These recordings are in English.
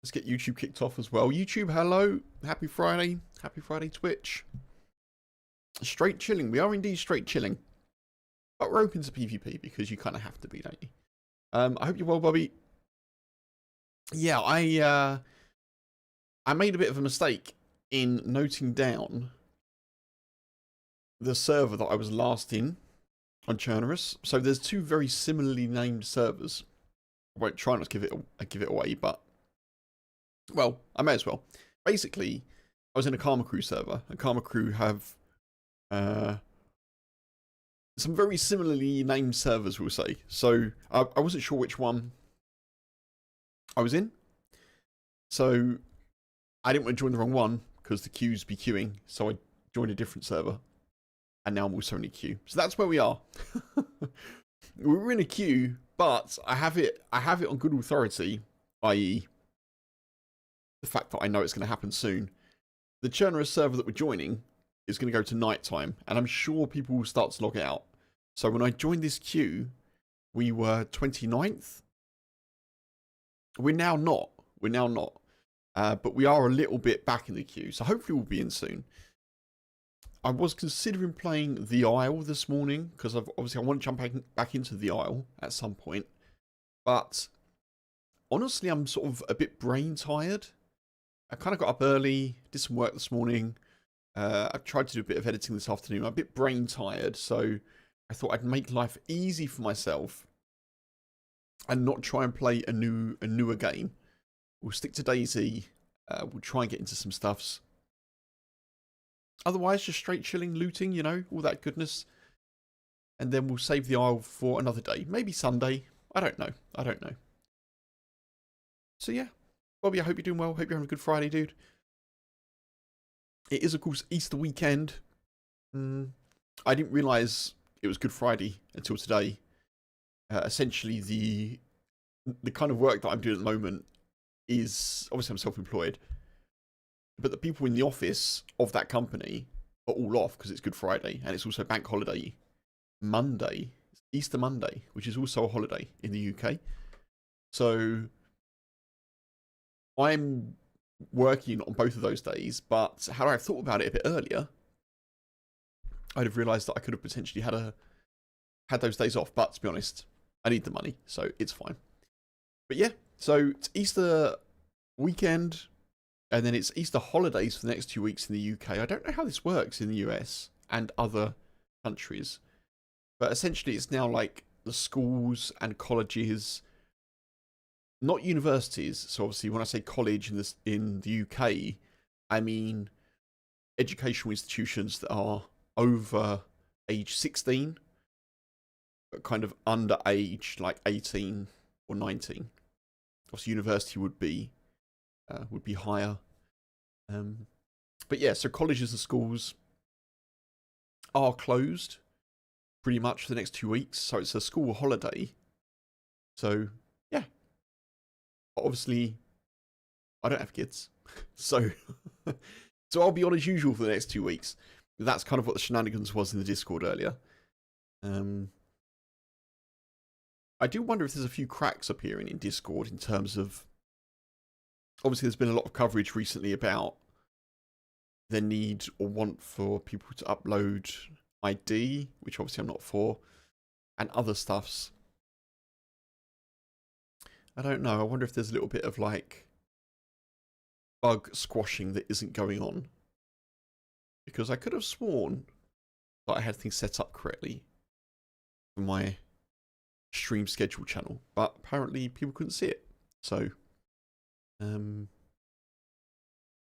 Let's get YouTube kicked off as well. YouTube, hello. Happy Friday. Happy Friday, Twitch. Straight chilling. We are indeed straight chilling. But we're open to PvP because you kind of have to be, don't you? I hope you're well, Bobby. Yeah, I made a bit of a mistake in noting down the server that I was last in on Chernarus. So there's two very similarly named servers. I won't try not to give it away, but well, I may as well. Basically, I was in a Karma Crew server, and Karma Crew have some very similarly named servers, we'll say. So I wasn't sure which one I was in. So I didn't want to join the wrong one because the queues be queuing. So I joined a different server, and now I'm also in a queue. So that's where we are. We were in a queue, but I have it on good authority, i.e. the fact that I know it's going to happen soon. The Chernarus server that we're joining is going to go to nighttime, and I'm sure people will start to log out. So when I joined this queue, we were 29th. We're now not. But we are a little bit back in the queue, so hopefully we'll be in soon. I was considering playing the Isle this morning, because obviously I want to jump back into the Isle at some point. But honestly, I'm sort of a bit brain tired. I kind of got up early, did some work this morning. I tried to do a bit of editing this afternoon. I'm a bit brain tired, so I thought I'd make life easy for myself and not try and play a newer game. We'll stick to DayZ. We'll try and get into some stuffs. Otherwise, just straight chilling, looting, you know, all that goodness. And then we'll save the Isle for another day. Maybe Sunday. I don't know. So yeah. Bobby, I hope you're doing well. Hope you're having a good Friday, dude. It is, of course, Easter weekend. I didn't realise it was Good Friday until today. Essentially, the kind of work that I'm doing at the moment is, obviously I'm self-employed, but the people in the office of that company are all off because it's Good Friday, and it's also bank holiday Monday, Easter Monday, which is also a holiday in the UK. So I'm working on both of those days, but had I thought about it a bit earlier, I'd have realised that I could have potentially had those days off. But to be honest, I need the money, so it's fine. But yeah, so it's Easter weekend, and then it's Easter holidays for the next 2 weeks in the UK. I don't know how this works in the US and other countries, but essentially it's now like the schools and colleges, not universities. So obviously when I say college in the UK, I mean educational institutions that are over age 16, but kind of under age like 18 or 19. Obviously university would be higher. But yeah, so colleges and schools are closed pretty much for the next 2 weeks. So it's a school holiday. So yeah. Obviously, I don't have kids, so I'll be on as usual for the next 2 weeks. That's kind of what the shenanigans was in the Discord earlier. I do wonder if there's a few cracks appearing in Discord in terms of, obviously there's been a lot of coverage recently about the need or want for people to upload ID, which obviously I'm not for, and other stuffs. I don't know. I wonder if there's a little bit of like bug squashing that isn't going on. Because I could have sworn that I had things set up correctly for my stream schedule channel, but apparently people couldn't see it. So, off and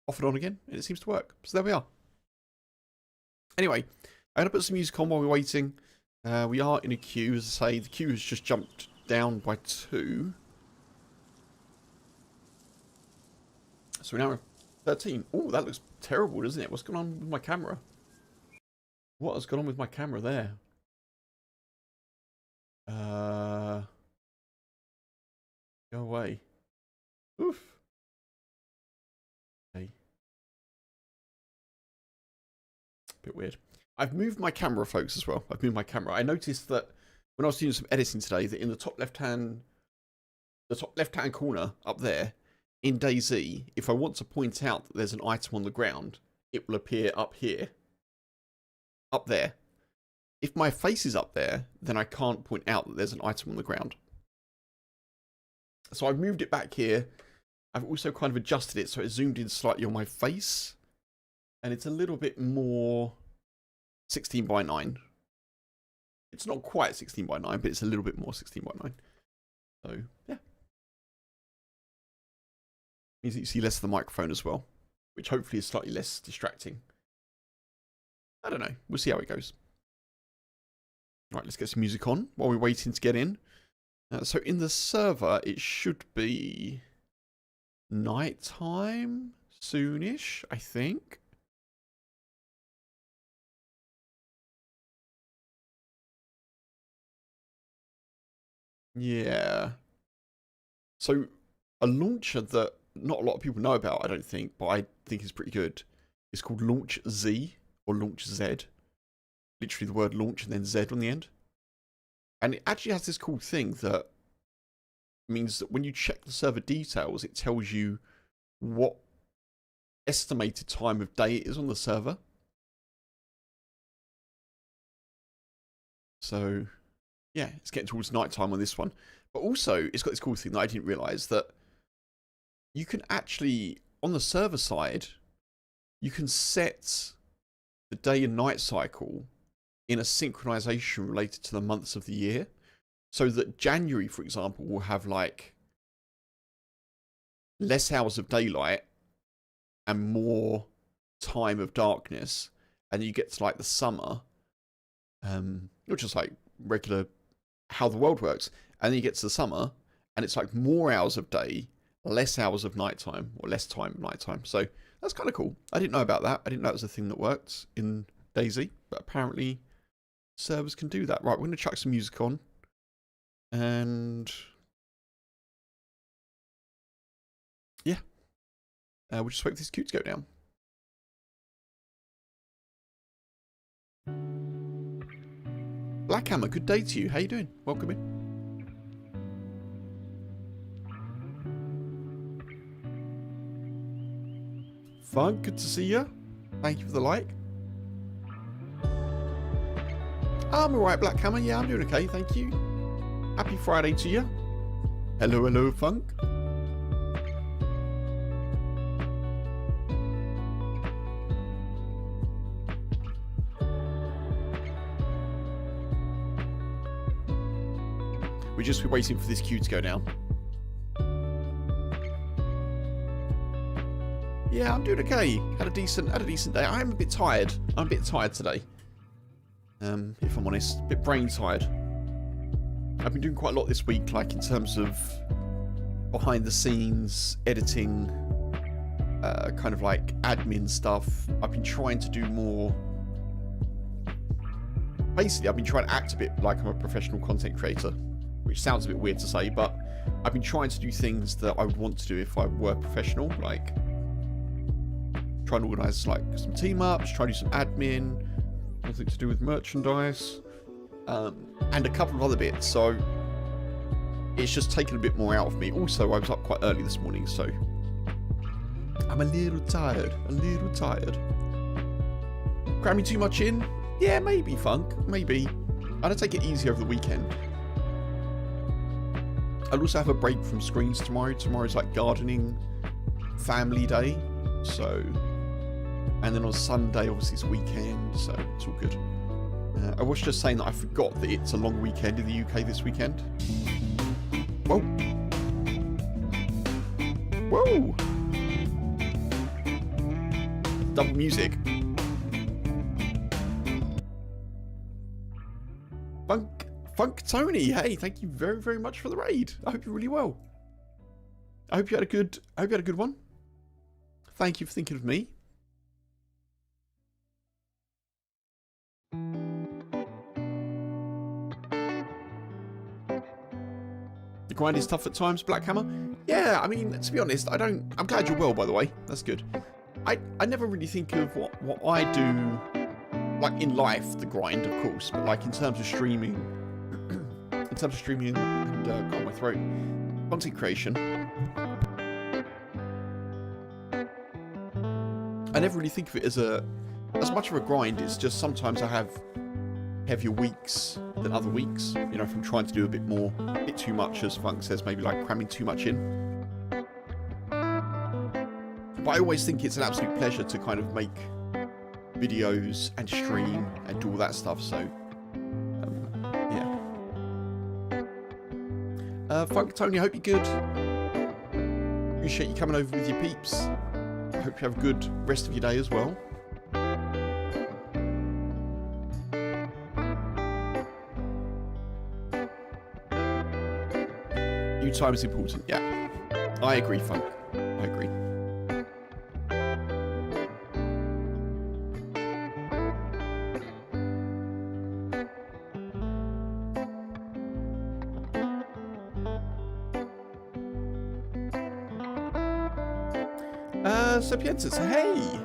on again, and it seems to work. So there we are. Anyway, I'm going to put some music on while we're waiting. We are in a queue, as I say. The queue has just jumped down by 2. So we're now at 13. Oh, that looks terrible, doesn't it? What's going on with my camera? What has gone on with my camera there? Go away. Oof. Okay. Bit weird. I've moved my camera, folks, as well. I've moved my camera. I noticed that when I was doing some editing today, that in the top left-hand corner up there, in DayZ, if I want to point out that there's an item on the ground, it will appear up here. Up there. If my face is up there, then I can't point out that there's an item on the ground. So I've moved it back here. I've also kind of adjusted it so it zoomed in slightly on my face. And it's a little bit more 16 by 9. It's not quite 16 by 9, but it's a little bit more 16 by 9. So, yeah. Means that you see less of the microphone as well, which hopefully is slightly less distracting. I don't know. We'll see how it goes. Right, let's get some music on while we're waiting to get in. So in the server, it should be nighttime soonish, I think. Yeah. So a launcher that not a lot of people know about, I don't think, but I think is pretty good. It's called Launch Z or Launch Z. Literally the word launch and then Z on the end. And it actually has this cool thing that means that when you check the server details, it tells you what estimated time of day it is on the server. So, yeah, it's getting towards nighttime on this one. But also, it's got this cool thing that I didn't realise, that you can actually, on the server side, you can set the day and night cycle in a synchronization related to the months of the year. So that January, for example, will have like less hours of daylight and more time of darkness. And you get to like the summer, not just like regular how the world works. And then you get to the summer and it's like more hours of day, less hours of nighttime, or less time of nighttime. So that's kind of cool. I didn't know about that. I didn't know it was a thing that worked in DayZ, but apparently servers can do that. Right, we're going to chuck some music on. And yeah, we'll just wait for this queue to go down. Blackhammer, good day to you. How you doing? Welcome in. Fun, good to see you. Thank you for the like. I'm alright, Blackhammer. Yeah, I'm doing okay, thank you. Happy Friday to you. Hello, hello, Funk. We're just waiting for this queue to go down. Yeah, I'm doing okay. Had a decent day. I am a bit tired. I'm a bit tired today. If I'm honest, a bit brain tired. I've been doing quite a lot this week, like in terms of behind the scenes, editing, kind of like admin stuff. I've been trying to do more. Basically, I've been trying to act a bit like I'm a professional content creator, which sounds a bit weird to say, but I've been trying to do things that I would want to do if I were professional, like trying to organise like some team ups, try to do some admin, something to do with merchandise, and a couple of other bits. So it's just taken a bit more out of me. Also, I was up quite early this morning, so I'm a little tired. Cramming too much in? Yeah, maybe, Funk. Maybe. I'm gonna take it easy over the weekend. I'll also have a break from screens tomorrow. Tomorrow's like gardening family day. So, and then on Sunday, obviously it's weekend, so it's all good. I was just saying that I forgot that it's a long weekend in the UK this weekend. Whoa. Whoa. Double music. Funk Tony, hey, thank you very, very much for the raid. I hope you're really well. I hope you had a good one. Thank you for thinking of me. The grind is tough at times, Blackhammer. Yeah, I mean, to be honest, I'm glad you're well, by the way. That's good. I never really think of what I do, like in life, the grind, of course, but like in terms of streaming, and got my throat, content creation. I never really think of it as much of a grind. It's just sometimes I have heavier weeks than other weeks. You know, if I'm trying to do a bit too much, as Funk says, maybe like cramming too much in. But I always think it's an absolute pleasure to kind of make videos and stream and do all that stuff. So, yeah. Funk Tony, I hope you're good. Appreciate you coming over with your peeps. I hope you have a good rest of your day as well. New time is important. Yeah, I agree, Funk. I agree. Sapiensis, hey!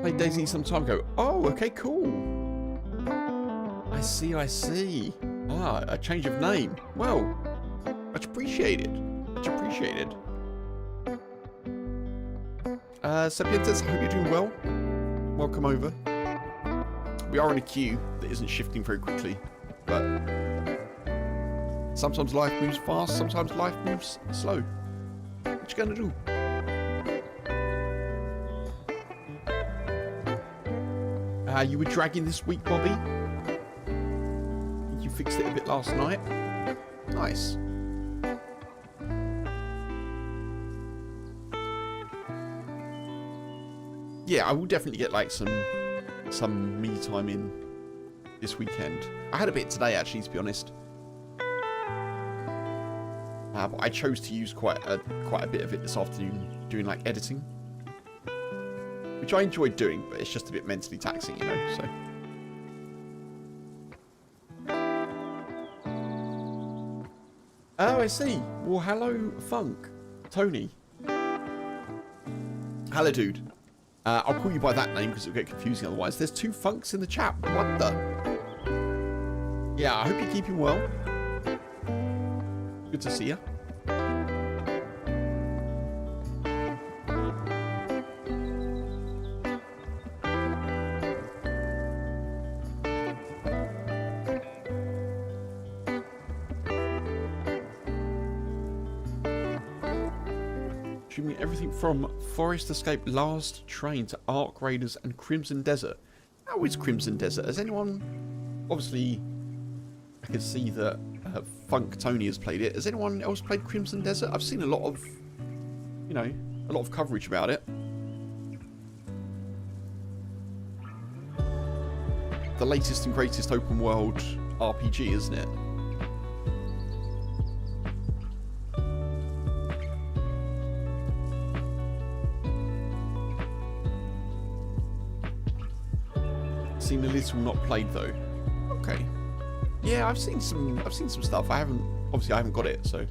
Played DayZ some time ago. Oh, okay, cool. I see. Ah, a change of name. Well, much appreciated. Much appreciated. Sapiensis, I hope you're doing well. Welcome over. We are in a queue that isn't shifting very quickly, but sometimes life moves fast, sometimes life moves slow. What you gonna do? You were dragging this week, Bobby? You fixed it a bit last night. Nice. Yeah, I will definitely get like some me time in this weekend. I had a bit today actually, to be honest. But I chose to use quite a bit of it this afternoon doing like editing, which I enjoyed doing, but it's just a bit mentally taxing, you know. So. Oh, I see. Well, hello, Funk, Tony. Hello, dude. I'll call you by that name because it'll get confusing otherwise. There's two Funks in the chat. What the? Yeah, I hope you're keeping well. Good to see you. Streaming everything from Forest Escape Last Train to Ark Raiders and Crimson Desert. How is Crimson Desert? Has anyone... Obviously, I can see that Funk Tony has played it. Has anyone else played Crimson Desert? I've seen a lot of, you know, a lot of coverage about it. The latest and greatest open world RPG, isn't it? Seen a little, not played though. Okay. Yeah, I've seen some stuff. I haven't got it, so.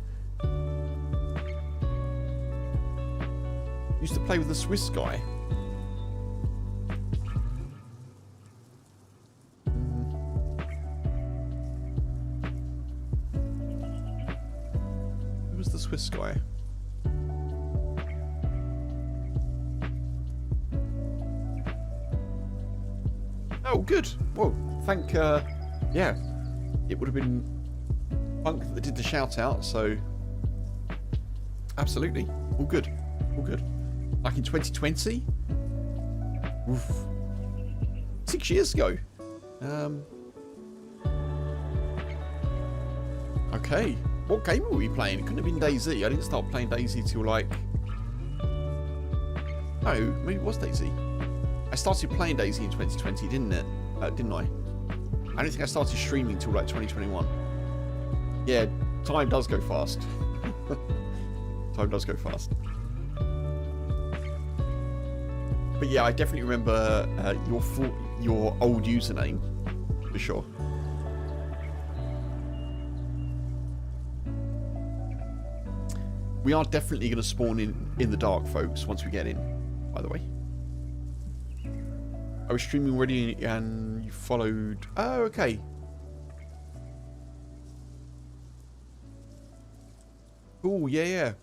Used to play with the Swiss guy. Who was the Swiss guy? Oh, good. Well, thank, yeah, it would have been Funk that did the shout out, so absolutely. All good. All good. Like in 2020? Oof. 6 years ago. Okay. What game were we playing? It couldn't have been DayZ. I didn't start playing DayZ till like... No, maybe it was DayZ. I started playing DayZ in 2020, didn't I? I don't think I started streaming till like 2021. Yeah, time does go fast. Time does go fast. But yeah, I definitely remember your old username, for sure. We are definitely going to spawn in the dark, folks, once we get in, by the way. I was streaming already and you followed... Oh, okay. Oh, yeah.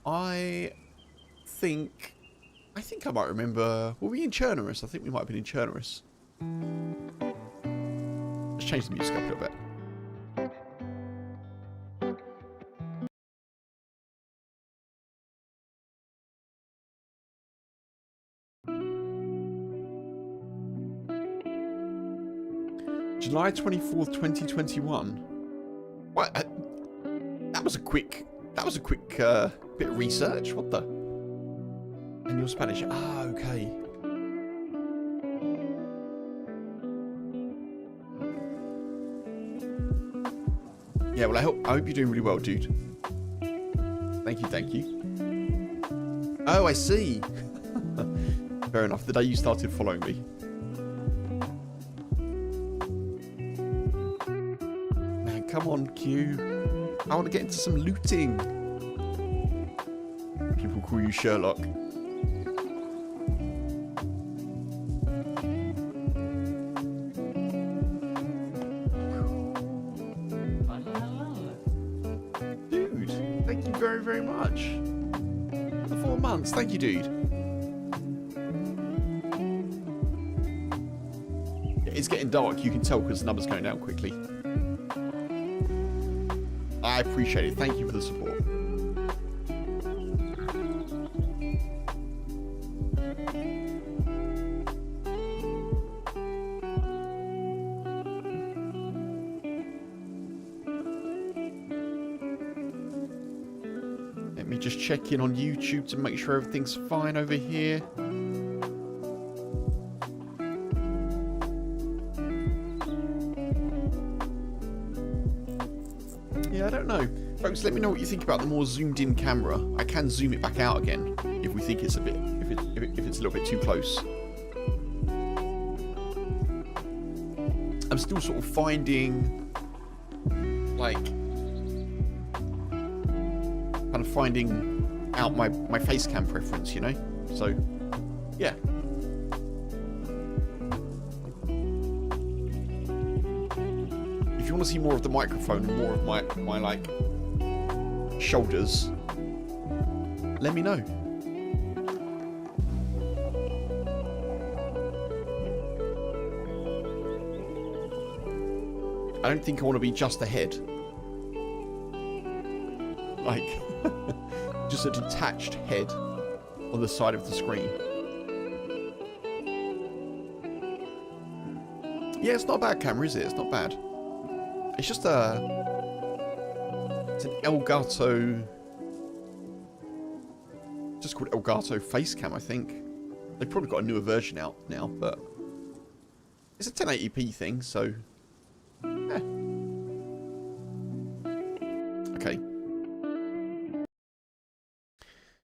I think I might remember. Were we in Chernarus? I think we might have been in Chernarus. Let's change the music up a little bit. July 24th, 2021. What? That was a quick bit of research. What the? And your Spanish? Ah, okay. Yeah, well, I hope you're doing really well, dude. Thank you. Oh, I see. Fair enough. The day you started following me. Come on, Q. I want to get into some looting. People call you Sherlock. Dude, thank you very, very much. For the 4 months. Thank you, dude. It's getting dark. You can tell because the number's going down quickly. I appreciate it. Thank you for the support. Let me just check in on YouTube to make sure everything's fine over here. Yeah, I don't know. Folks, let me know what you think about the more zoomed in camera. I can zoom it back out again if we think it's a bit, if it's a little bit too close. I'm still sort of finding, like, kind of finding out my face cam preference, you know? So, yeah. If you want to see more of the microphone and more of my like shoulders, let me know. I don't think I want to be just a head. Like, just a detached head on the side of the screen. Yeah, it's not a bad camera, is it? It's not bad. It's just it's an Elgato, just called Elgato Facecam, I think. They've probably got a newer version out now, but it's a 1080p thing, so yeah. Okay.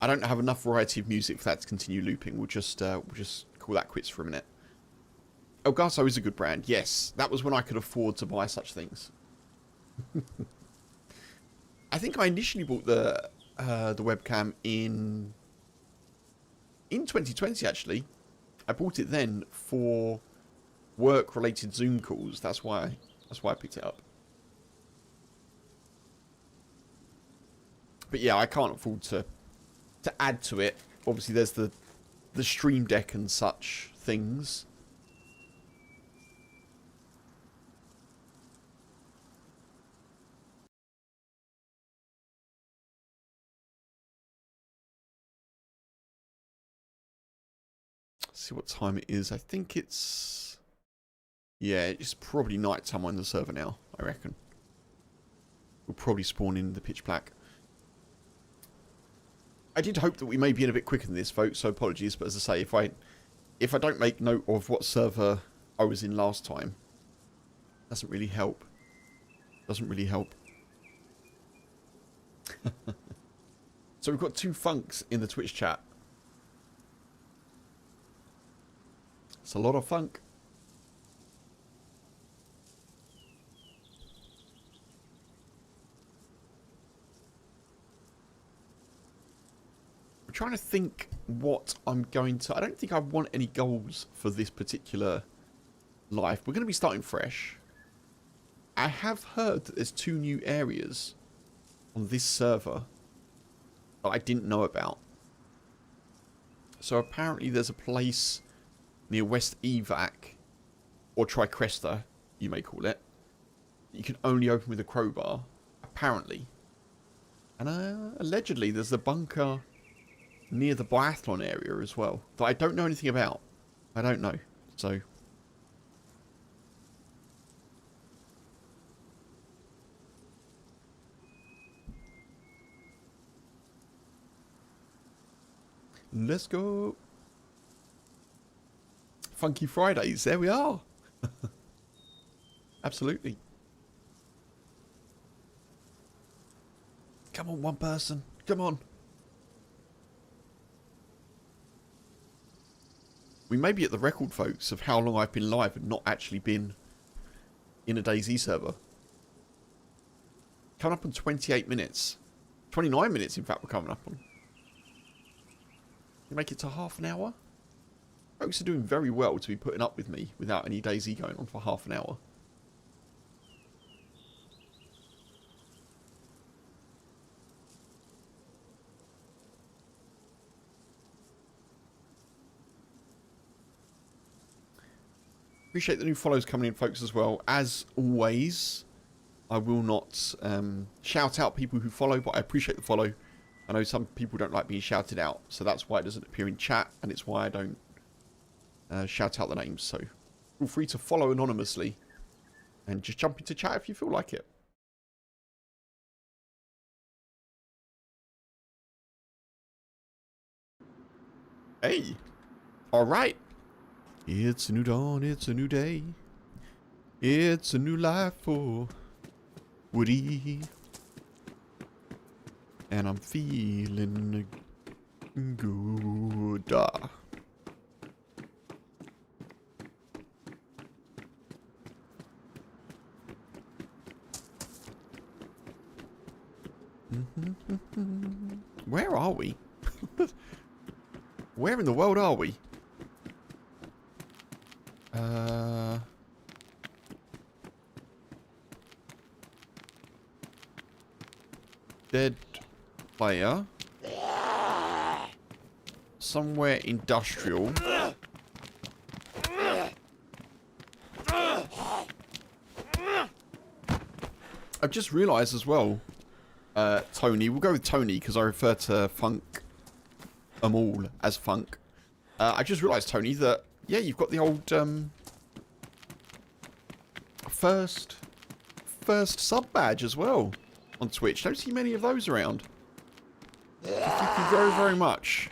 I don't have enough variety of music for that to continue looping. We'll just call that quits for a minute. Elgato is a good brand, yes. That was when I could afford to buy such things. I think I initially bought the webcam in 2020, actually. I bought it then for work-related Zoom calls. That's why I picked it up. But yeah, I can't afford to add to it. Obviously, there's the Stream Deck and such things. See what time it is. I think it's... yeah, it's probably night time on the server now, I reckon. We'll probably spawn in the pitch black. I did hope that we may be in a bit quicker than this, folks, so apologies. But as I say, if I don't make note of what server I was in last time, doesn't really help. Doesn't really help. So we've got 2 funks in the Twitch chat. It's a lot of funk. I'm trying to think what I'm going to... I don't think I want any goals for this particular life. We're going to be starting fresh. I have heard that there's 2 new areas on this server that I didn't know about. So apparently there's a place near West Evac, or Tricresta, you may call it. You can only open with a crowbar, apparently. And allegedly there's the bunker near the biathlon area as well, that I don't know anything about. I don't know, so... Let's go. Funky Fridays, there we are. Absolutely. Come on, one person. Come on. We may be at the record, folks, of how long I've been live and not actually been in a DayZ server. Coming up on 28 minutes. 29 minutes, in fact, we're coming up on. You make it to half an hour? Folks are doing very well to be putting up with me without any DayZ going on for half an hour. Appreciate the new follows coming in, folks, as well. As always, I will not shout out people who follow, but I appreciate the follow. I know some people don't like being shouted out, so that's why it doesn't appear in chat, and it's why I don't shout out the names. So feel free to follow anonymously and just jump into chat if you feel like it. Hey, all right. It's a new dawn, it's a new day. It's a new life for Woody. And I'm feeling good. Where are we? Where in the world are we? Dead player. Somewhere industrial. I've just realised as well, Tony, we'll go with Tony because I refer to Funk all as Funk. I just realised, Tony, that, yeah, you've got the old first sub badge as well on Twitch. Don't see many of those around. Thank you very, very much.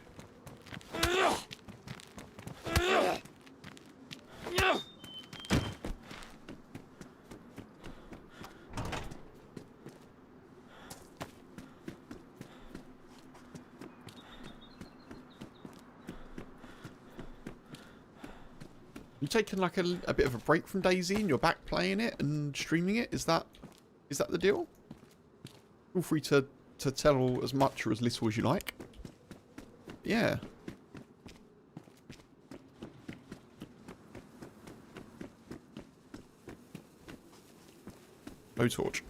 You taking like a bit of a break from DayZ and you're back playing it and streaming it? Is that the deal? Feel free to tell as much or as little as you like. Yeah. No torch.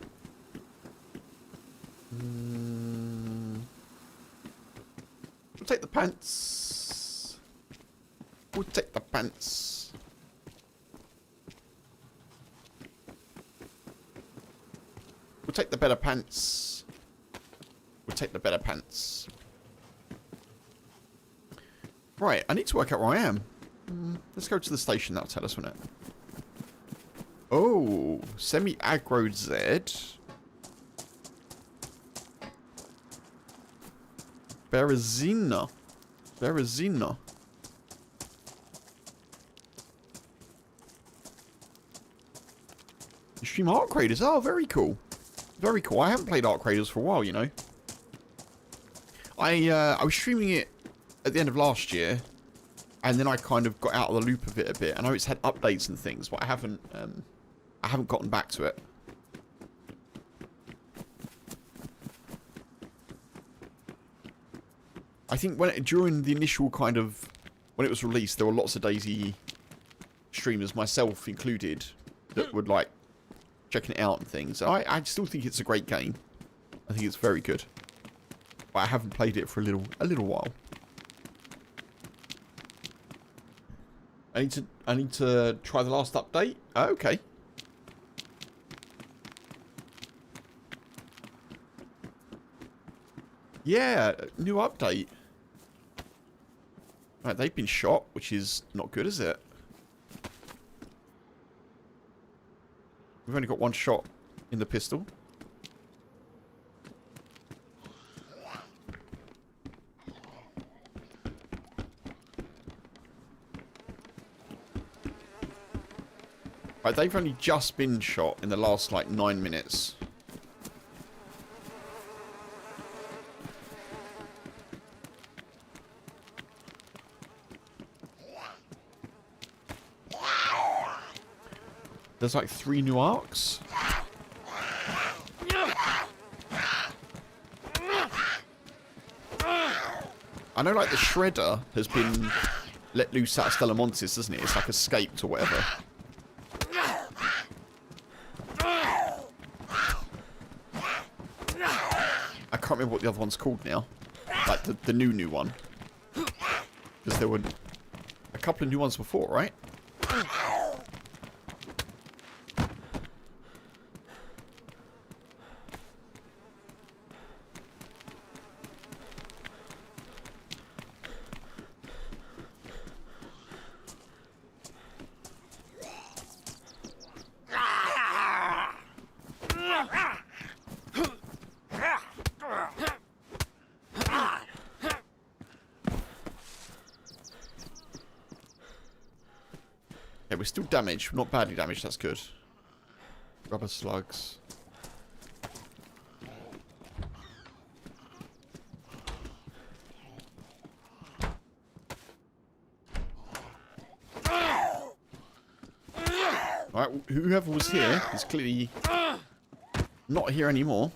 We'll take the pants. We'll take the pants. We'll take the better pants. We'll take the better pants. Right, I need to work out where I am. Let's go to the station, that'll tell us, won't it? Oh, semi-aggro Z. Berezina. Berezina. You stream Arc Raiders? Oh, very cool. Very cool. I haven't played Arc Raiders for a while, you know. I was streaming it at the end of last year, and then I kind of got out of the loop of it a bit. I know it's had updates and things, but I haven't gotten back to it. I think during the initial kind of when it was released, there were lots of DayZ streamers, myself included, that would like checking it out and things. I still think it's a great game. I think it's very good. But I haven't played it for a little while. I need to try the last update. Oh, okay. Yeah, new update. Right, they've been shot, which is not good, is it? We've only got one shot in the pistol. Right, they've only just been shot in the last, like, 9 minutes. There's like 3 new arcs. I know like the Shredder has been let loose out of Stellamontis, doesn't it? It's like escaped or whatever. I can't remember what the other one's called now. Like the new one. Because there were a couple of new ones before, right? Yeah, we're still damaged. We're not badly damaged, that's good. Rubber slugs. Alright, whoever was here is clearly not here anymore.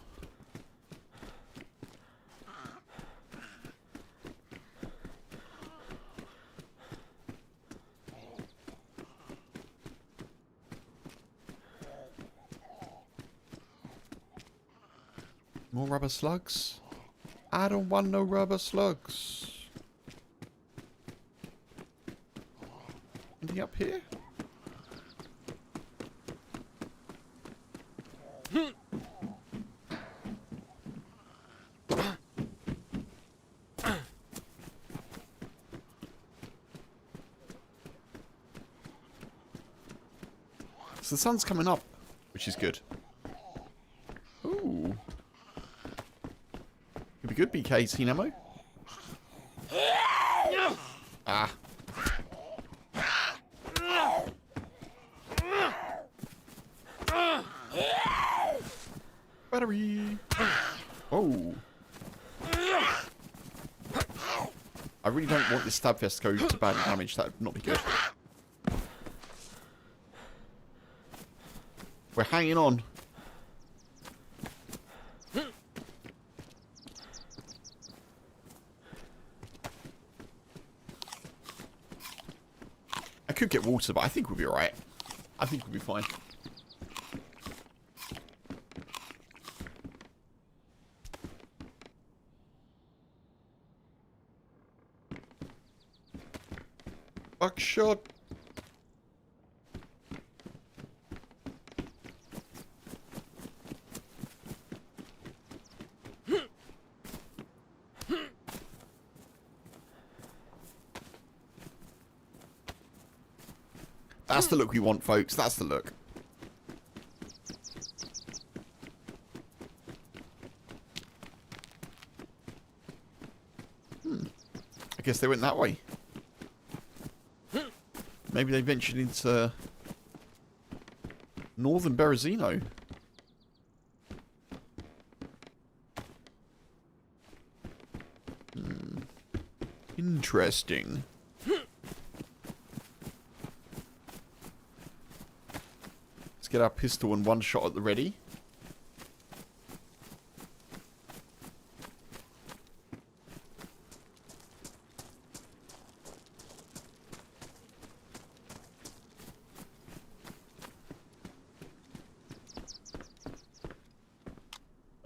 More rubber slugs? I don't want no rubber slugs. Anything up here? So the sun's coming up, which is good. Ooh. Could be good, BK ammo. Ah. Battery. Oh. I really don't want this stab vest to go to bad damage. That would not be good. We're hanging on. I could get water, but I think we'll be alright. I think we'll be fine. Buckshot. That's the look we want, folks. That's the look. I guess they went that way. Maybe they ventured into northern Berezino. Interesting. Let's get our pistol and one shot at the ready.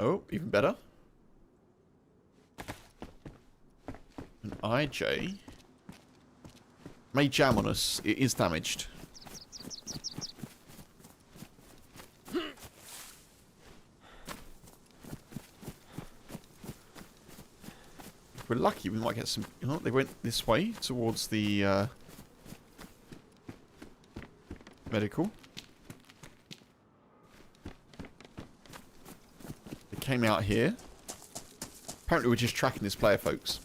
Oh, even better. An IJ. may jam on us. It is damaged. If we're lucky, we might get some... You know, they went this way towards the medical. They came out here. Apparently we're just tracking this player, folks.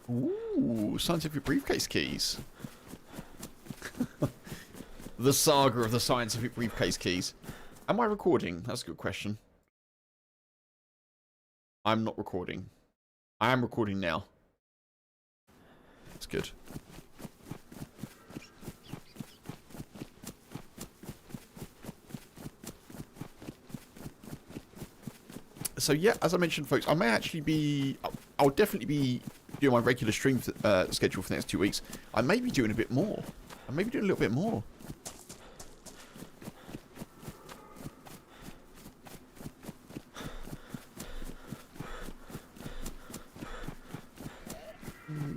Ooh, scientific briefcase keys. The saga of the scientific briefcase keys. Am I recording? That's a good question. I'm not recording. I am recording now. That's good. So yeah, as I mentioned, folks, I may actually be... I'll definitely be doing my regular stream schedule for the next 2 weeks. I may be doing a bit more. I may be doing a little bit more.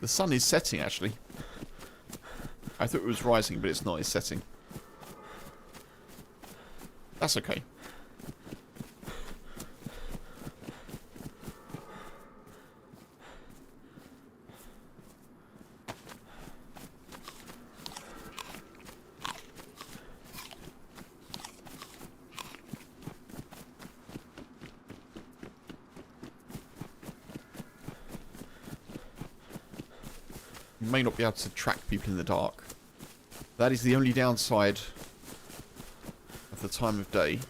The sun is setting, actually. I thought it was rising, but it's not. It's setting. That's okay. You may not be able to track people in the dark. That is the only downside of the time of day.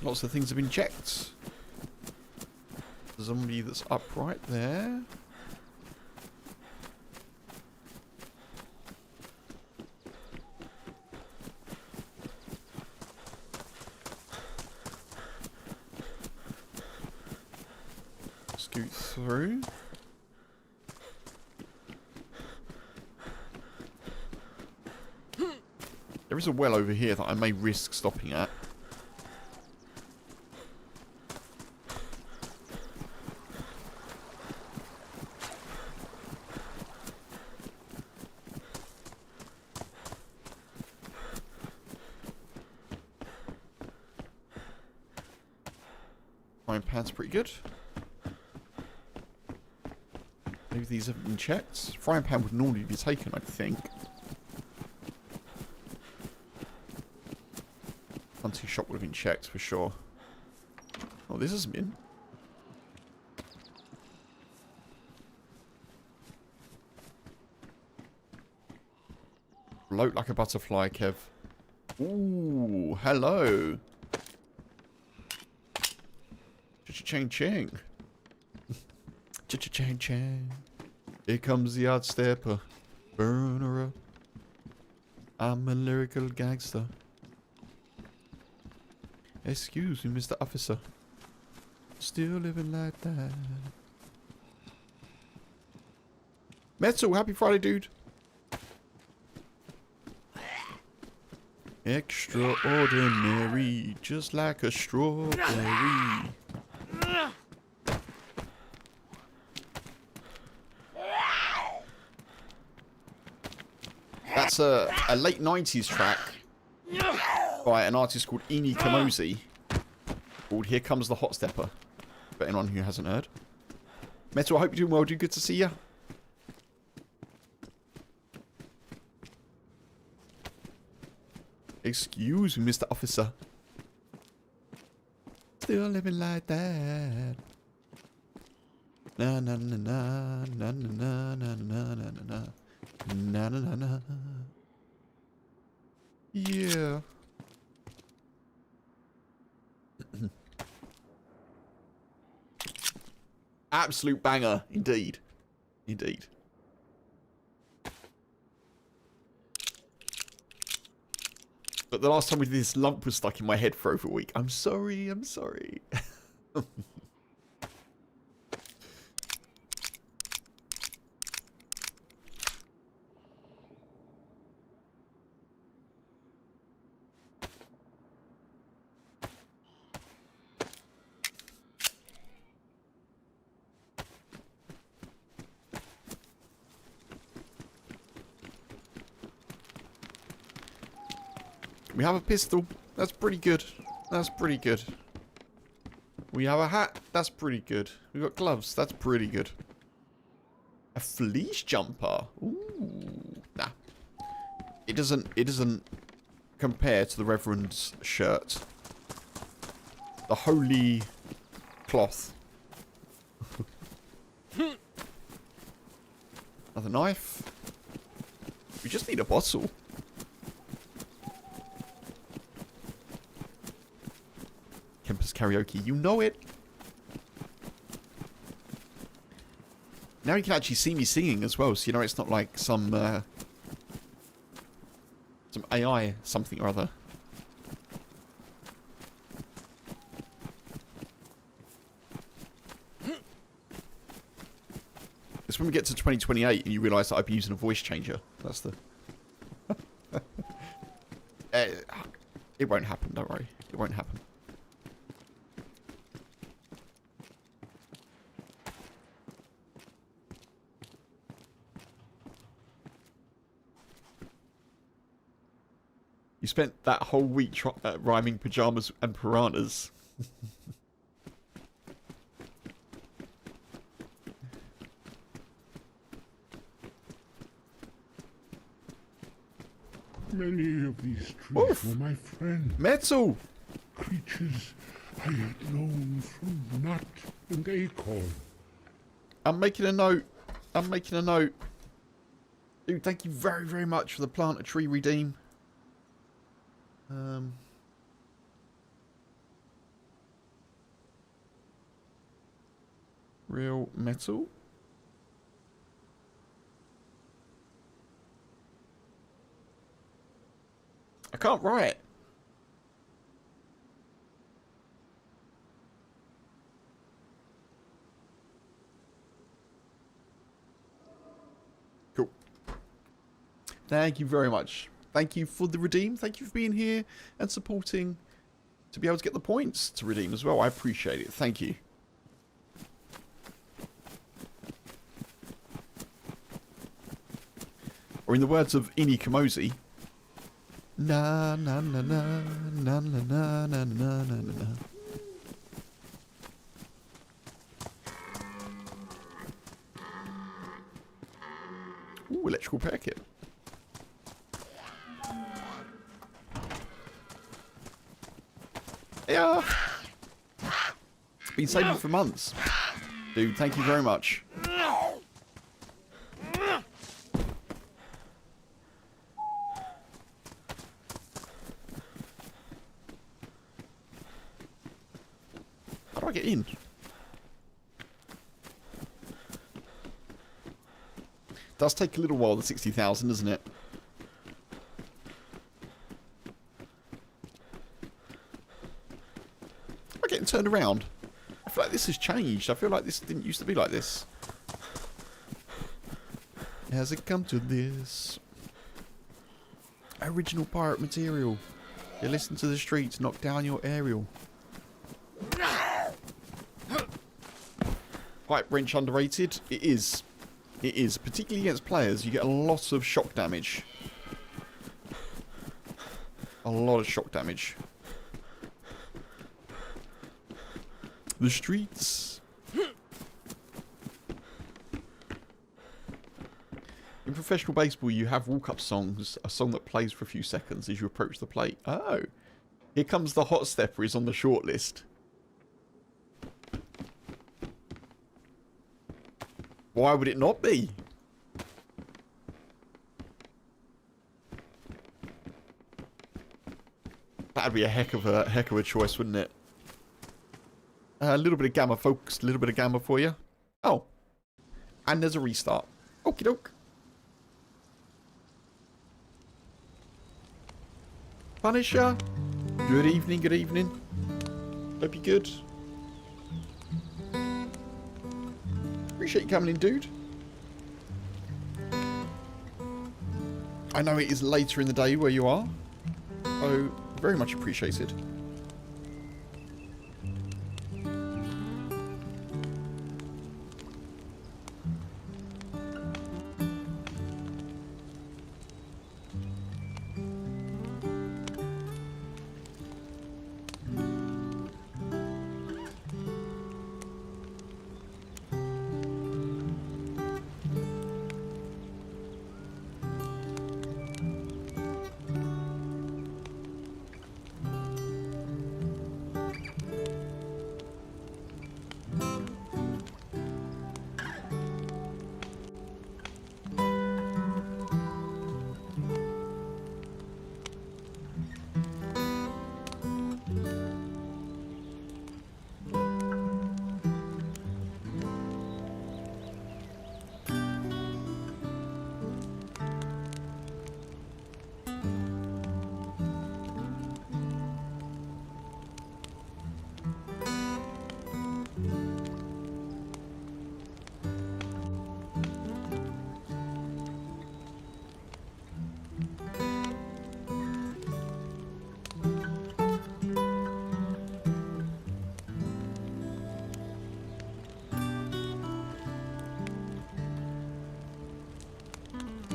Lots of things have been checked. The zombie that's up right there. Scoot through. There is a well over here that I may risk stopping at. Frying pan's pretty good. Maybe these haven't been checked. Frying pan would normally be taken, I think. Hunting shop would have been checked for sure. Oh, this hasn't been. Float like a butterfly, Kev. Ooh, hello. Cha-cha-ching ching. Cha-cha-ching ching. Here comes the odd stepper. Burner up. I'm a lyrical gangster. Excuse me, Mr. Officer. Still living like that. Metal, happy Friday, dude. Extraordinary, just like a strawberry. That's a late 90s track by an artist called Ini Kamosi called Here Comes the Hot Stepper. For anyone who hasn't heard. Metal, I hope you're doing well, dude. Good to see ya. Excuse me, Mr. Officer. Still living like that. Na na na na na na na na na na na na na na. Yeah. Absolute banger, indeed. Indeed. But the last time we did this, lump was stuck in my head for over a week. I'm sorry, I'm sorry. We have a pistol. That's pretty good. That's pretty good. We have a hat. That's pretty good. We've got gloves. That's pretty good. A fleece jumper. Ooh. Nah. It doesn't compare to the Reverend's shirt. The holy cloth. Another knife. We just need a bottle. Kempus karaoke, you know it. Now you can actually see me singing as well, so you know it's not like some AI something or other. It's when we get to 2028 and you realise that I'd be using a voice changer. That's the... it won't happen, don't worry. It won't happen. You spent that whole week rhyming pajamas and piranhas. Many of these trees were my friends. Metal! Creatures I had known from nut and acorn. I'm making a note. I'm making a note. Dude, thank you very, very much for the plant a tree redeem. Real metal. I can't write. Cool. Thank you very much. Thank you for the redeem. Thank you for being here and supporting to be able to get the points to redeem as well. I appreciate it. Thank you. Or in the words of Ini Kamosi, na na na na na na na na na na na. Ooh, electrical repair kit. Yeah. Been saving for months. Dude, thank you very much. How do I get in? Does take a little while, the 60,000, doesn't it? Am I getting turned around? I feel like this has changed. I feel like this didn't used to be like this. Has it come to this? Original pirate material. You listen to the streets, knock down your aerial. Pipe wrench underrated? It is. It is. Particularly against players, you get a lot of shock damage. A lot of shock damage. The streets. In professional baseball, you have walk-up songs. A song that plays for a few seconds as you approach the plate. Oh. Here comes the hot stepper is on the short list. Why would it not be? That'd be a heck of a choice, wouldn't it? A little bit of gamma, folks. A little bit of gamma for you. Oh. And there's a restart. Okie doke. Punisher. Good evening, good evening. Hope you're good. Appreciate you coming in, dude. I know it is later in the day where you are. So, very much appreciated.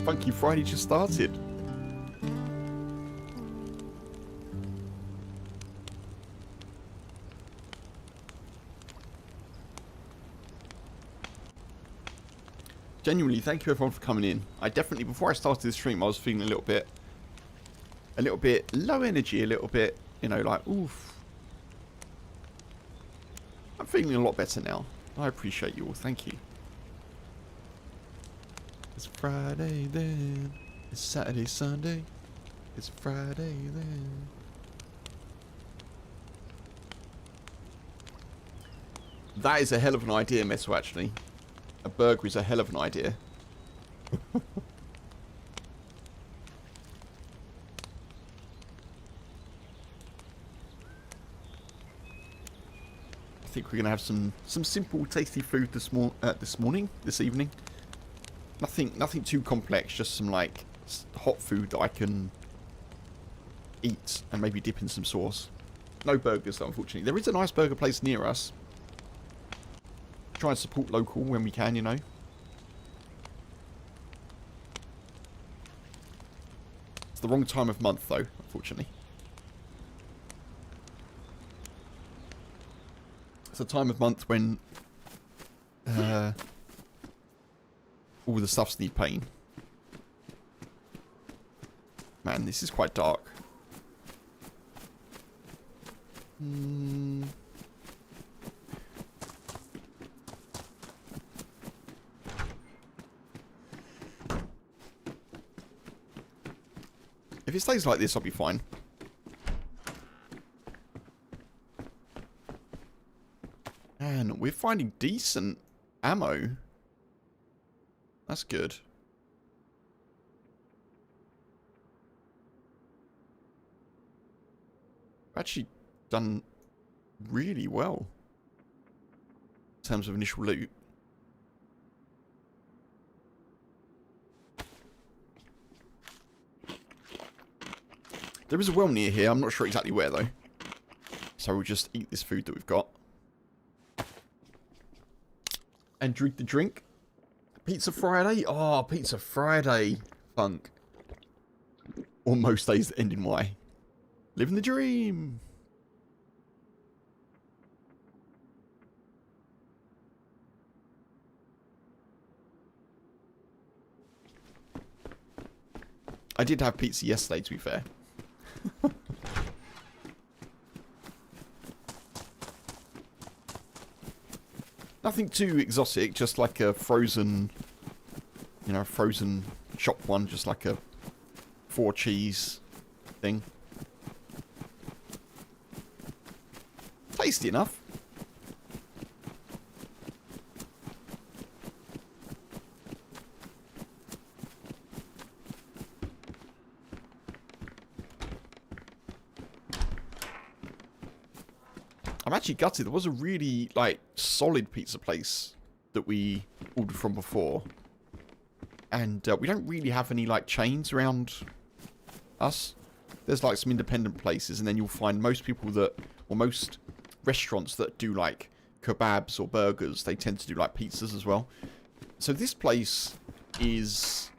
Funky Friday just started. Genuinely, thank you everyone for coming in. I definitely, before I started this stream, I was feeling a little bit low energy, a little bit, you know, like, oof. I'm feeling a lot better now. I appreciate you all, thank you. It's Friday then, it's Saturday, Sunday, it's Friday then. That is a hell of an idea, Metal, actually. A burger is a hell of an idea. I think we're going to have some simple, tasty food this evening. Nothing too complex, just some like hot food that I can eat and maybe dip in some sauce. No burgers though, unfortunately. There is a nice burger place near us. Try and support local when we can, you know. It's the wrong time of month though, unfortunately. It's a time of month when all the stuffs need painting. Man, this is quite dark. If it stays like this, I'll be fine. Man, we're finding decent ammo. That's good. Actually done really well in terms of initial loot. There is a well near here. I'm not sure exactly where though. So we'll just eat this food that we've got. And drink the drink. Pizza Friday? Oh, Pizza Friday. Funk. Or most days that end in Y. Living the dream. I did have pizza yesterday, to be fair. Nothing too exotic, just like a frozen, you know, frozen chopped one, just like a 4 cheese thing. Tasty enough. I'm actually gutted. There was a really, like, solid pizza place that we ordered from before. And we don't really have any, like, chains around us. There's, like, some independent places, and then you'll find most people that, or most restaurants that do, like, kebabs or burgers, they tend to do, like, pizzas as well. So this place is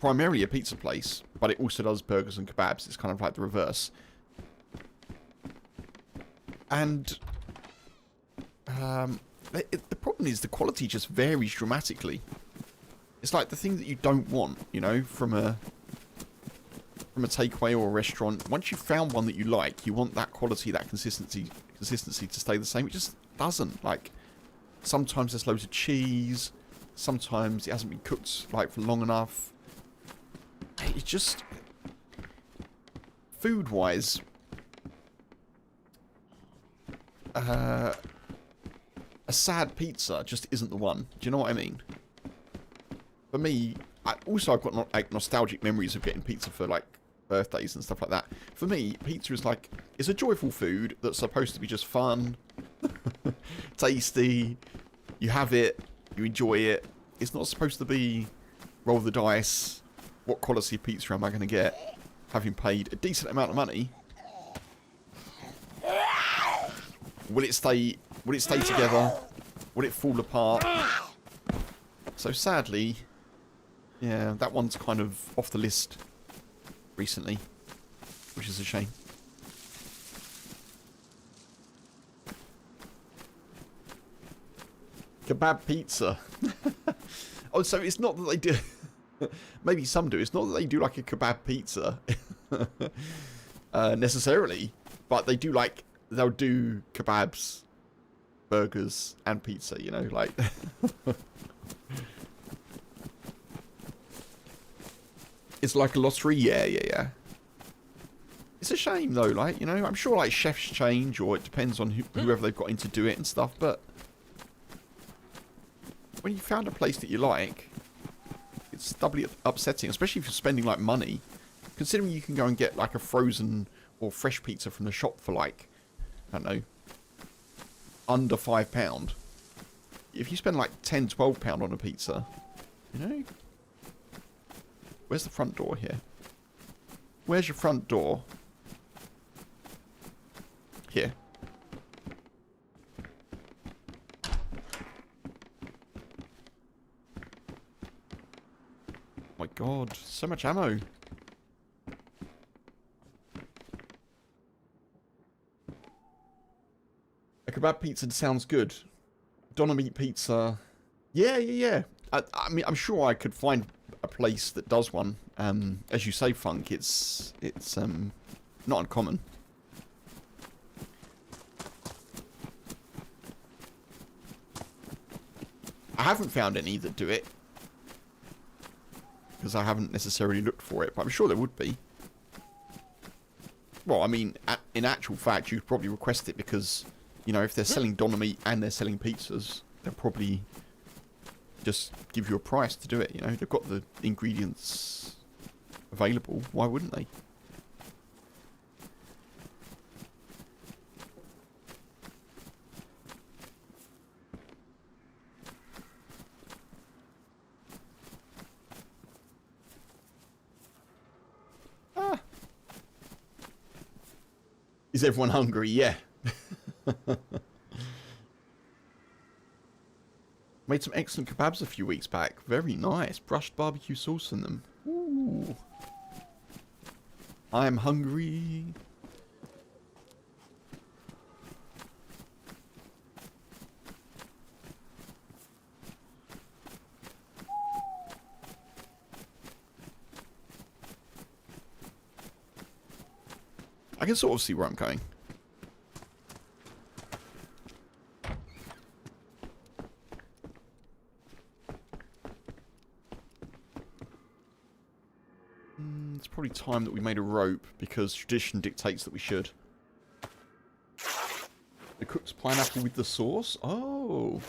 primarily a pizza place, but it also does burgers and kebabs. It's kind of like the reverse. And the problem is the quality just varies dramatically. It's like the thing that you don't want, you know, from a takeaway or a restaurant. Once you've found one that you like, you want that quality, that consistency to stay the same. It just doesn't. Like, sometimes there's loads of cheese. Sometimes it hasn't been cooked, like, for long enough. It's just, food-wise, a sad pizza just isn't the one. Do you know what I mean? For me, I've got like nostalgic memories of getting pizza for, like, birthdays and stuff like that. For me, pizza is like, it's a joyful food that's supposed to be just fun, tasty. You have it, you enjoy it. It's not supposed to be roll the dice. What quality of pizza am I going to get? Having paid a decent amount of money, will it stay together? Will it fall apart? So sadly, yeah, that one's kind of off the list recently, which is a shame. Kebab pizza. Oh, so it's not that they do... Maybe some do. It's not that they do, like, a kebab pizza. Necessarily. But they do, like... They'll do kebabs, burgers, and pizza, you know? Like... It's like a lottery. Yeah. It's a shame, though, like, you know? I'm sure, like, chefs change, or it depends on whoever they've got in to do it and stuff, but... When you found a place that you like, it's doubly upsetting, especially if you're spending, like, money. Considering you can go and get, like, a frozen or fresh pizza from the shop for, like, I don't know, under £5. If you spend, like, £10, £12 on a pizza, you know? Where's the front door here? Where's your front door? Here. My god, so much ammo. A kebab pizza sounds good. Doner meat pizza. Yeah. I mean, I'm sure I could find a place that does one. As you say, Funk, it's not uncommon. I haven't found any that do it, because I haven't necessarily looked for it, but I'm sure there would be. Well, I mean, in actual fact, you'd probably request it because, you know, if they're selling doner meat and they're selling pizzas, they'll probably just give you a price to do it, you know. They've got the ingredients available. Why wouldn't they? Is everyone hungry? Yeah. Made some excellent kebabs a few weeks back. Very nice. Brushed barbecue sauce in them. Ooh. I'm hungry. I can sort of see where I'm going. It's probably time that we made a rope, because tradition dictates that we should. The cooked pineapple with the sauce? Oh.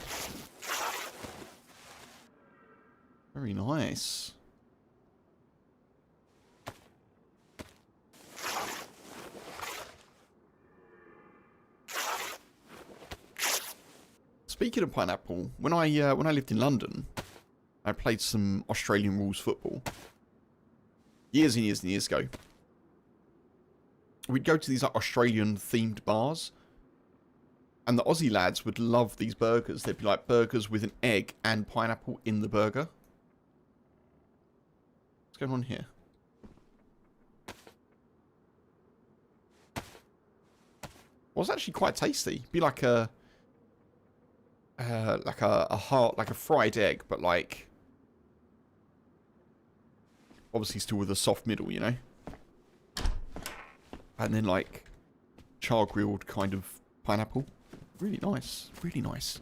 Very nice. speaking of pineapple, when I lived in London, I played some Australian rules football. Years and years and years ago. We'd go to these like Australian themed bars. And the Aussie lads would love these burgers. They'd be like burgers with an egg and pineapple in the burger. What's going on here? Well, it's actually quite tasty. It'd be like a fried egg, but like obviously still with a soft middle, you know. And then like char grilled kind of pineapple. Really nice. Really nice.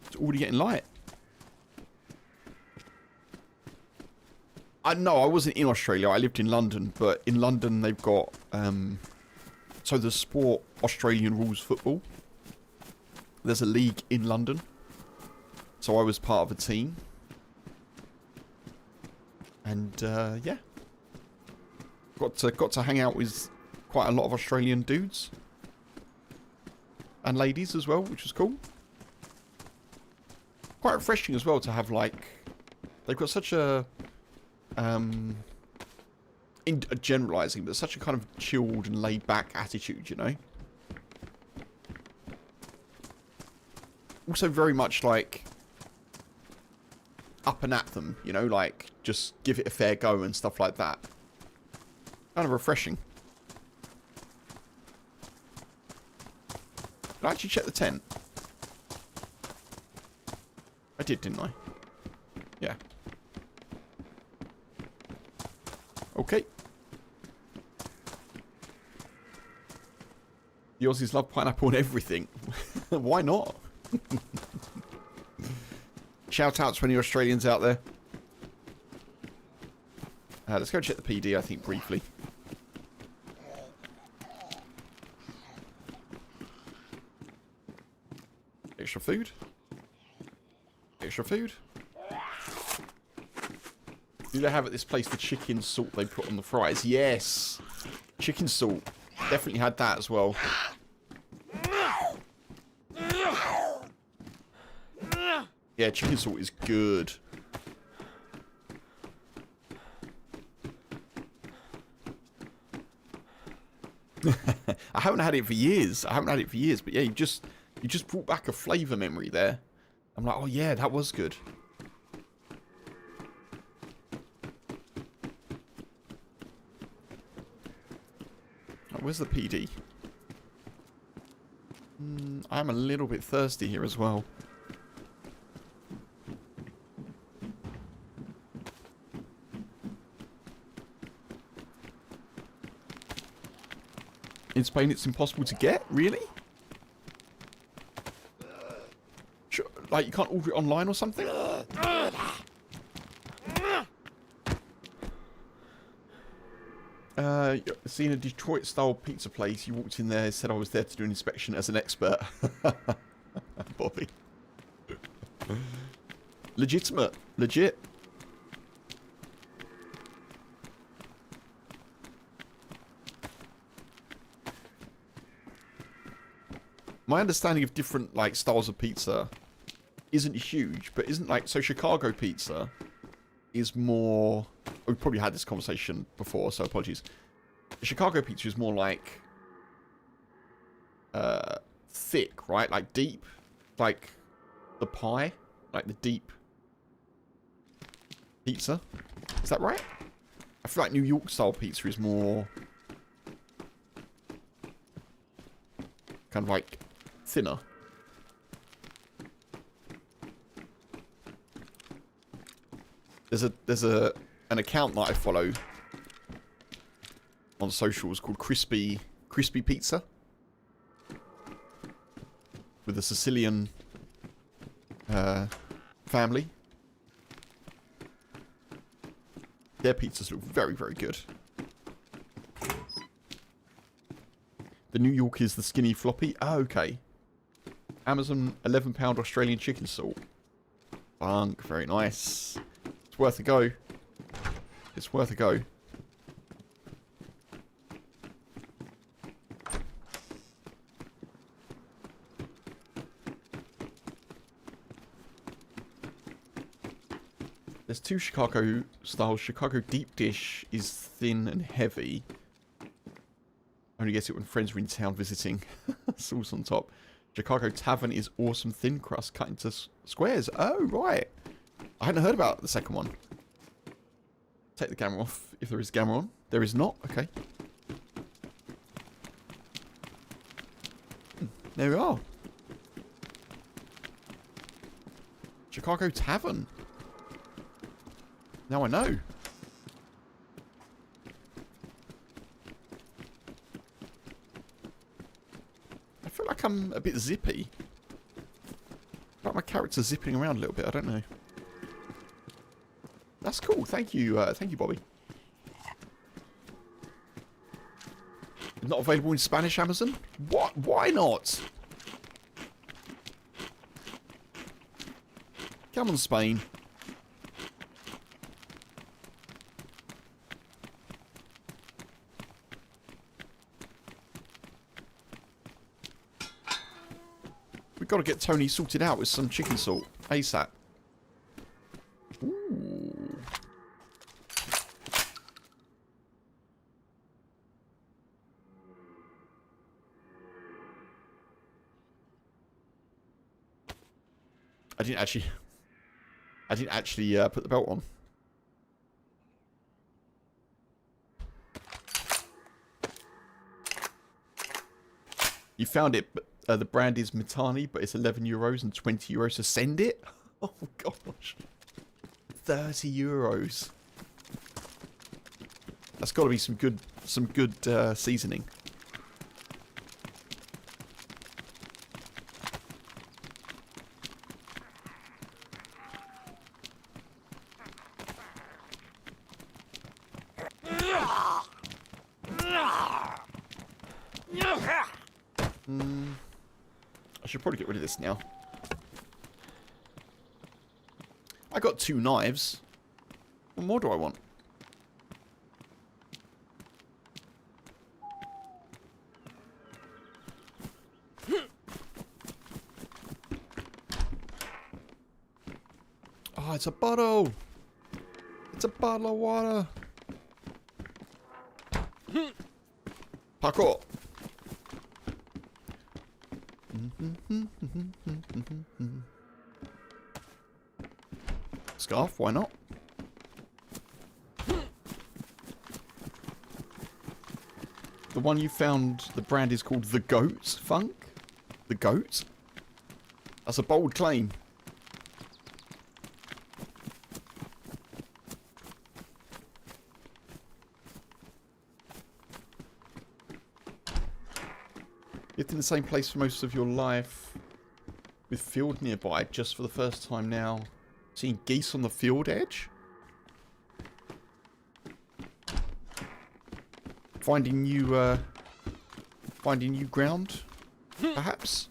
It's already getting light. I wasn't in Australia. I lived in London. But in London, they've got... so the sport Australian rules football. There's a league in London. So I was part of a team. And, yeah. Got to hang out with quite a lot of Australian dudes. And ladies as well, which was cool. Quite refreshing as well to have like... They've got such a... generalising, but such a kind of chilled and laid back attitude, you know? Also very much like... up and at them, you know? Like, just give it a fair go and stuff like that. Kind of refreshing. Did I actually check the tent? I did, didn't I? Yeah. Okay. The Aussies love pineapple and everything. Why not? Shout out to any Australians out there. Let's go check the PD, I think, briefly. Extra food. Extra food. Do they have at this place the chicken salt they put on the fries? Yes. Chicken salt. Definitely had that as well. Yeah, chicken salt is good. I haven't had it for years. But yeah, you just brought back a flavour memory there. I'm like, oh yeah, that was good. Oh, where's the PD? I'm a little bit thirsty here as well. In Spain, it's impossible to get? Really? Sure, like, you can't order it online or something? Seeing a Detroit-style pizza place, you walked in there, said I was there to do an inspection as an expert. Bobby. Legitimate. Legit. My understanding of different, like, styles of pizza isn't huge, but isn't, like... So, Chicago pizza is more... We've probably had this conversation before, so apologies. Chicago pizza is more, like... thick, right? Like, deep. Like, the pie. Like, the deep pizza. Is that right? I feel like New York-style pizza is more... kind of, like... thinner. There's an account that I follow on socials called Crispy Pizza, with a Sicilian family. Their pizzas look very, very good. The New York is the skinny floppy. Oh, okay. Amazon £11 Australian chicken salt. Funk, very nice. It's worth a go. It's worth a go. There's two Chicago styles. Chicago deep dish is thin and heavy. Only get it when friends are in town visiting. Sauce on top. Chicago tavern is awesome thin crust cut into squares. Oh, right. I hadn't heard about the second one. Take the camera off if there is camera on. There is not. Okay. There we are. Chicago Tavern. Now I know. I feel like I'm a bit zippy. Like my character's zipping around a little bit. I don't know. That's cool. Thank you, Bobby. Not available in Spanish Amazon? What? Why not? Come on, Spain. We've got to get Tony sorted out with some chicken salt ASAP. Ooh. I didn't actually put the belt on. You found it, but the brand is Mitani, but it's €11 and €20 to send it. Oh gosh, €30. That's got to be some good seasoning. I should probably get rid of this now. I got 2 knives. What more do I want? Oh, it's a bottle. It's a bottle of water. Parkour. Scarf, why not? The one you found, the brand is called The Goat Funk? The Goat? That's a bold claim. Lived in the same place for most of your life, with field nearby, just for the first time now. Seeing geese on the field edge? Finding new ground, perhaps?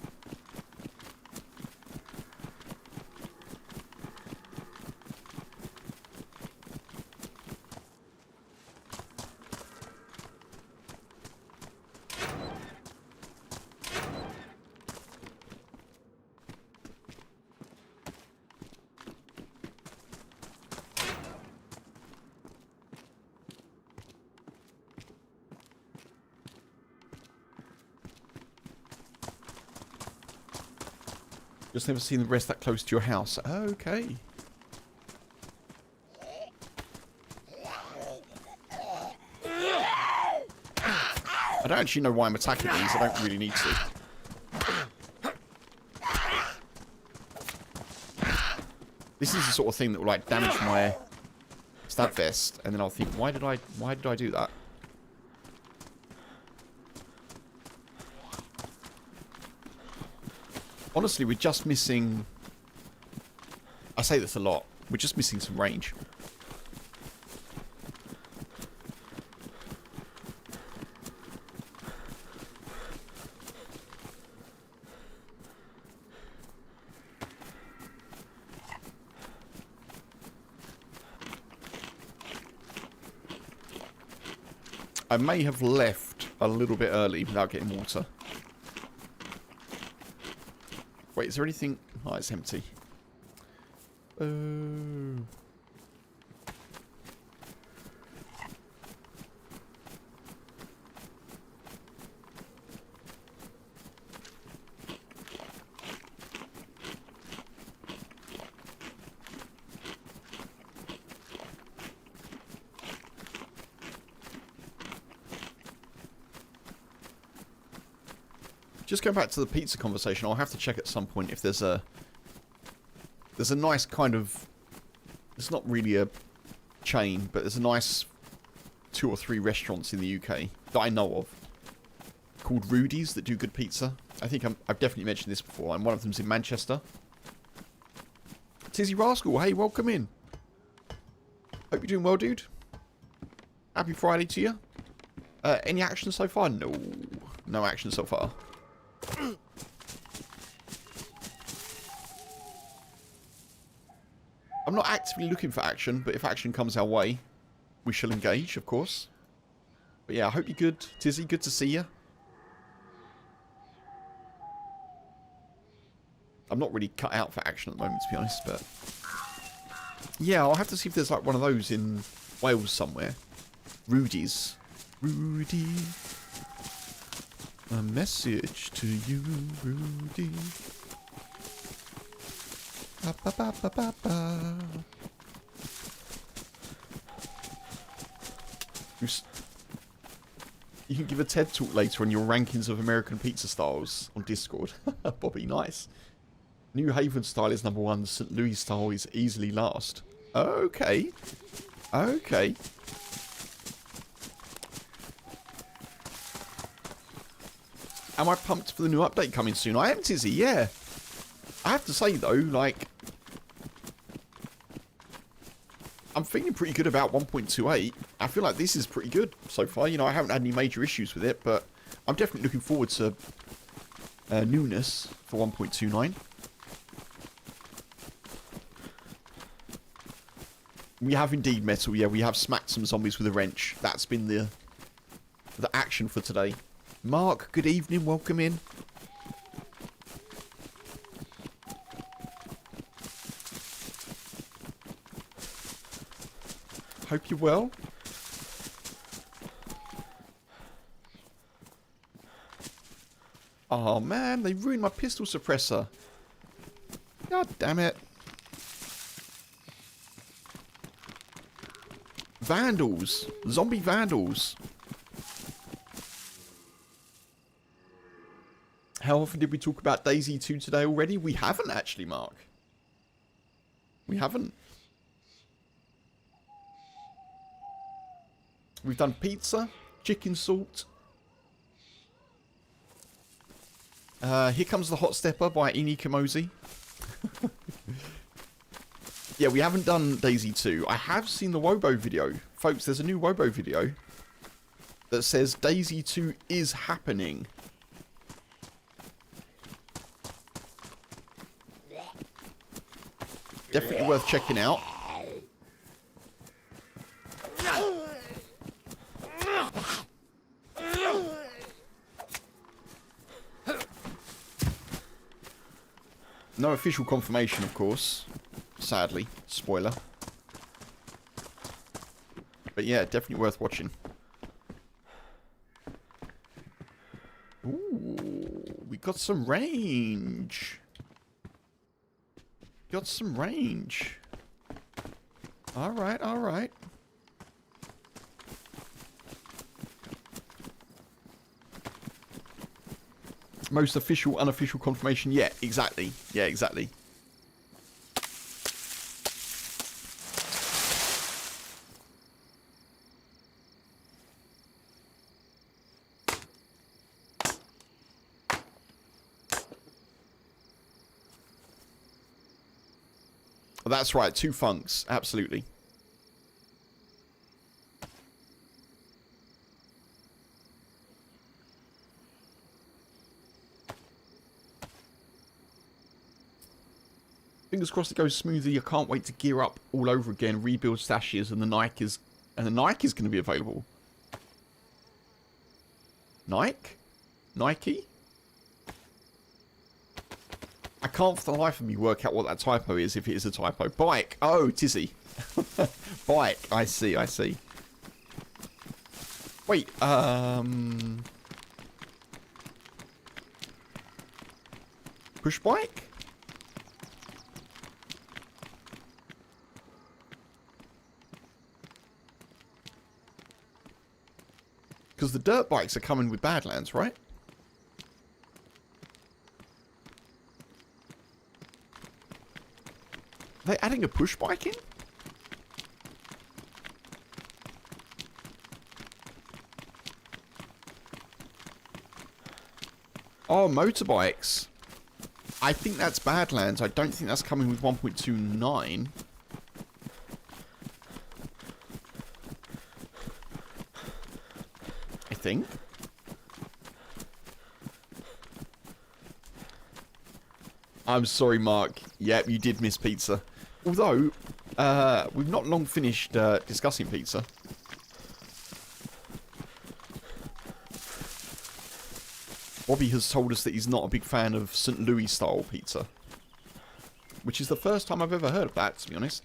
Just never seen the rest that close to your house. Okay. I don't actually know why I'm attacking these. I don't really need to. This is the sort of thing that will like damage my stat vest, and then I'll think, why did I do that? Honestly, we're just missing... I say this a lot. We're just missing some range. I may have left a little bit early without getting water. Wait, is there anything... Oh, it's empty. Just going back to the pizza conversation, I'll have to check at some point if there's a nice kind of, it's not really a chain, but there's a nice 2 or 3 restaurants in the UK that I know of called Rudy's that do good pizza. I think I've definitely mentioned this before, and one of them's in Manchester. Tizzy Rascal, hey, welcome in. Hope you're doing well, dude. Happy Friday to you. Any action so far? No. No action so far. I'm not actively looking for action, but if action comes our way, we shall engage, of course. But yeah, I hope you're good, Tizzy. Good to see you. I'm not really cut out for action at the moment, to be honest, but... yeah, I'll have to see if there's like one of those in Wales somewhere. Rudy's. Rudy. A message to you, Rudy. Ba, ba, ba, ba, ba, ba. You can give a TED talk later on your rankings of American pizza styles on Discord. Bobby, nice. New Haven style is number 1. St. Louis style is easily last. Okay. Okay. Am I pumped for the new update coming soon? I am, Tizzy, yeah. I have to say, though, like... I'm feeling pretty good about 1.28. I feel like this is pretty good so far. You know, I haven't had any major issues with it, but I'm definitely looking forward to newness for 1.29. We have indeed, Metal. Yeah, we have smacked some zombies with a wrench. That's been the action for today. Mark, good evening. Welcome in. Hope you're well. Oh man, they ruined my pistol suppressor. God damn it. Vandals. Zombie vandals. How often did we talk about DayZ 2 today already? We haven't actually, Mark. We haven't. We've done pizza, chicken salt. Here Comes the Hot Stepper by Ini Kamosi. Yeah, we haven't done DayZ 2. I have seen the Wobo video. Folks, there's a new Wobo video that says DayZ 2 is happening. Definitely worth checking out. No official confirmation, of course. Sadly. Spoiler. But yeah, definitely worth watching. Ooh, we got some range. Got some range. Alright, alright. Most official, unofficial confirmation. Yeah, exactly. Yeah, exactly. Oh, that's right, 2 funks. Absolutely. Fingers crossed it goes smoothly. I can't wait to gear up all over again, rebuild stashes, and the Nike's going to be available. Nike? I can't for the life of me work out what that typo is, if it is a typo. Bike. Oh, Tizzy. Bike. I see, I see. Wait, push bike? Because the dirt bikes are coming with Badlands, right? they adding a push bike in? Oh, motorbikes. I think that's Badlands. I don't think that's coming with 1.29. I think. I'm sorry, Mark. Yep, you did miss pizza. Although, we've not long finished discussing pizza. Bobby has told us that he's not a big fan of St. Louis style pizza. Which is the first time I've ever heard of that, to be honest.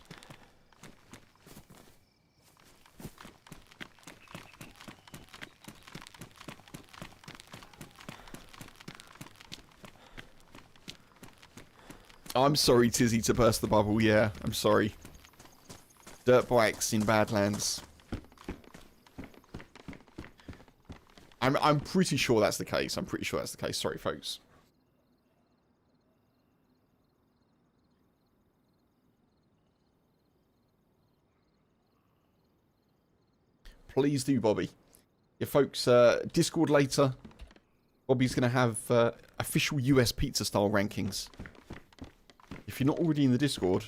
I'm sorry, Tizzy, to burst the bubble. Yeah, I'm sorry. Dirt bikes in Badlands. I'm pretty sure that's the case. I'm pretty sure that's the case. Sorry, folks. Please do, Bobby. Yeah, folks, Discord later. Bobby's going to have official US pizza style rankings. If you're not already in the Discord...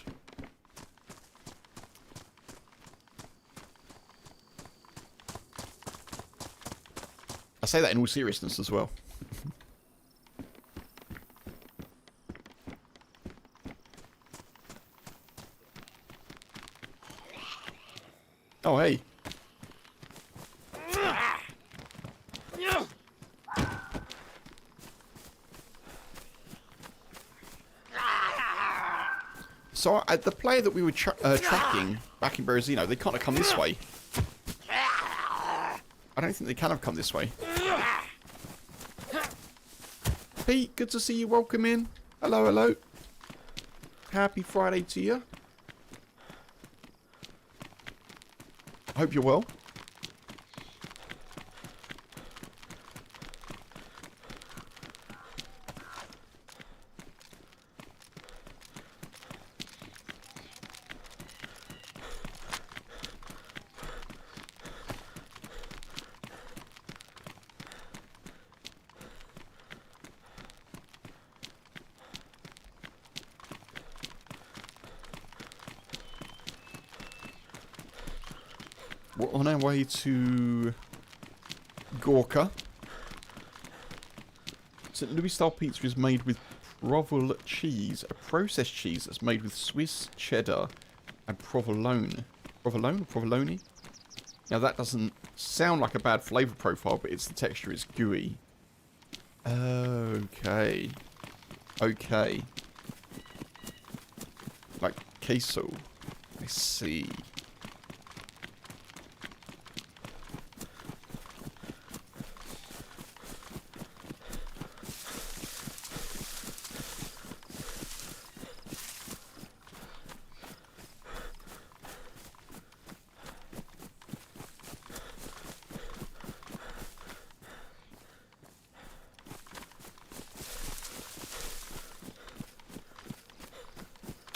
I say that in all seriousness as well. Oh, hey. So, the player that we were tracking back in Berezino, they can't have come this way. I don't think they can have come this way. Pete, good to see you. Welcome in. Hello, hello. Happy Friday to you. I hope you're well. We're on our way to Gorka. St. Louis style pizza is made with provolone cheese, a processed cheese that's made with Swiss cheddar and provolone. Provolone or provolone? Now that doesn't sound like a bad flavour profile, but it's the texture is gooey. Okay. Okay. Like queso. I see.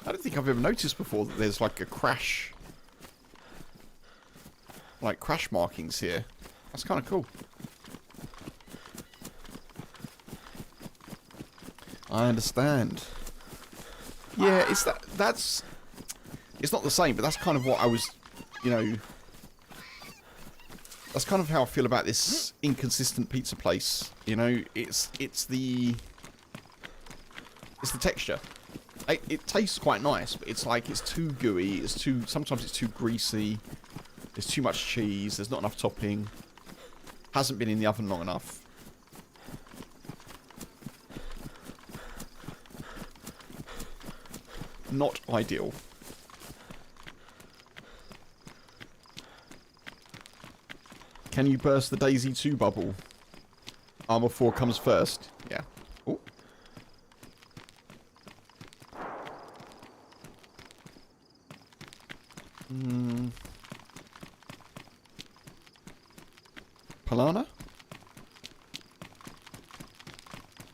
I don't think I've ever noticed before that there's like a crash, like crash markings here. That's kind of cool. I understand. Yeah, it's it's not the same, but that's kind of what I was, you know, that's kind of how I feel about this inconsistent pizza place. You know, it's the texture. It tastes quite nice, but it's like it's too gooey. Sometimes it's too greasy. There's too much cheese. There's not enough topping. Hasn't been in the oven long enough. Not ideal. Can you burst the DayZ 2 bubble? Armor 4 comes first. Yeah. Oh. Polana?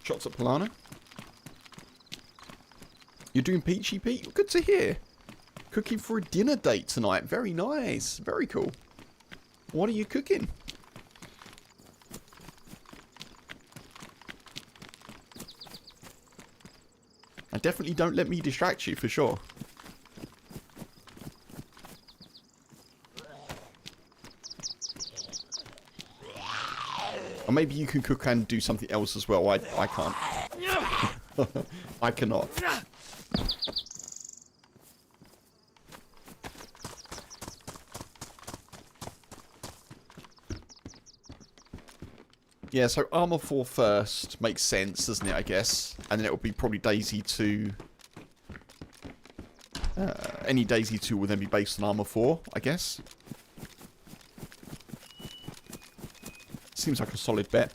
Shots at Polana? You're doing peachy, Pete? Good to hear. Cooking for a dinner date tonight. Very nice. Very cool. What are you cooking? And definitely don't let me distract you, for sure. Or maybe you can cook and do something else as well. I can't. I cannot. Yeah, so Armour 4 first makes sense, doesn't it, I guess? And then it will be probably DayZ 2. Any DayZ 2 will then be based on Armour 4, I guess. Seems like a solid bet.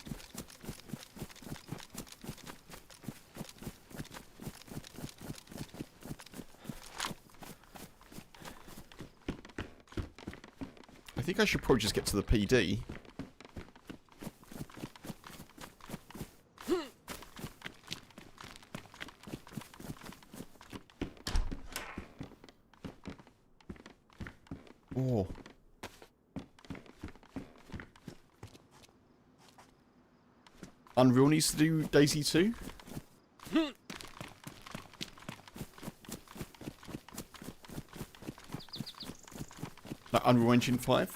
I think I should probably just get to the PD. Oh. Unreal needs to do DayZ 2. Like Unreal Engine 5.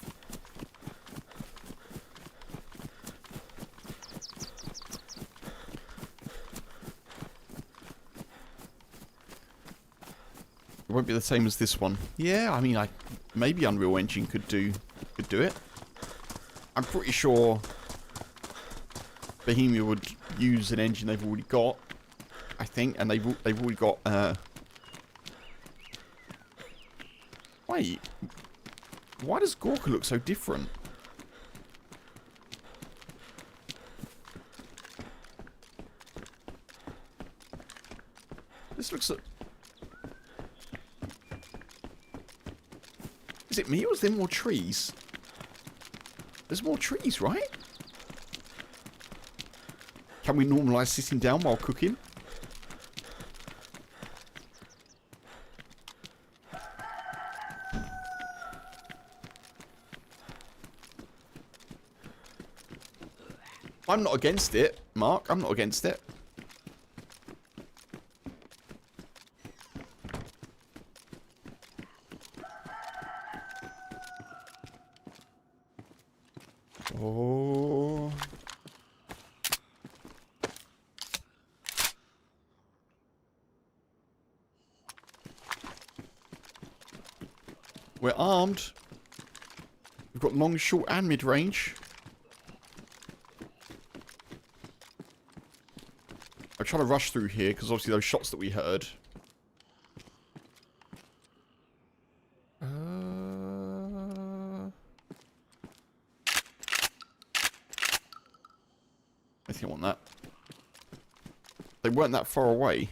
It won't be the same as this one. Yeah, I mean, maybe Unreal Engine could do it. I'm pretty sure Bohemia would use an engine they've already got, I think, and they've already got. Wait, why does Gorka look so different? This looks. Is it me or is there more trees? There's more trees, right? Can we normalise sitting down while cooking? I'm not against it, Mark. I'm not against it. Oh. We're armed. We've got long, short, and mid-range. I'm trying to rush through here because obviously those shots that we heard. I think I want that. They weren't that far away.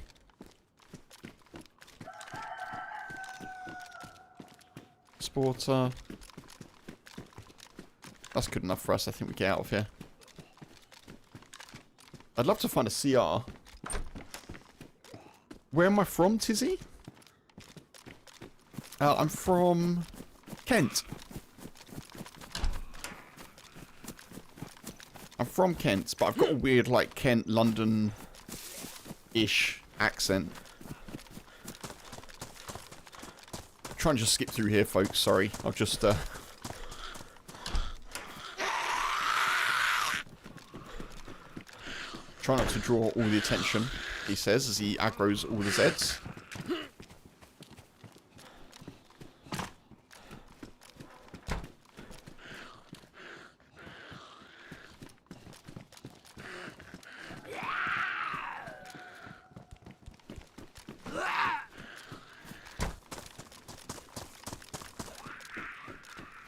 Sporter. That's good enough for us. I think we get out of here. I'd love to find a CR. Where am I from, Tizzy? I'm from Kent. I'm from Kent, but I've got a weird, like, Kent, London-ish accent. Try and just skip through here, folks. Sorry. I'll just, try not to draw all the attention, he says, as he aggroes all the Zeds.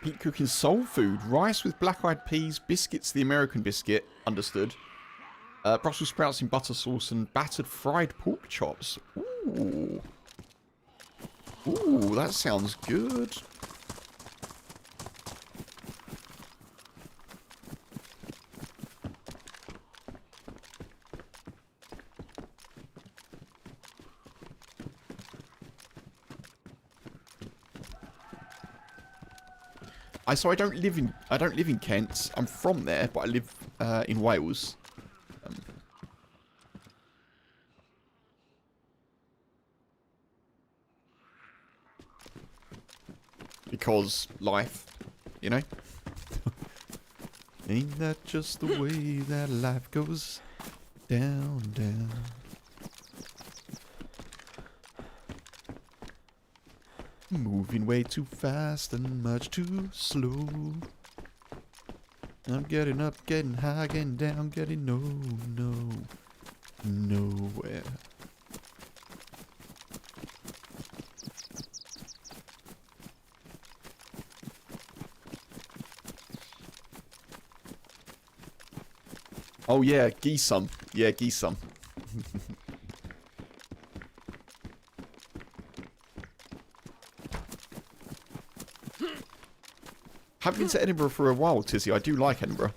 Pete cooking soul food. Rice with black-eyed peas, biscuits, the American biscuit. Understood. Brussels sprouts in butter sauce and battered fried pork chops. Ooh. Ooh, that sounds good. So I don't live in Kent. I'm from there, but I live in Wales. Because life, you know? Ain't that just the way that life goes? Down, down. Moving way too fast and much too slow. I'm getting up, getting high, getting down, getting nowhere. Oh yeah, geesum. Yeah, geesum. Haven't been to Edinburgh for a while, Tizzy. I do like Edinburgh.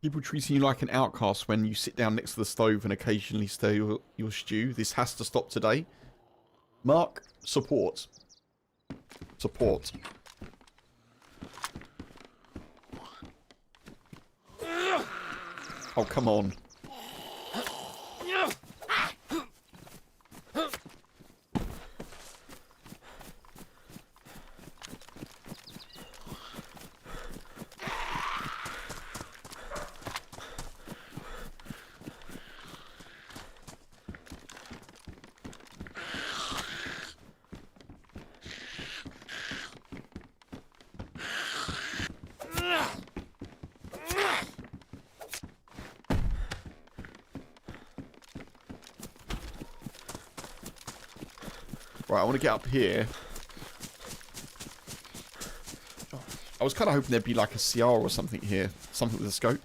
People treating you like an outcast when you sit down next to the stove and occasionally stir your stew. This has to stop today. Mark, support. Support. Oh, come on. Right, I want to get up here. I was kind of hoping there'd be like a CR or something here. Something with a scope.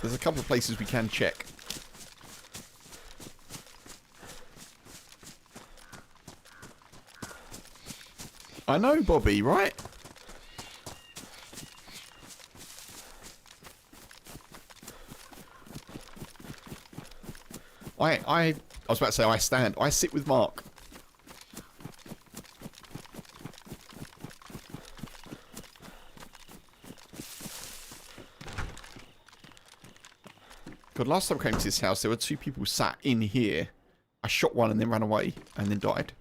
There's a couple of places we can check. I know, Bobby, right? I was about to say I sit with Mark. God, last time I came to this house, there were 2 people sat in here. I shot one and then ran away and then died.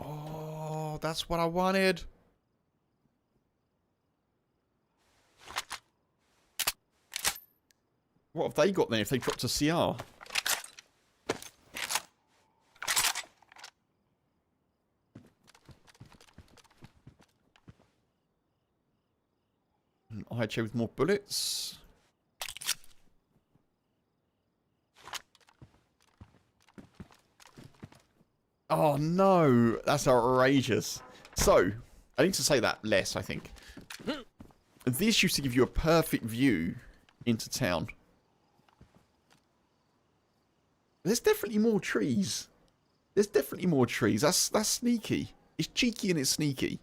Oh, that's what I wanted. What have they got then if they dropped a CR? An IHA with more bullets. Oh no, that's outrageous. So, I need to say that less, I think. This used to give you a perfect view into town. There's definitely more trees. There's definitely more trees. That's sneaky. It's cheeky and it's sneaky.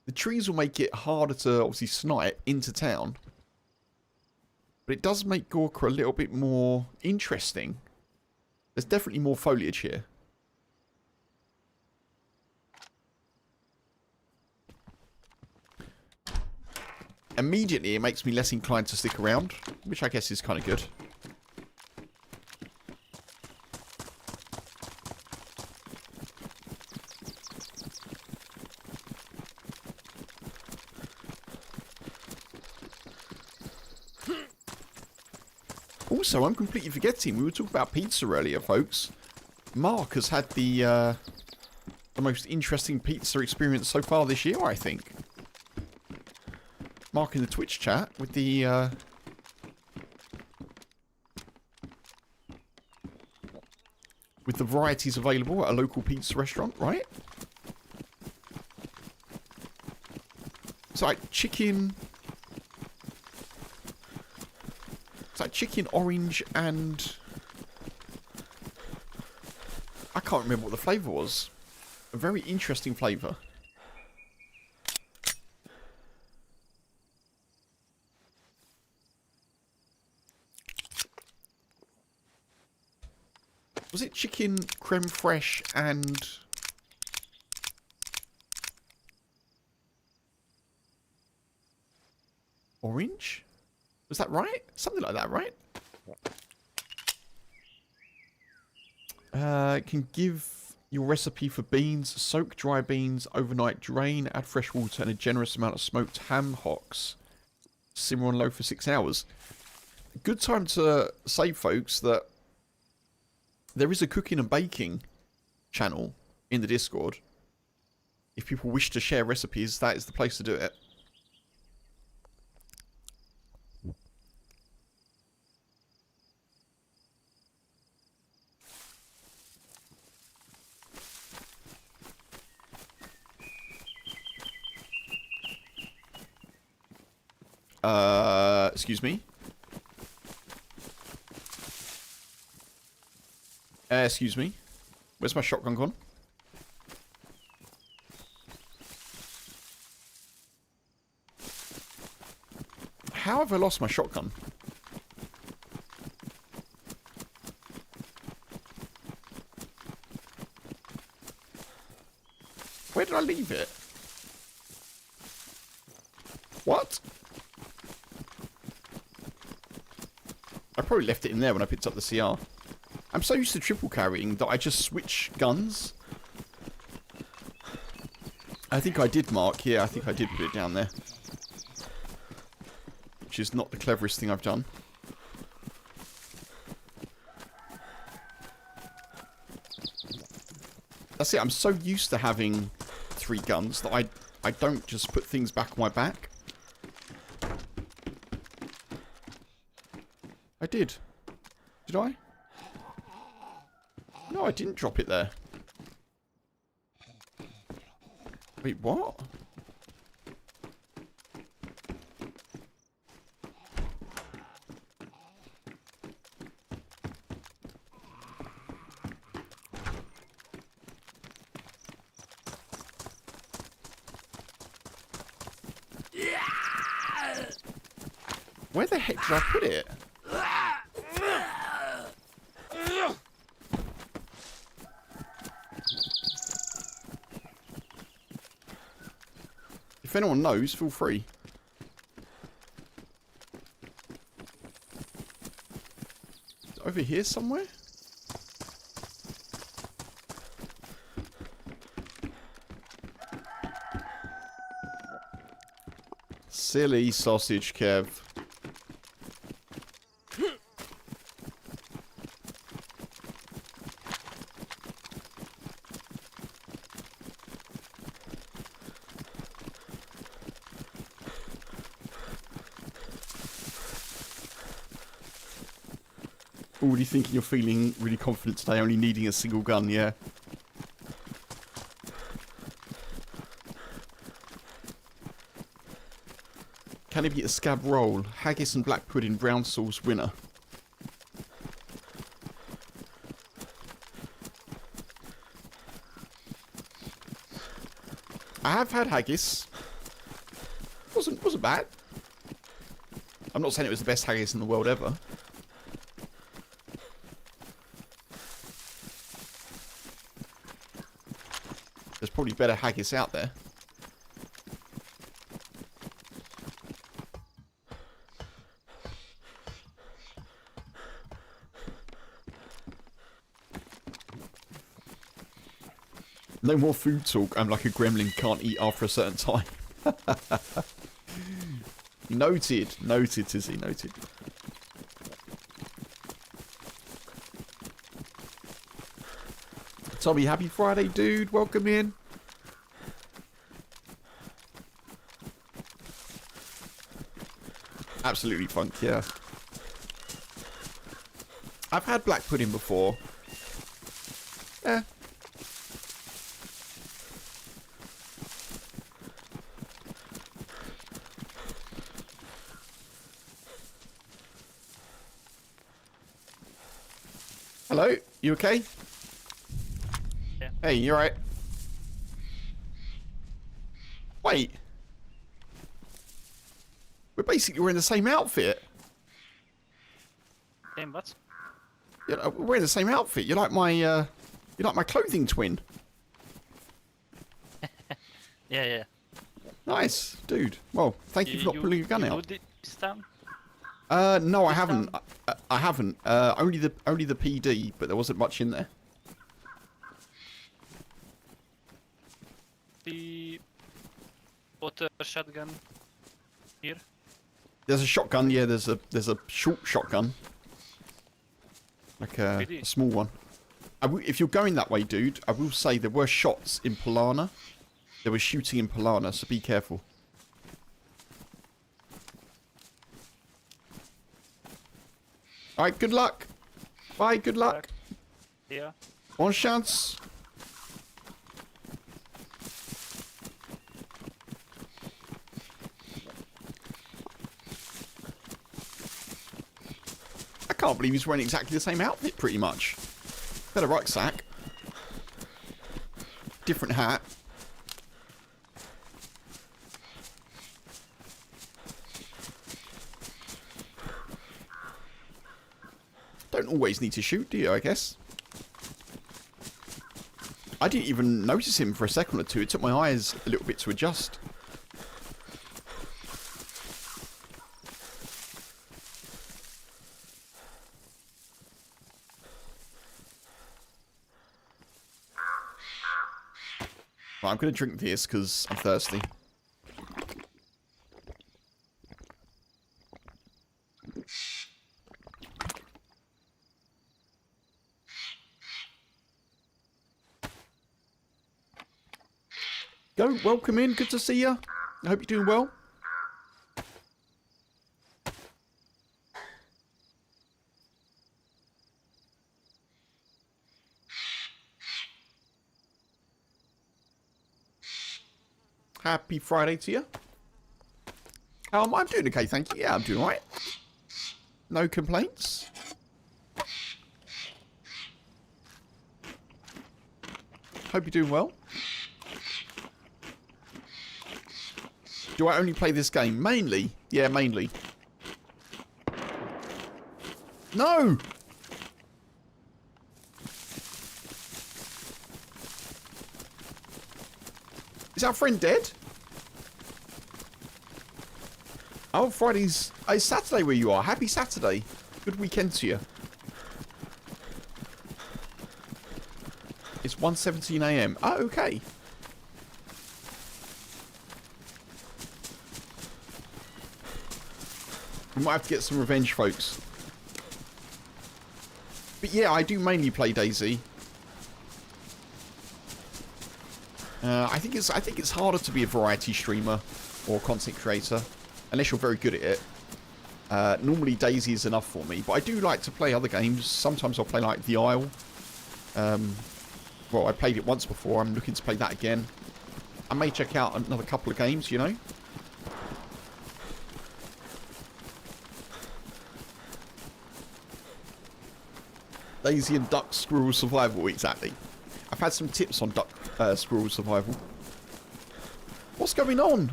The trees will make it harder to obviously snipe into town. But it does make Gorka a little bit more interesting. There's definitely more foliage here. Immediately, it makes me less inclined to stick around, which I guess is kind of good. Also, I'm completely forgetting, we were talking about pizza earlier, folks. Mark has had the most interesting pizza experience so far this year, I think. Mark in the Twitch chat with the varieties available at a local pizza restaurant, right? It's like chicken. It's like chicken, orange, and I can't remember what the flavour was. A very interesting flavour. Was it chicken, creme fraiche, and orange? Was that right? Something like that, right? Can give your recipe for beans. Soak dry beans overnight, drain, add fresh water and a generous amount of smoked ham hocks. Simmer on low for 6 hours. Good time to say, folks, that there is a cooking and baking channel in the Discord. If people wish to share recipes, that is the place to do it. Excuse me? Excuse me? Where's my shotgun gone? How have I lost my shotgun? Where did I leave it? What? I probably left it in there when I picked up the CR. I'm so used to triple carrying that I just switch guns. I think I did, Mark. Yeah, I think I did put it down there. Which is not the cleverest thing I've done. That's it. I'm so used to having 3 guns that I don't just put things back on my back. I did. Did I? No, I didn't drop it there. Wait, what? Where the heck did I put it? If anyone knows, feel free. Is it over here somewhere? Silly sausage, Kev. Already thinking you're feeling really confident today, only needing a single gun, yeah. Can it be a scab roll? Haggis and black pudding, brown sauce winner. I have had haggis. Wasn't bad. I'm not saying it was the best haggis in the world ever. There's probably better haggis out there. No more food talk. I'm like a gremlin, can't eat after a certain time. Noted. Noted, Tizzy, noted. Tommy, happy Friday, dude. Welcome in. Absolutely funk, yeah. I've had black pudding before. Eh. Hello? You okay? Yeah. Hey, you alright? Wait. We're wearing the same outfit. Same what? You know, we're wearing the same outfit. You're like my clothing twin. Yeah, yeah. Nice, dude. Well, thank you for not pulling your gun out. You this time? No, I This haven't. time? I haven't. Only the PD, but there wasn't much in there. The water shotgun here. There's a shotgun. Yeah, there's a short shotgun, like a PD. small one. If you're going that way, dude, I will say there were shots in Polana. There was shooting in Polana, so be careful. Alright, good luck. Bye, good luck. Yeah. Bonne chance. I can't believe he's wearing exactly the same outfit, pretty much. Better rucksack. Different hat. Don't always need to shoot, do you, I guess? I didn't even notice him for a second or two. It took my eyes a little bit to adjust. Right, I'm going to drink this because I'm thirsty. Go, welcome in. Good to see you. I hope you're doing well. Happy Friday to you. I'm doing okay, thank you. Yeah, I'm doing alright. No complaints. Hope you're doing well. Do I only play this game? Mainly. Yeah, mainly. No! Is our friend dead? Oh, Friday's... It's Saturday where you are. Happy Saturday. Good weekend to you. It's 1:17 AM. Oh, okay. We might have to get some revenge, folks. But yeah, I do mainly play DayZ. I think it's harder to be a variety streamer or content creator unless you're very good at it. Normally DayZ is enough for me, but I do like to play other games. Sometimes I'll play like The Isle. Well, I played it once before. I'm looking to play that again. I may check out another couple of games, you know. DayZ and Duck Squirrel Survival, exactly. I've had some tips on Duck Squirrel Survival. What's going on?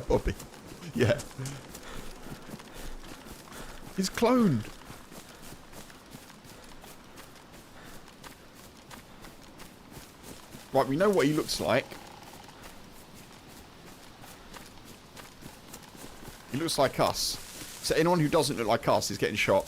Bobby. Yeah. He's cloned. Right, we know what he looks like. He looks like us. So anyone who doesn't look like us is getting shot.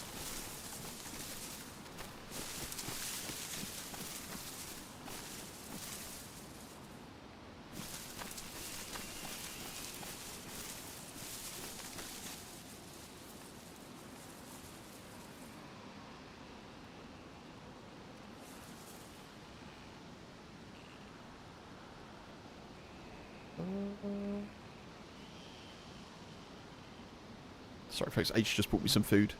Sorry folks, H just brought me some food.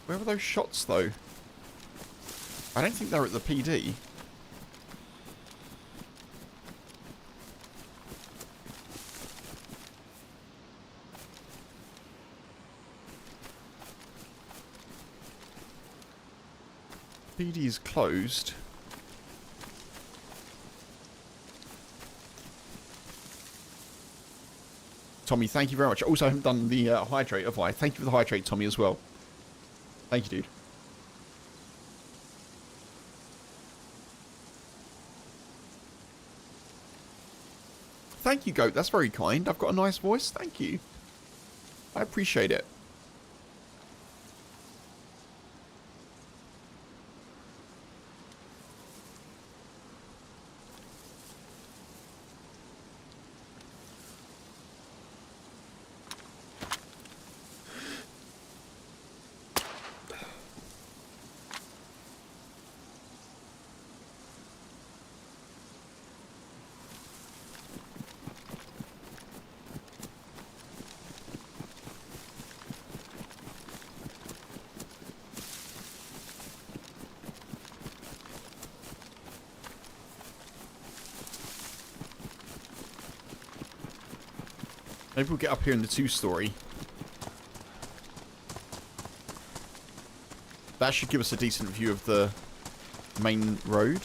Where were those shots though? I don't think they're at the PD. PD is closed. Tommy, thank you very much. Also, I haven't done the hydrate, have I? Thank you for the hydrate, Tommy, as well. Thank you, dude. Thank you, Goat. That's very kind. I've got a nice voice. Thank you. I appreciate it. Maybe we'll get up here in the 2-story. That should give us a decent view of the main road,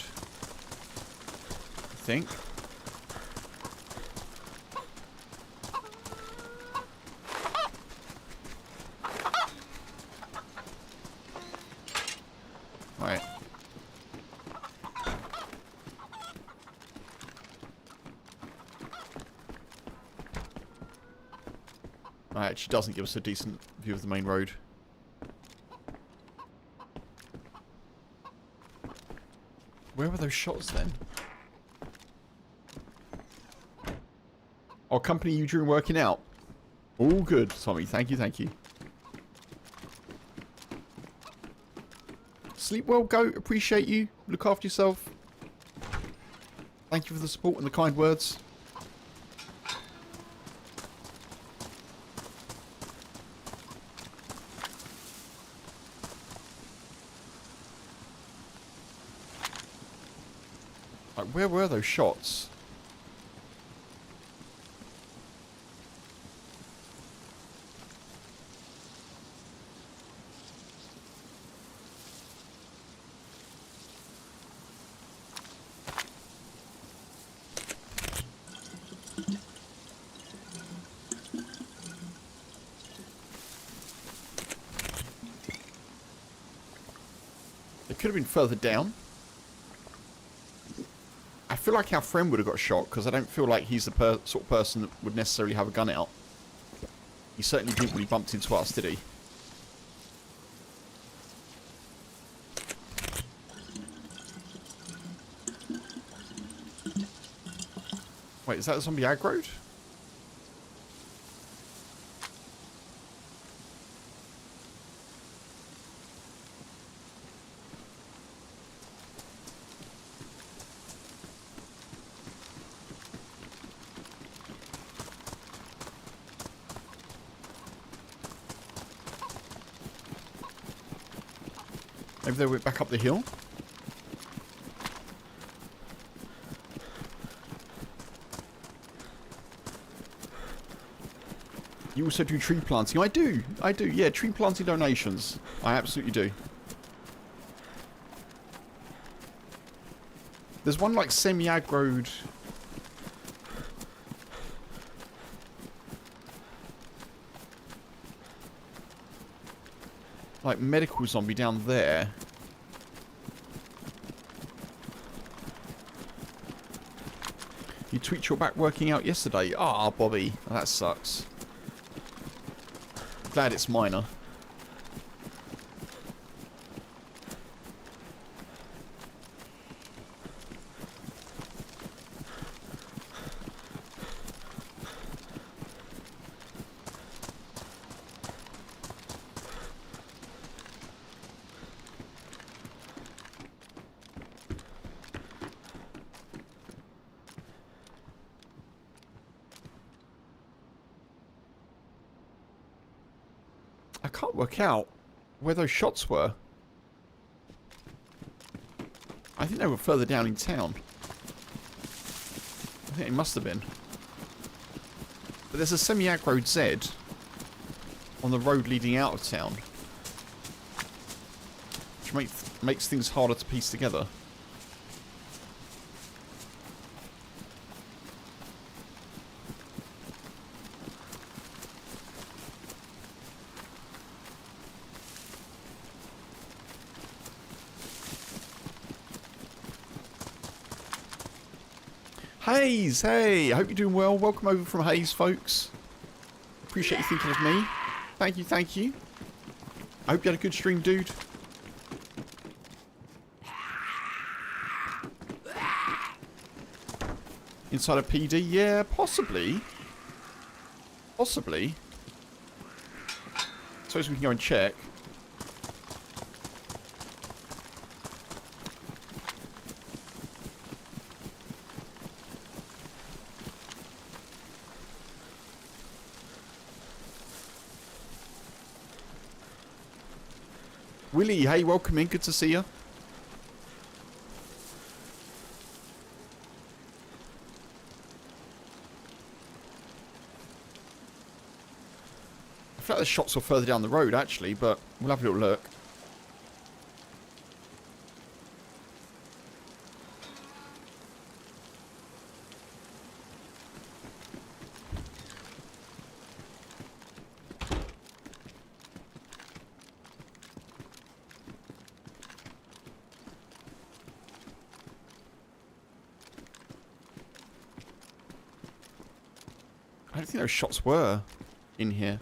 I think. Right. It actually doesn't give us a decent view of the main road. Where were those shots then? I'll accompany you during working out. All good, Tommy. Thank you, thank you. Sleep well, Goat. Appreciate you. Look after yourself. Thank you for the support and the kind words. Where were those shots? They could have been further down. I feel like our friend would have got shot, because I don't feel like he's the sort of person that would necessarily have a gun out. He certainly didn't when he bumped into us, did he? Wait, is that a zombie aggroed? Maybe they went back up the hill. You also do tree planting. I do. Yeah, tree planting donations. I absolutely do. There's one like semi-aggroed. Like medical zombie down there. You tweaked your back working out yesterday. Ah, Bobby. That sucks. Glad it's minor. I can't work out where those shots were. I think they were further down in town. I think it must have been. But there's a semi-aggroed Z on the road leading out of town. which makes things harder to piece together. Hayes, hey, I hope you're doing well. Welcome over from Hayes, folks. Appreciate you thinking of me. Thank you, thank you. I hope you had a good stream, dude. Inside a PD? Yeah, possibly. Possibly. Suppose we can go and check. Willie, hey, welcome in. Good to see you. I feel like the shots were further down the road, actually, but we'll have a little look. I don't think those shots were in here.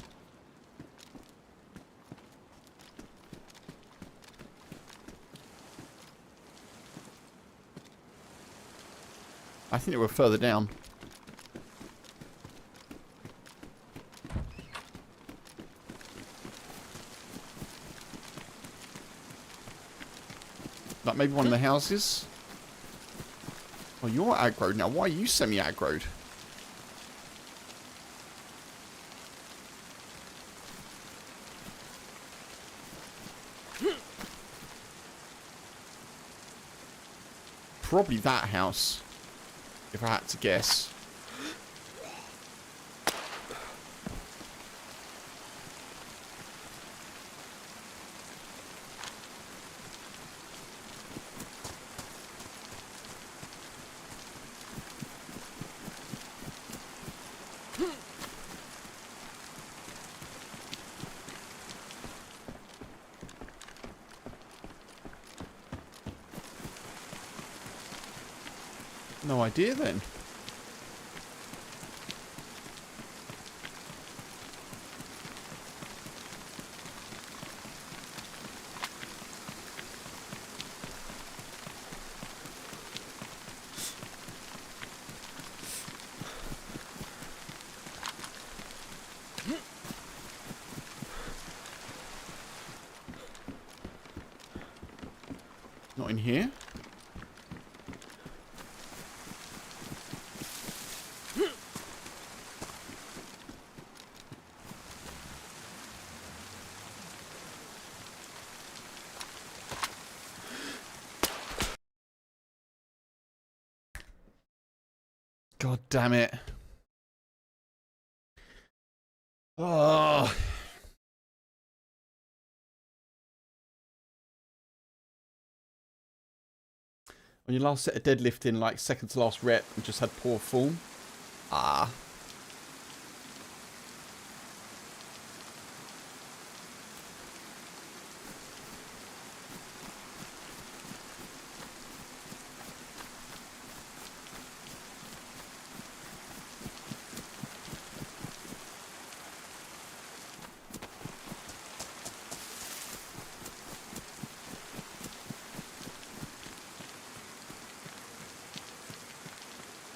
I think they were further down. Like maybe one of the houses. Oh, you're aggroed now. Why are you semi-aggroed? Probably that house, if I had to guess. No idea then. Not in here. God damn it. Oh. When you last set a deadlift in like second to last rep and just had poor form. Ah.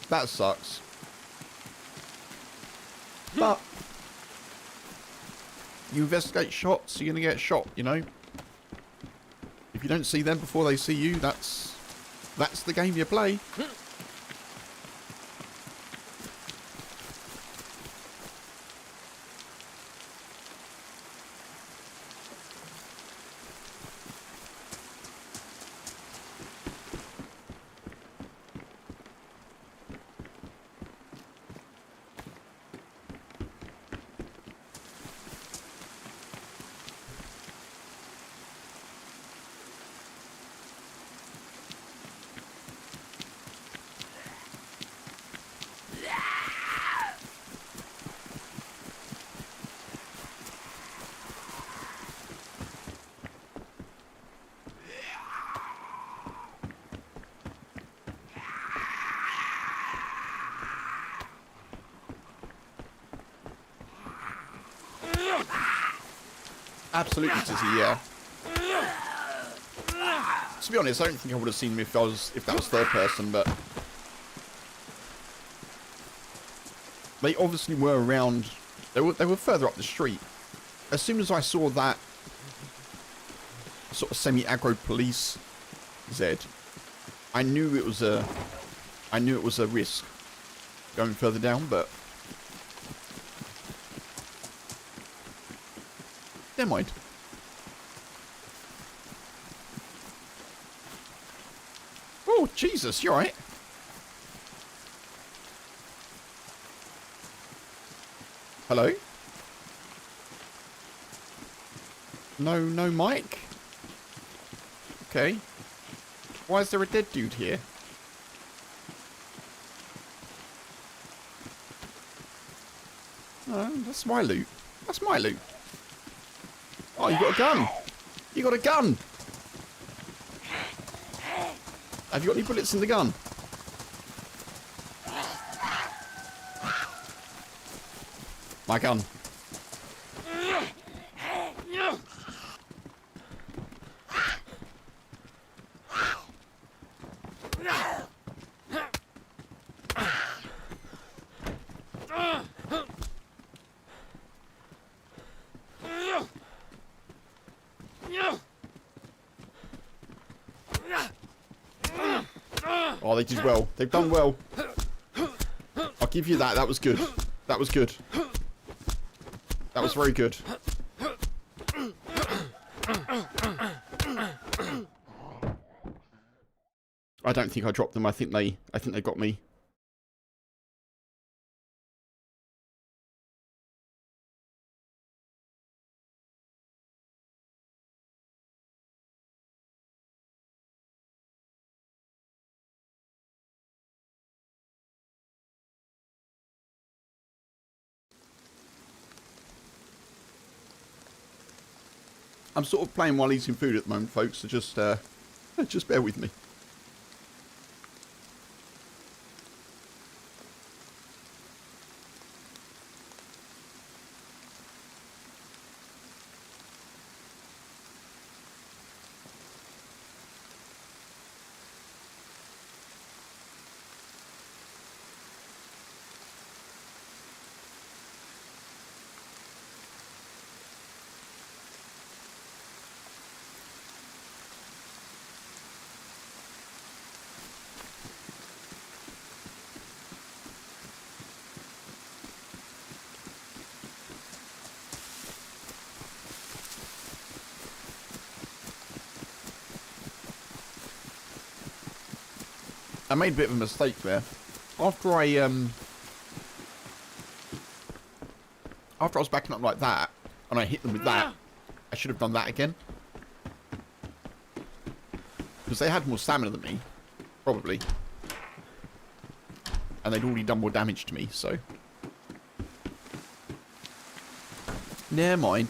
That sucks. But you investigate shots, you're gonna get shot, you know? If you don't see them before they see you, that's the game you play. Absolutely, Tizzy, yeah. To be honest, I don't think I would have seen them if that was third person, but they obviously were around. They were further up the street. As soon as I saw that sort of semi-aggro police Z, I knew it was a risk going further down, but never mind. Oh, Jesus, you alright? Hello? No mic? Okay. Why is there a dead dude here? Oh, that's my loot. That's my loot. Oh, you got a gun. You got a gun. Have you got any bullets in the gun? My gun. Oh, they did well. They've done well. I'll give you that. That was good. That was good. That was very good. I don't think I dropped them. I think they got me. I'm sort of playing while eating food at the moment, folks, so just bear with me. I made a bit of a mistake there. After I was backing up like that, and I hit them with that, I should have done that again. Because they had more stamina than me, probably. And they'd already done more damage to me, so. Never mind.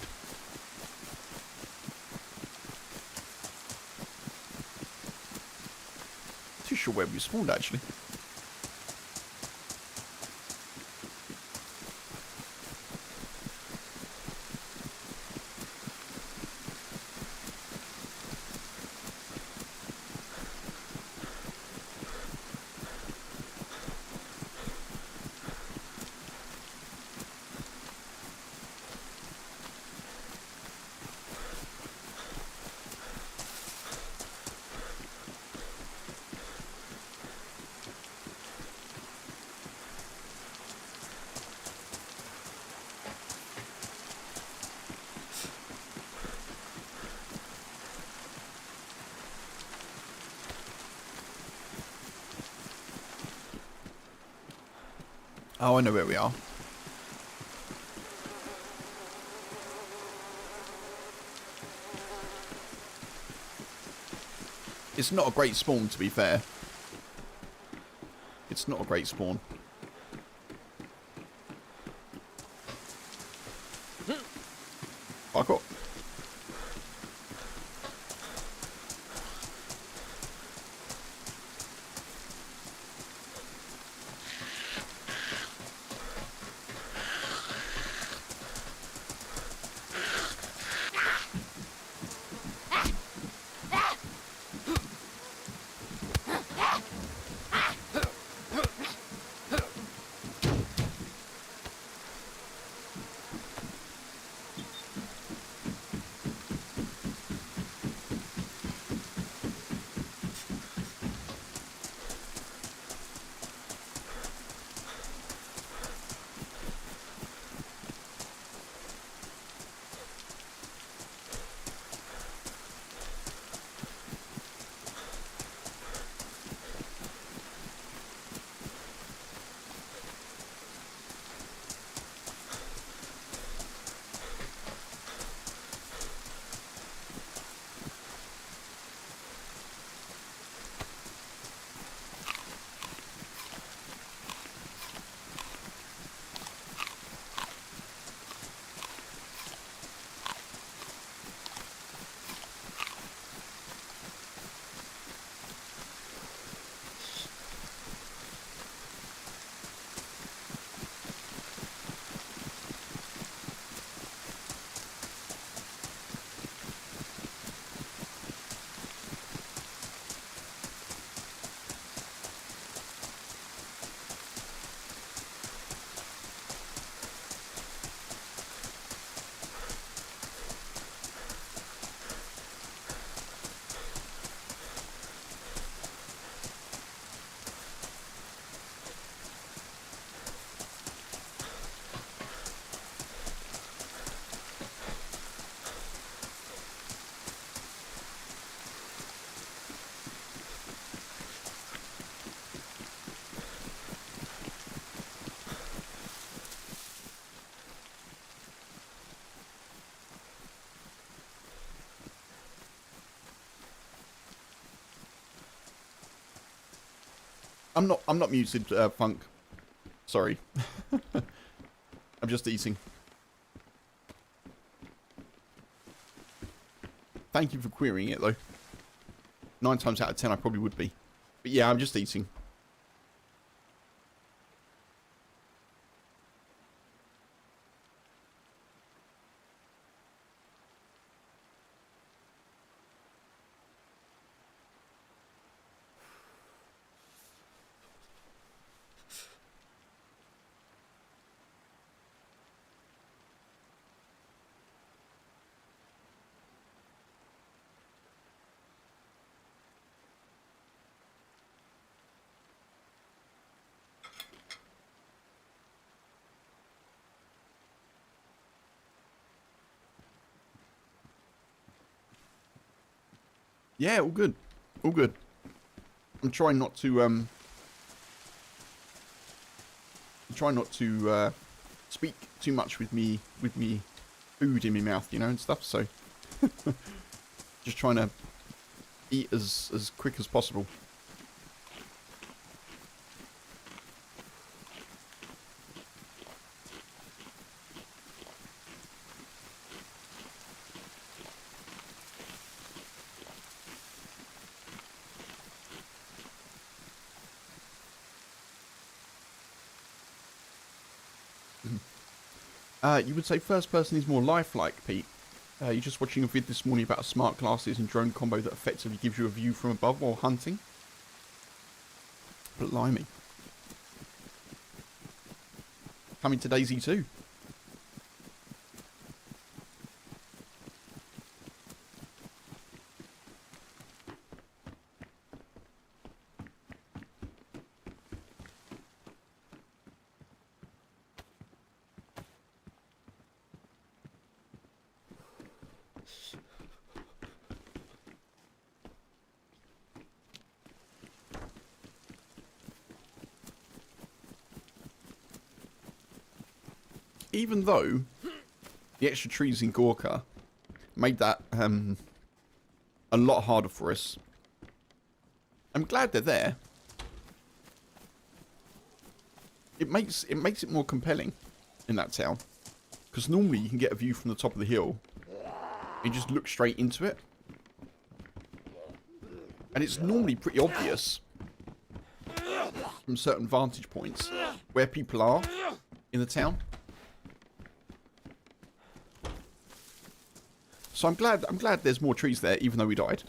Too sure where we spawned, actually. Oh, I know where we are. It's not a great spawn, to be fair. It's not a great spawn. Fuck up. I'm not muted, Funk. Sorry. I'm just eating. Thank you for querying it, though. 9 times out of 10, I probably would be. But yeah, I'm just eating. Yeah, all good. All good. I'm trying not to speak too much with me food in my mouth, you know, and stuff, so just trying to eat as quick as possible. You would say first person is more lifelike, Pete. You're just watching a vid this morning about a smart glasses and drone combo that effectively gives you a view from above while hunting. Blimey. Coming to DayZ too. Even though the extra trees in Gorka made that a lot harder for us, I'm glad they're there. It makes it more compelling in that town, because normally you can get a view from the top of the hill and just look straight into it, and it's normally pretty obvious from certain vantage points where people are in the town. So I'm glad there's more trees there, even though we died.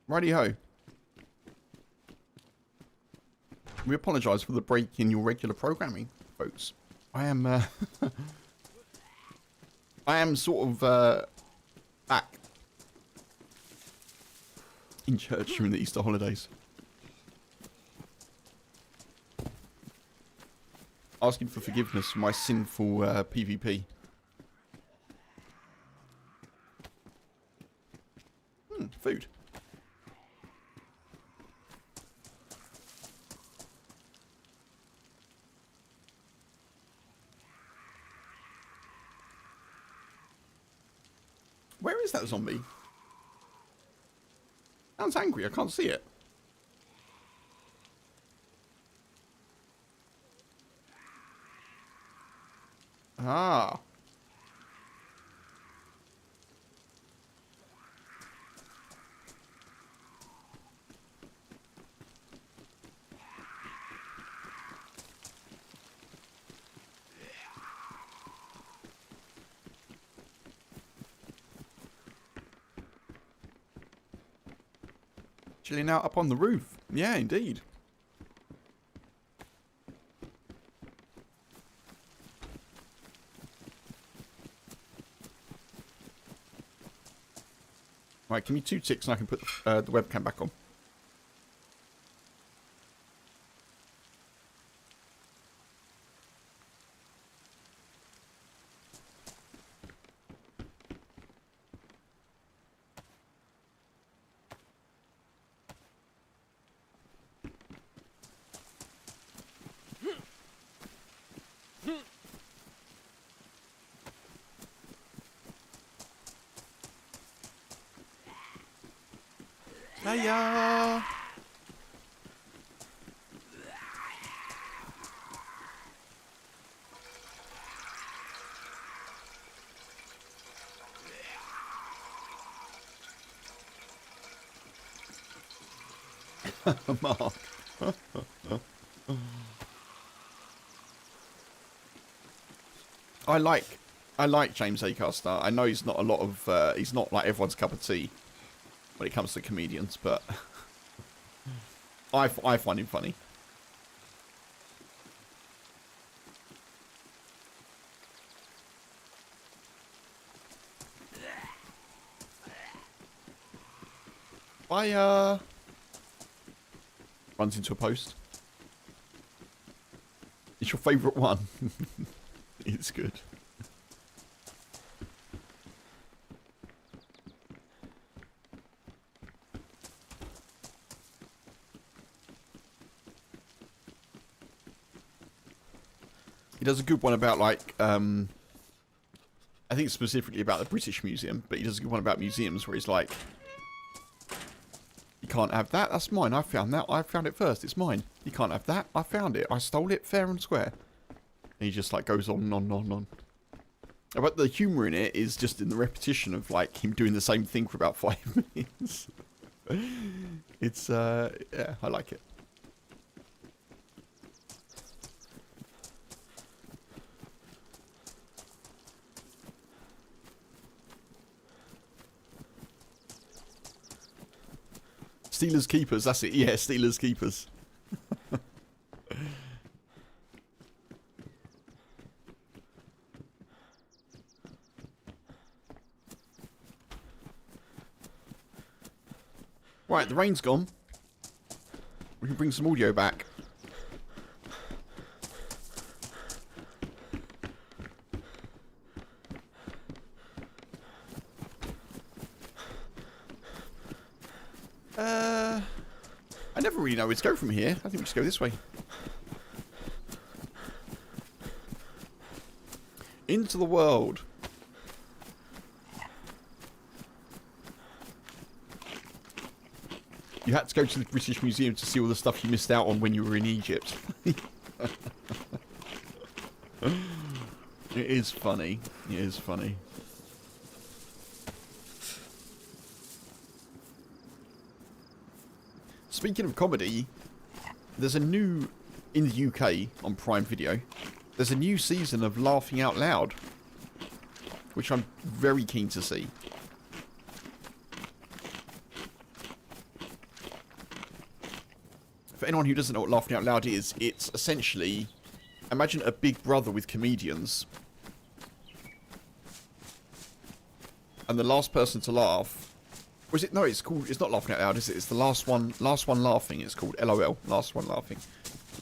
Righty-ho. We apologise for the break in your regular programming, folks. I am, I am sort of, back in church during the Easter holidays. Asking for forgiveness for my sinful, PvP. Food. Where is that zombie? Sounds angry. I can't see it. Ah. Chilling out up on the roof. Yeah, indeed. Right, give me 2 ticks and I can put the webcam back on. Hiya! Mark. I like James Acaster. I know he's not a lot of he's not like everyone's cup of tea when it comes to comedians, but I find him funny. Runs into a post. It's your favourite one. It's good. He does a good one about, like, I think specifically about the British Museum, but he does a good one about museums where he's like, you can't have that, that's mine, I found that, I found it first, it's mine. You can't have that, I found it, I stole it, fair and square. And he just, like, goes on and on and on and on. But the humour in it is just in the repetition of, like, him doing the same thing for about 5 minutes. It's, yeah, I like it. Steelers Keepers, that's it. Yeah, Steelers Keepers. Right, the rain's gone. We can bring some audio back. I never really know where to go from here. I think we just go this way. Into the world. You had to go to the British Museum to see all the stuff you missed out on when you were in Egypt. It is funny. It is funny. Speaking of comedy, there's a new, in the UK, on Prime Video, there's a new season of Laughing Out Loud, which I'm very keen to see. for anyone who doesn't know what laughing out loud is, it's essentially, imagine a Big Brother with comedians. And the last person to laugh, or is it, no, it's called, it's not laughing out loud, is it? It's the last one laughing, it's called LOL, last one laughing.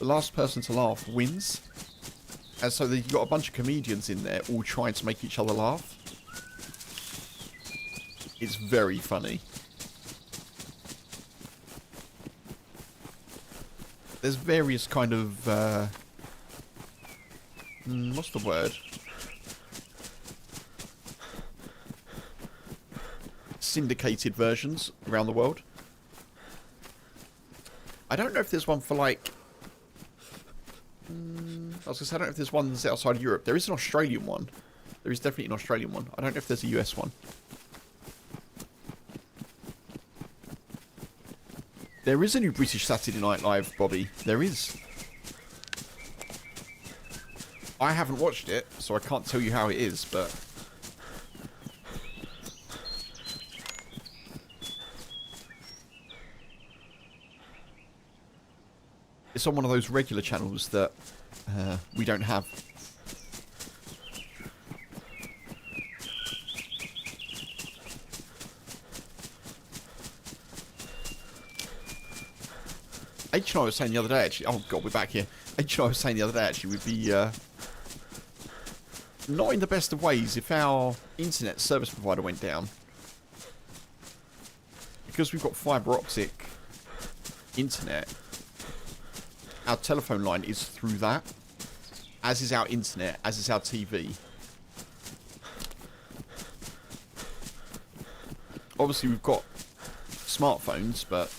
The last person to laugh wins. And so you've got a bunch of comedians in there all trying to make each other laugh. It's very funny. There's various kind of, what's the word? Syndicated versions around the world. I don't know if there's one for like... I was going to say, I don't know if there's ones outside of Europe. There is an Australian one. There is definitely an Australian one. I don't know if there's a US one. There is a new British Saturday Night Live, Bobby. There is. I haven't watched it, so I can't tell you how it is, but... it's on one of those regular channels that we don't have. H and I was saying the other day, actually... oh, God, we're back here. H and I was saying the other day, actually, we'd be... not in the best of ways if our internet service provider went down. Because we've got fibre optic internet, our telephone line is through that. As is our internet, as is our TV. Obviously, we've got smartphones, but...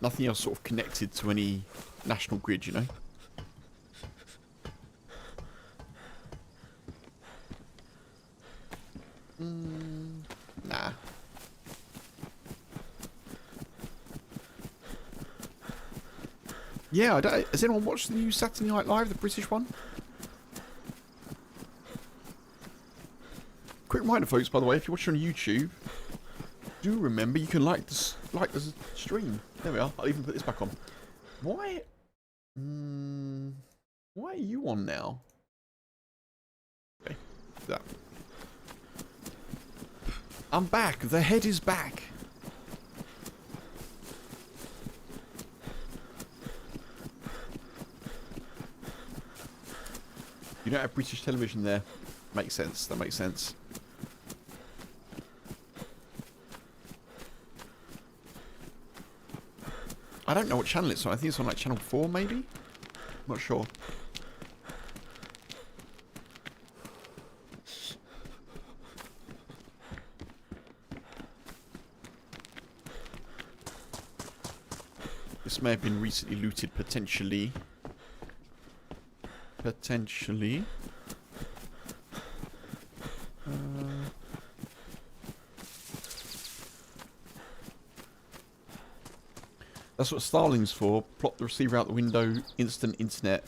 nothing else sort of connected to any national grid, you know? Nah. Yeah, I don't, has anyone watched the new Saturday Night Live, the British one? Quick reminder, folks, by the way, if you're watching on YouTube, do remember you can like the stream. There we are. I'll even put this back on. Why? Why are you on now? Okay, that. I'm back. The head is back. You don't have British television there. Makes sense. That makes sense. I don't know what channel it's on. I think it's on like channel 4 maybe? I'm not sure. This may have been recently looted, potentially. Potentially. That's what Starling's for. Plop the receiver out the window, instant internet.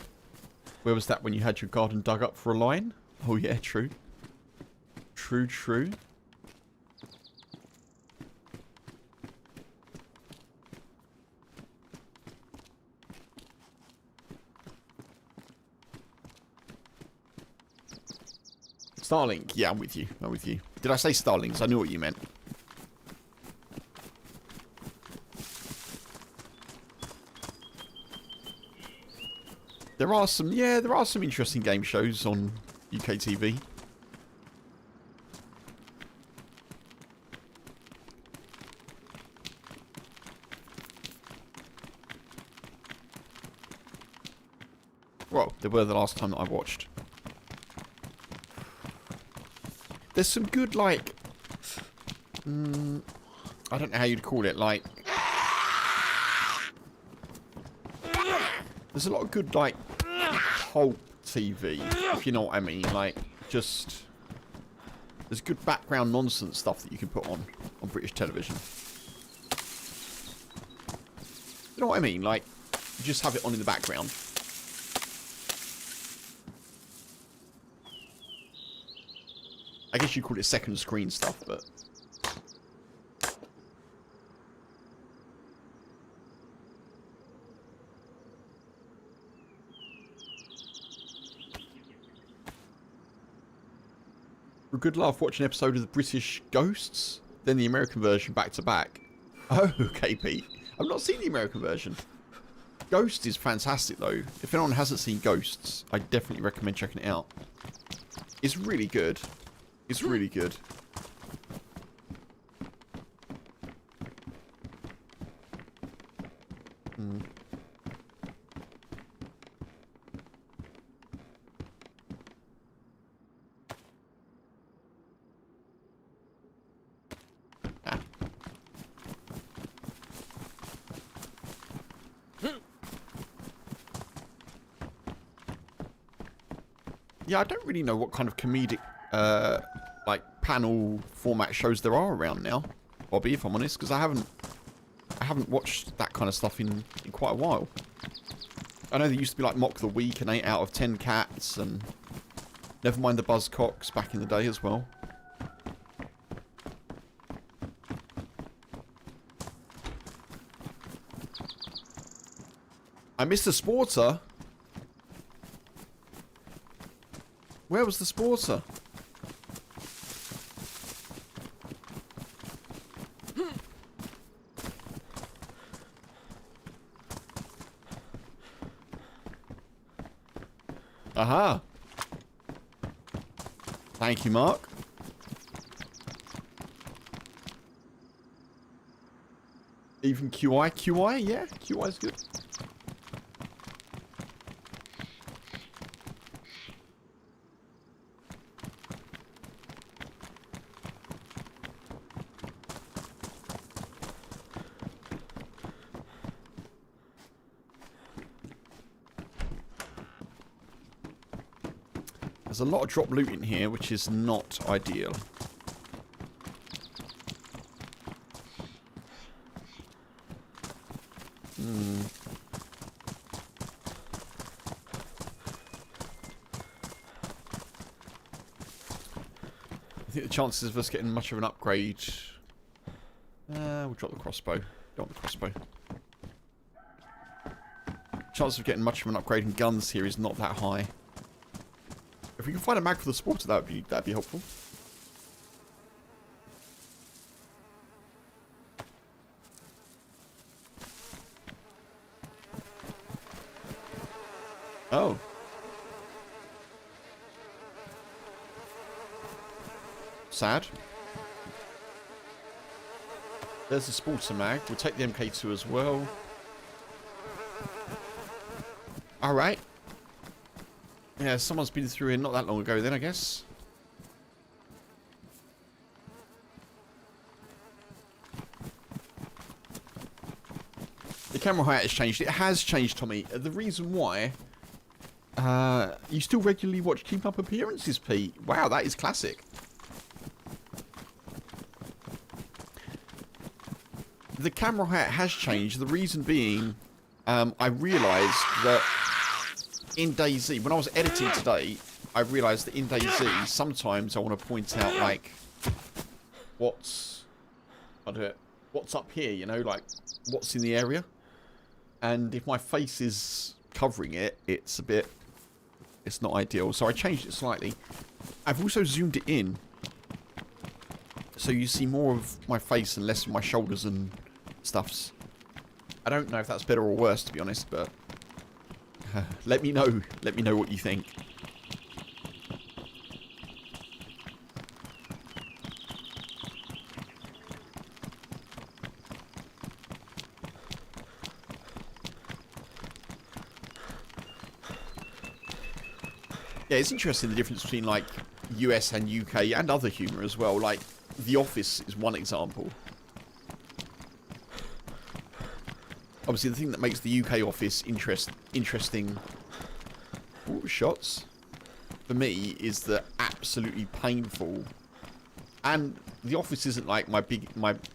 Where was that when you had your garden dug up for a line? Oh yeah, true. True, true. Starlink, yeah, I'm with you. I'm with you. Did I say Starlings? I knew what you meant. There are some, yeah, there are some interesting game shows on UK TV. Well, they were the last time that I watched. There's some good, like, I don't know how you'd call it, like, there's a lot of good, like, pulp TV, if you know what I mean, like, just, there's good background nonsense stuff that you can put on British television. You know what I mean, like, you just have it on in the background. I guess you call it second screen stuff, but... good laugh watching an episode of the British Ghosts, then the American version back to back. Oh, okay, Pete. I've not seen the American version. Ghost is fantastic, though. If anyone hasn't seen Ghosts, I definitely recommend checking it out. It's really good. It's really good. Hmm. Yeah, I don't really know what kind of comedic, like, panel format shows there are around now, Bobby, if I'm honest, because I haven't watched that kind of stuff in quite a while. I know there used to be, like, Mock the Week and 8 out of 10 Cats, and never mind the Buzzcocks back in the day as well. I missed the Sporter. Where was the Sporter? Aha. Thank you, Mark. Even QI? QI? Yeah, QI's good. There's a lot of drop loot in here, which is not ideal. I think the chances of us getting much of an upgrade... we'll drop the crossbow. Don't want the crossbow. Chances of getting much of an upgrade in guns here is not that high. If we can find a mag for the Sporter, that'd be helpful. Oh. Sad. There's the Sporter mag. We'll take the MK2 as well. Alright. Yeah, someone's been through here not that long ago then, I guess. The camera height has changed. It has changed, Tommy. The reason why... you still regularly watch Keep Up Appearances, Pete. Wow, that is classic. The camera height has changed. The reason being, I realised that in DayZ, when I was editing today, I realised that in DayZ, sometimes I want to point out, like, what's up here, you know, like, what's in the area. And if my face is covering it, it's not ideal. So I changed it slightly. I've also zoomed it in, so you see more of my face and less of my shoulders and stuffs. I don't know if that's better or worse, to be honest, but let me know. Let me know what you think. Yeah, it's interesting the difference between, like, US and UK and other humour as well. Like, The Office is one example. Obviously, the thing that makes the UK Office interesting... Ooh, shots. For me, is the absolutely painful... And The Office isn't, like, my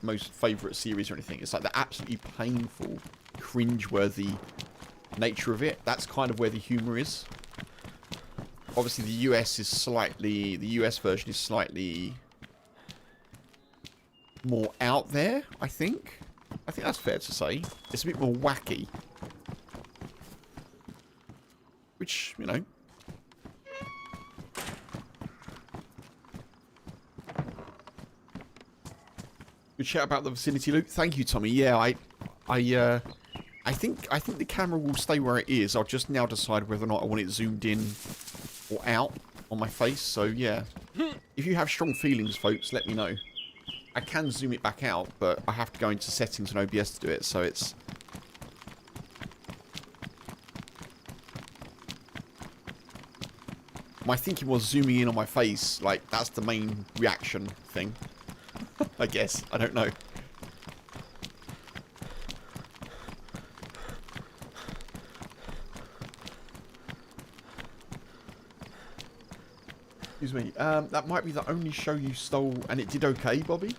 most favourite series or anything. It's, like, the absolutely painful, cringe-worthy nature of it. That's kind of where the humour is. Obviously, the US version is slightly more out there, I think. I think that's fair to say. It's a bit more wacky. Which, you know. Good shout about the vicinity, Luke. Thank you, Tommy. Yeah, I think the camera will stay where it is. I'll just now decide whether or not I want it zoomed in or out on my face. So yeah, if you have strong feelings, folks, let me know. I can zoom it back out, but I have to go into settings and OBS to do it. So it's my thinking was zooming in on my face. Like that's the main reaction thing. I guess. I don't know. Excuse me. That might be the only show you stole, and it did okay, Bobby.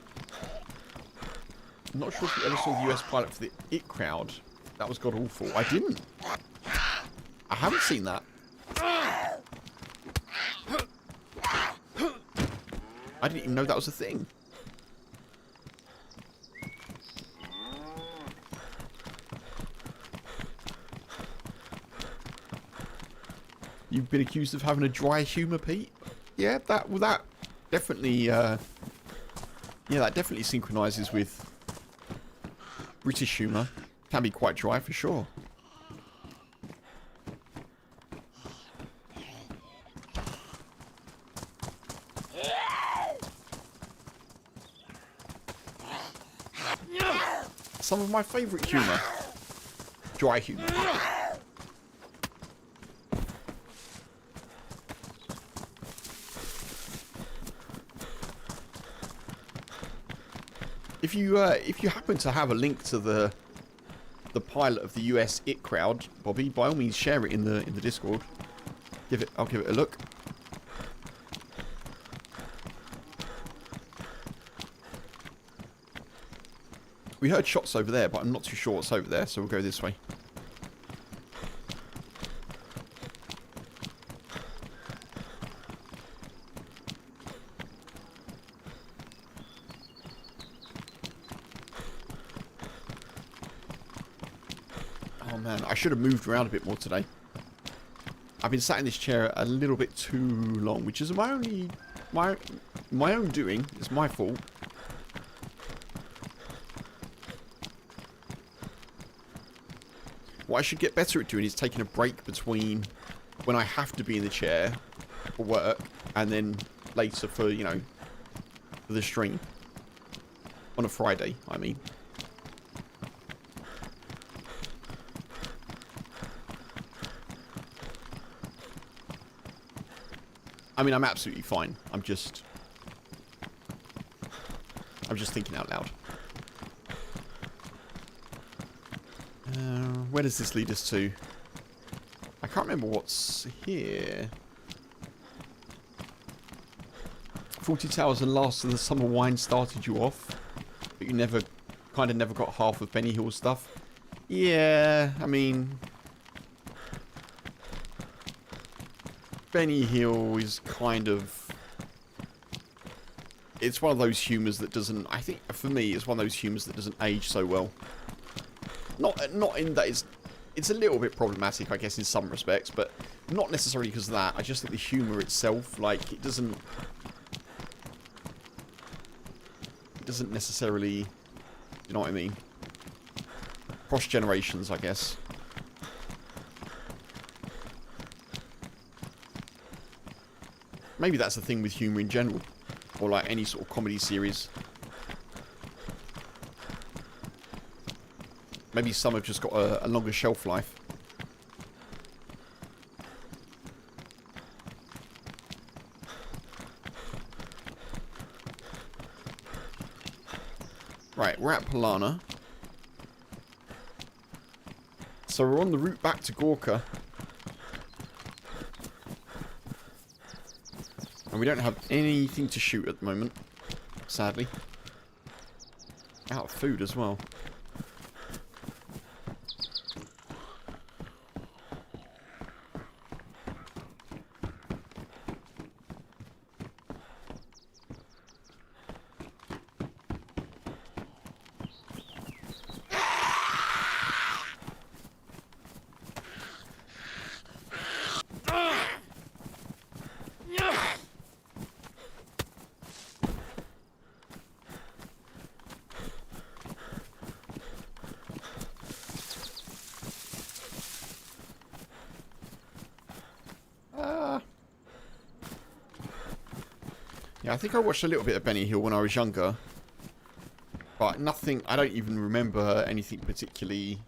I'm not sure if you ever saw the US pilot for the It Crowd. That was god awful. I didn't. I haven't seen that. I didn't even know that was a thing. You've been accused of having a dry humour, Pete? Yeah, that definitely, yeah, that definitely synchronises with British humour. Can be quite dry for sure. Some of my favourite humour. Dry humour. If you happen to have a link to the pilot of the US It Crowd, Bobby, by all means share it in the Discord. I'll give it a look. We heard shots over there, but I'm not too sure what's over there, so we'll go this way. Oh man, I should have moved around a bit more today. I've been sat in this chair a little bit too long, which is my own doing. It's my fault. What I should get better at doing is taking a break between when I have to be in the chair for work and then later for, you know, for the stream. On a Friday, I mean. I'm absolutely fine. I'm just thinking out loud. Where does this lead us to? I can't remember what's here. 40 Towers and Last of the Summer Wine started you off, but you never got half of Benny Hill's stuff. Yeah, I mean, Benny Hill is kind of, it's one of those humours that doesn't, I think for me it's one of those humours that doesn't age so well. Not in that it's a little bit problematic, I guess, in some respects, but not necessarily because of that. I just think the humour itself, like, it doesn't necessarily, you know what I mean? Cross generations, I guess. Maybe that's the thing with humour in general, or like any sort of comedy series. Maybe some have just got a longer shelf life. Right, we're at Polana. So we're on the route back to Gorka. And we don't have anything to shoot at the moment, sadly. Out of food as well. Yeah, I think I watched a little bit of Benny Hill when I was younger. But nothing, I don't even remember anything particularly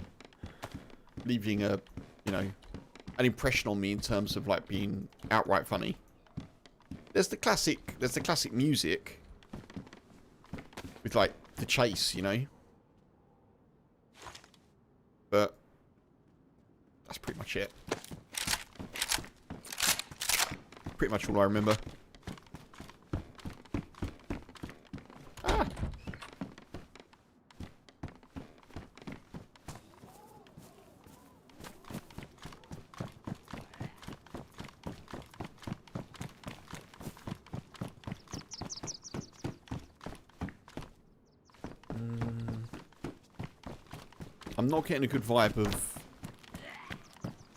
leaving a, you know, an impression on me in terms of like being outright funny. There's the classic music with like the chase, you know. But that's pretty much it. Pretty much all I remember. Ah. I'm not getting a good vibe of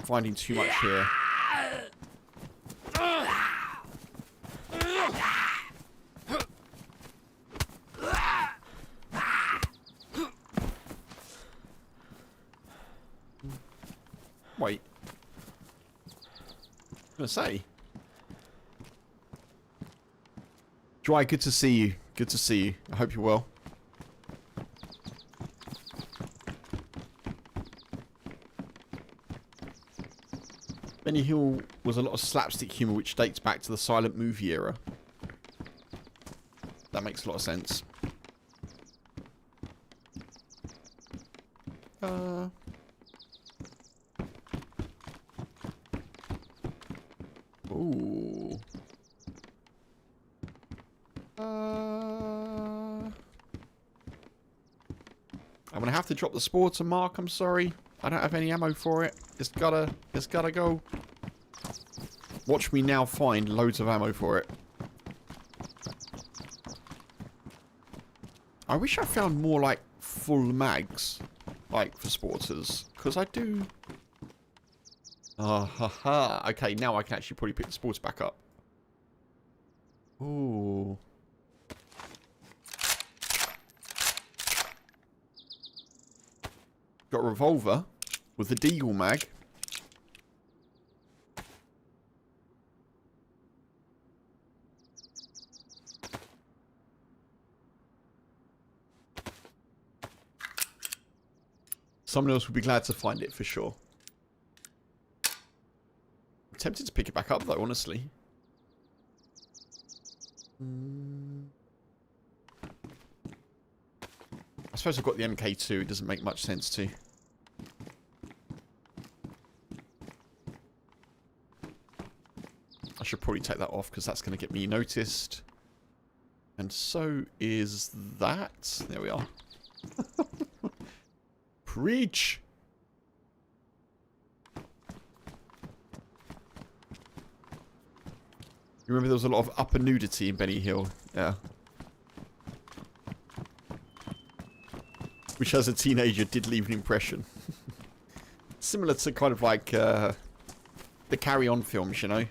finding too much here. Wait. I was gonna say. Dry, good to see you. Good to see you. I hope you're well. Benny Hill was a lot of slapstick humour which dates back to the silent movie era. That makes a lot of sense. Ooh. I'm gonna have to drop the Sporter Mark, I'm sorry. I don't have any ammo for it. It's gotta go. Watch me now find loads of ammo for it. I wish I found more like full mags, like for Sporters, because I do. Ah ha ha. Okay, now I can actually probably pick the Sports back up. Ooh. Got a revolver with the Deagle mag. Someone else would be glad to find it for sure. I'm tempted to pick it back up though, honestly. I suppose I've got the MK2, it doesn't make much sense to. I should probably take that off because that's going to get me noticed. And so is that. There we are. Preach! You remember there was a lot of upper nudity in Benny Hill? Yeah. Which as a teenager did leave an impression. Similar to kind of like the Carry On films, you know?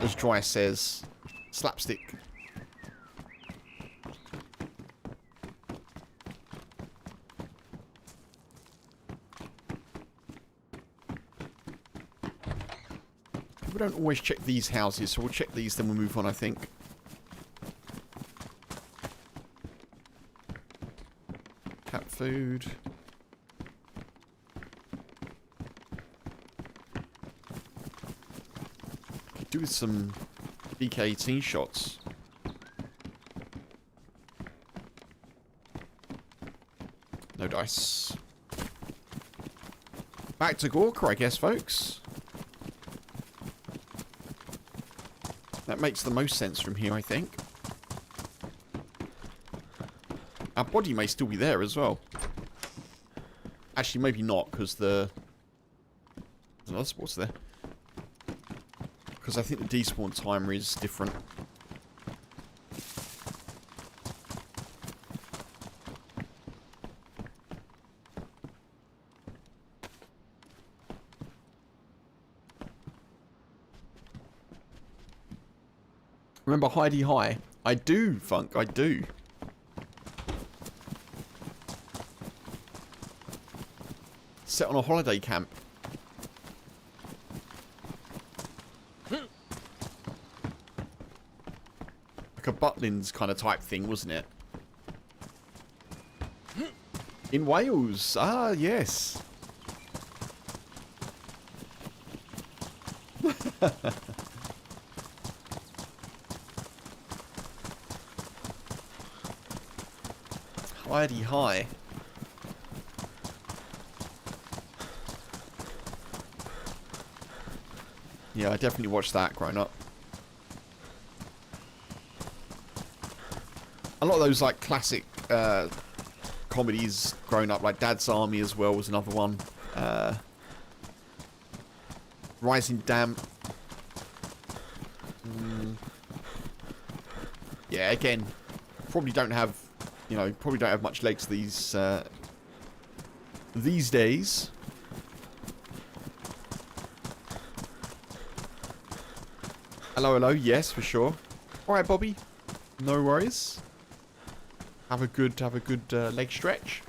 As Dry says, slapstick. We don't always check these houses, so we'll check these, then we'll move on, I think. Cat food. Could do with some BK-18 shots. No dice. Back to Gorka, I guess, folks. That makes the most sense from here, I think. Our body may still be there as well. Actually, maybe not, because there's another Sports there. Because I think the despawn timer is different. Remember Heidi High? I do, Funk, I do. Set on a holiday camp. Like a Butlins kind of type thing, wasn't it? In Wales. Ah, yes. Heidi, hi. Yeah, I definitely watched that growing up. A lot of those like classic comedies growing up, like Dad's Army as well was another one. Rising Damp. Yeah, again, probably don't have, you know, probably don't have much legs these days. Hello, hello. Yes, for sure. All right, Bobby. No worries. Have a good leg stretch.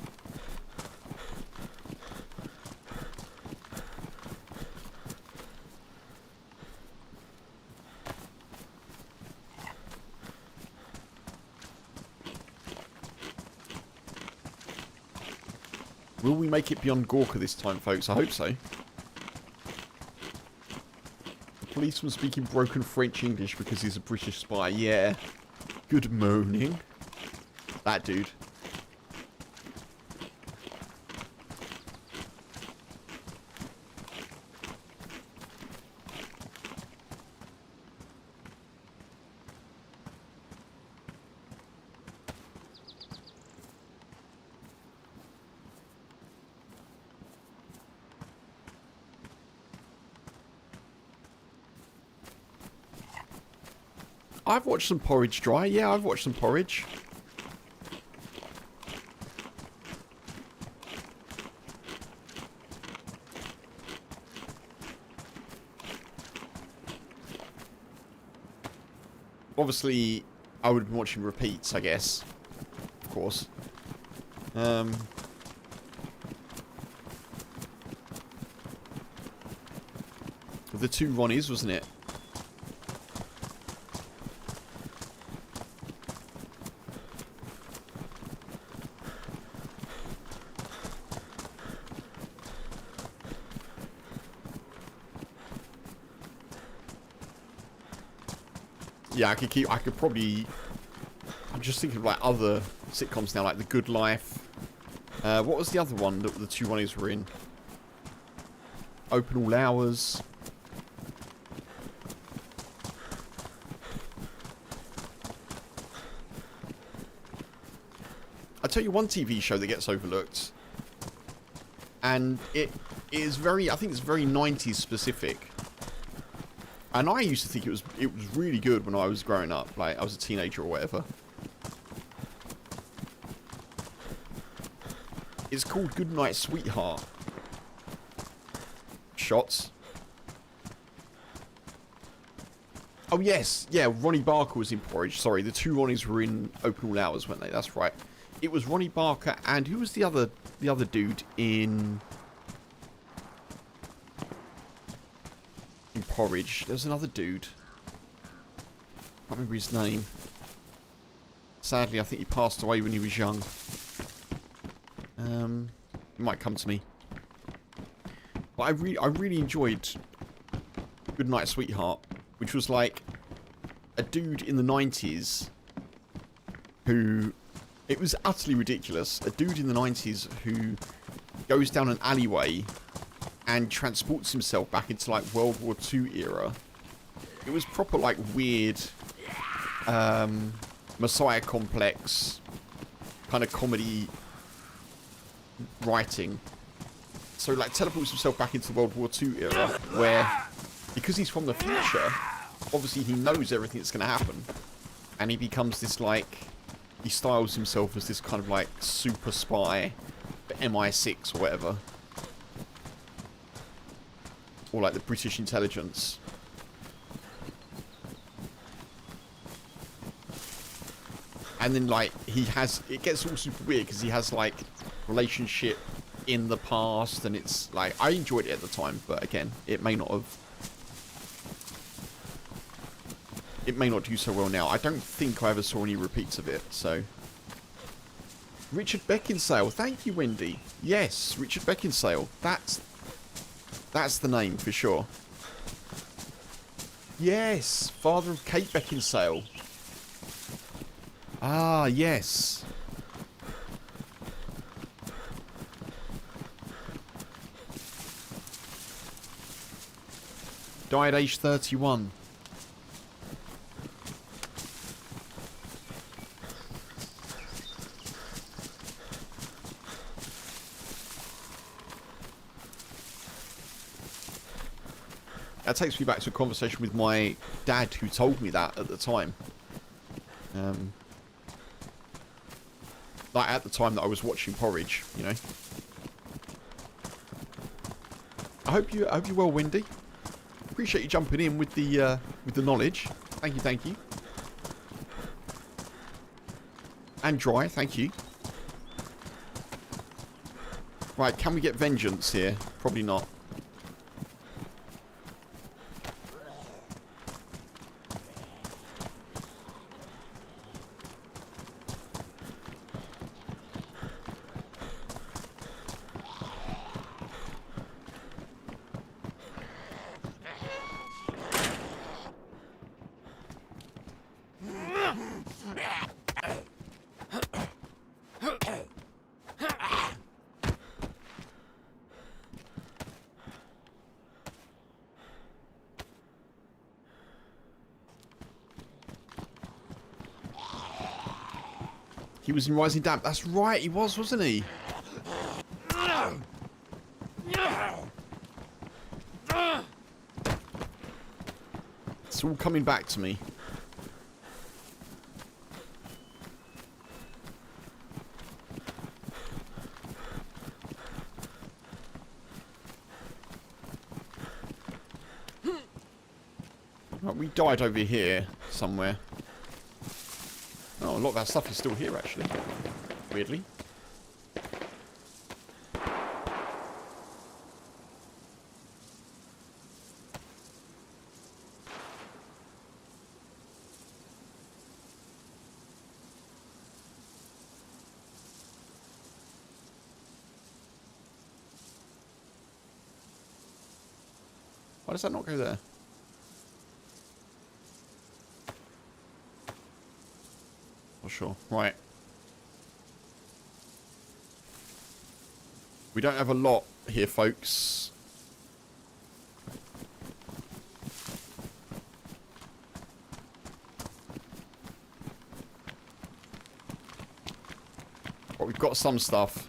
Will we make it beyond Gorka this time, folks? I hope so. The policeman speaking broken French English because he's a British spy. Yeah. Good moaning. That dude. I've watched some Porridge Dry. Yeah, I've watched some Porridge. Obviously, I would have been watching repeats, I guess. Of course. The two Ronnies, wasn't it? Yeah, I could probably... I'm just thinking of like other sitcoms now, like The Good Life. What was the other one that the two Ronnies were in? Open All Hours. I'll tell you one TV show that gets overlooked. And it is very, I think it's very 90s specific. And I used to think it was really good when I was growing up, like I was a teenager or whatever. It's called Goodnight Sweetheart. Shots. Oh yes, yeah, Ronnie Barker was in Porridge. Sorry, the two Ronnies were in Open All Hours, weren't they? That's right. It was Ronnie Barker and who was the other dude in Porridge? There was another dude. I can't remember his name. Sadly, I think he passed away when he was young. It might come to me. But I really enjoyed Goodnight Sweetheart, which was like a dude in the 90s who... It was utterly ridiculous. A dude in the 90s who goes down an alleyway and transports himself back into like World War II era. It was proper like weird Messiah complex kind of comedy writing. So like teleports himself back into the World War II era where, because he's from the future, obviously he knows everything that's going to happen. And he becomes this like, he styles himself as this kind of like super spy for MI6 or whatever. Or like the British intelligence. And then like he has, it gets all super weird because he has like relationship in the past, and it's like, I enjoyed it at the time, but again, it may not have it may not do so well now. I don't think I ever saw any repeats of it, so... Richard Beckinsale. Thank you, Wendy. Yes, Richard Beckinsale. That's the name, for sure. Yes, father of Kate Beckinsale. Ah, yes. Died age 31. That takes me back to a conversation with my dad who told me that at the time. Like at the time that I was watching Porridge, you know. I hope you're well, Wendy. Appreciate you jumping in with the knowledge. Thank you, thank you. And Dry, thank you. Right, can we get vengeance here? Probably not. He was in Rising Damp. That's right, he was, wasn't he? It's all coming back to me. Right, we died over here somewhere. Oh, a lot of that stuff is still here, actually. Weirdly. Why does that not go there? Not sure. Right. We don't have a lot here, folks. But we've got some stuff.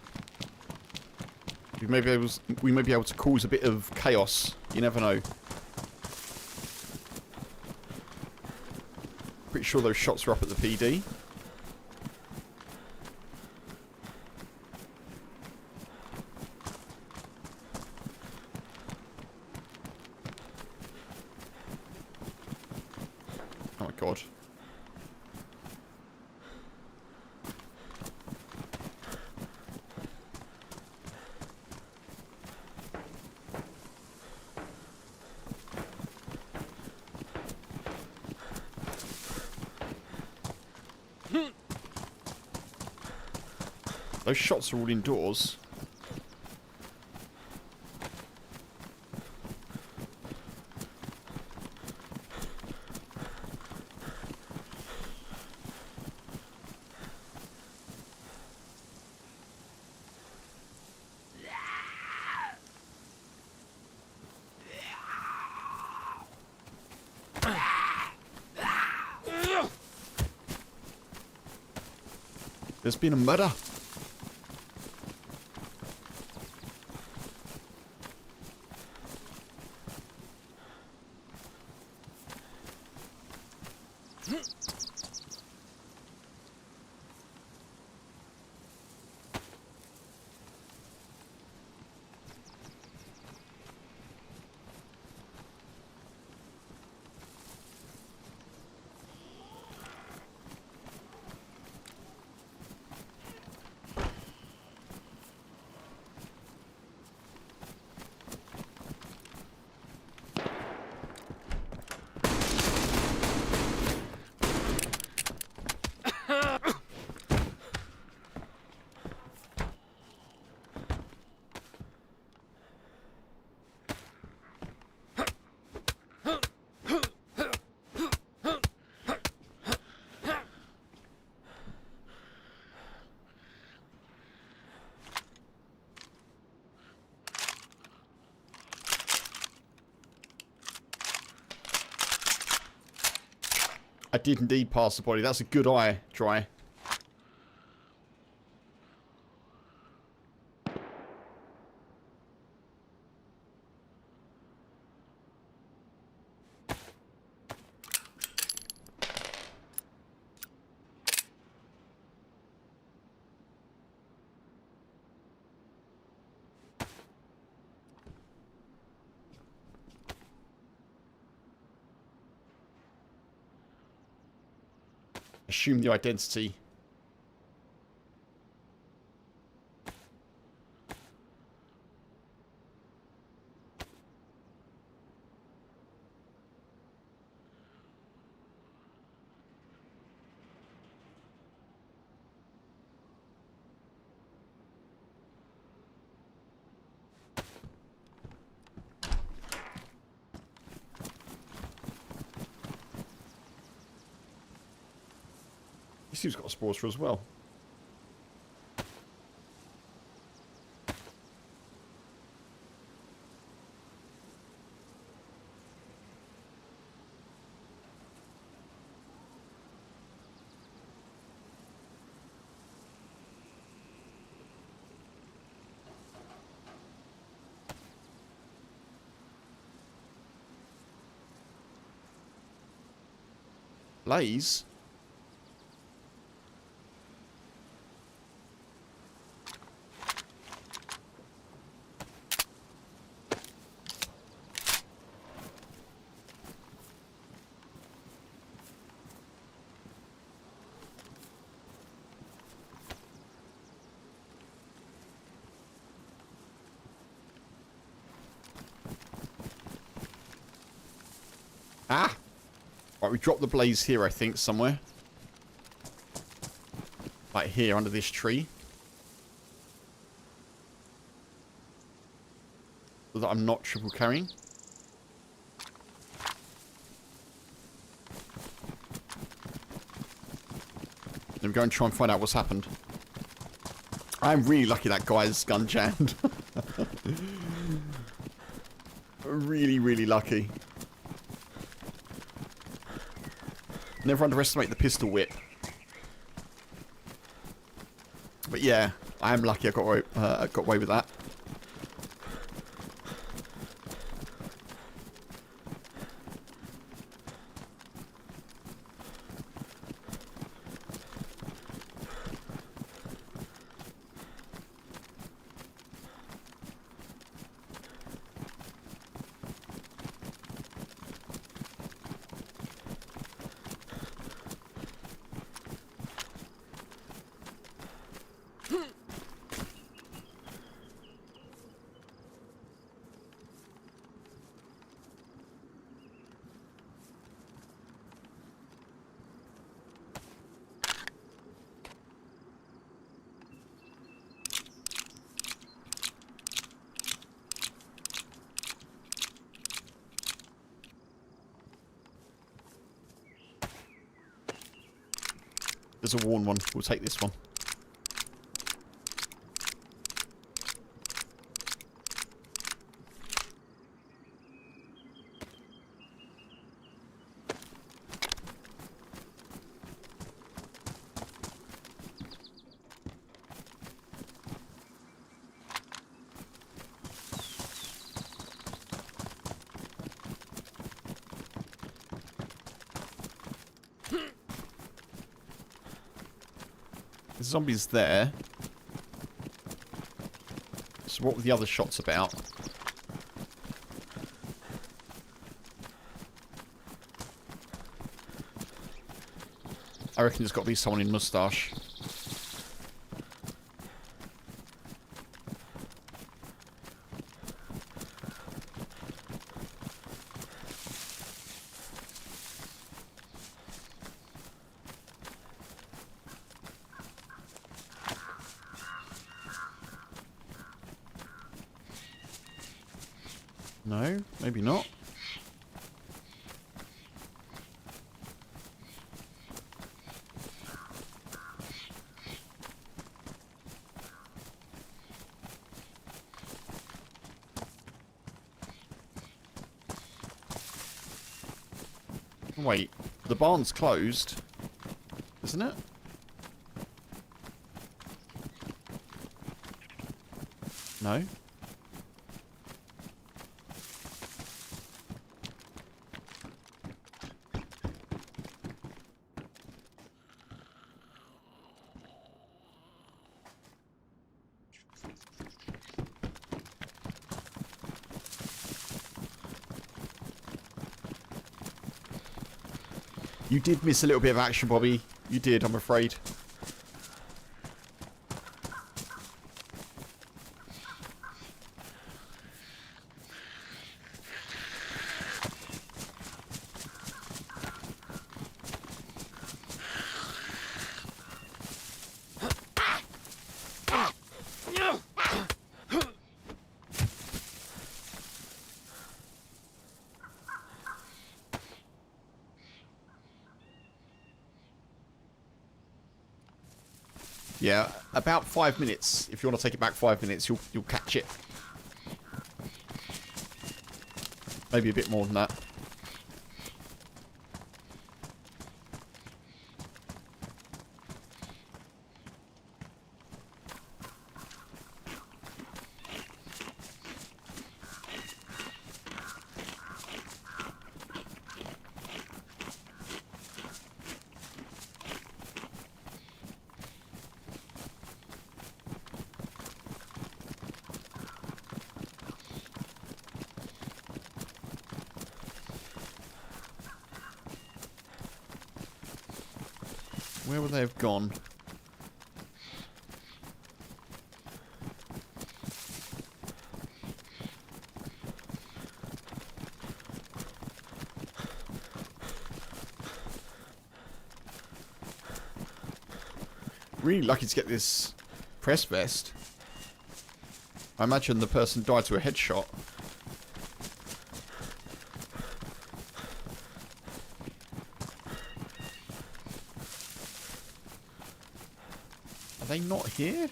We may be able to cause a bit of chaos. You never know. Pretty sure those shots are up at the PD. Oh my god. Those shots are all indoors. There's been a murder. I did indeed pass the body. That's a good eye, Dry. Assume the identity. He's got a sporter as well. Blaze? Ah! Right, we dropped the blaze here, I think, somewhere. Like here, under this tree. So that I'm not triple carrying. Then we go and try and find out what's happened. I'm really lucky that guy's gun jammed. Really, really lucky. Never underestimate the pistol whip. But yeah, I am lucky I got away with that. There's a worn one. We'll take this one. The zombie's there. So what were the other shots about? I reckon there's got to be someone in moustache. No, maybe not. Wait, The barn's closed, isn't it? No? You did miss a little bit of action, Bobby. You did, I'm afraid. Yeah, about 5 minutes. If you want to take it back 5 minutes, you'll catch it. Maybe a bit more than that. Where would they have gone? Really lucky to get this press vest. I imagine the person died to a headshot. Are they not here?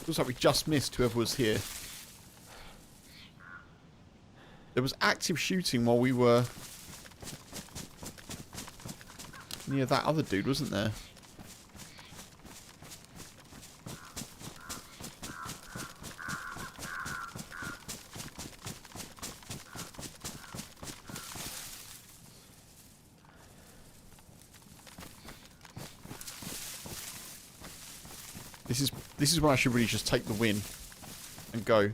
Looks like we just missed whoever was here. There was active shooting while we were near that other dude, wasn't there? This is when I should really just take the win and go.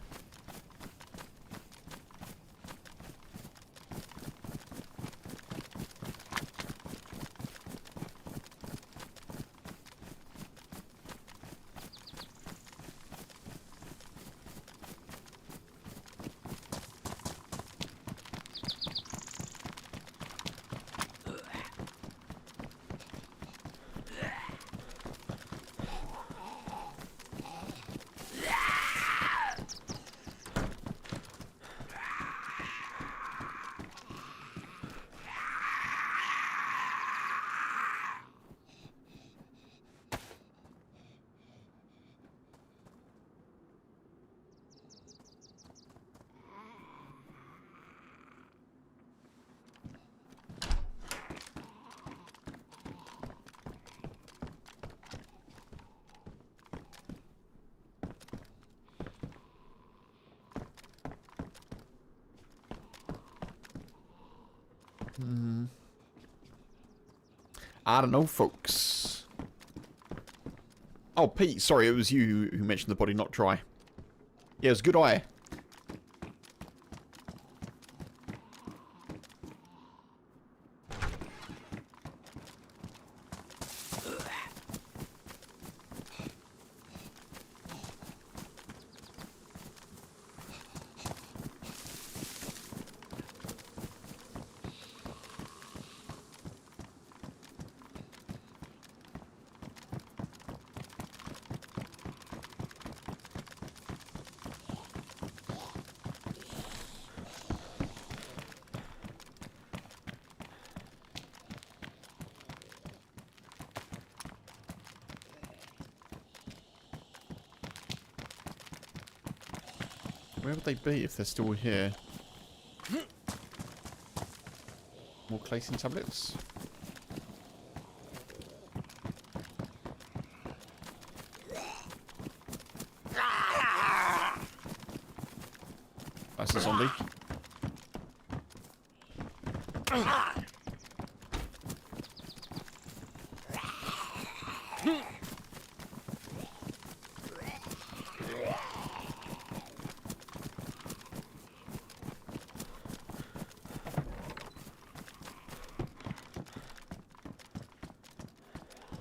I don't know, folks. Oh, Pete, sorry, it was you who mentioned the body not dry. Yeah, it was a good eye. Where would they be if they're still here? More Clayton tablets? That's a zombie.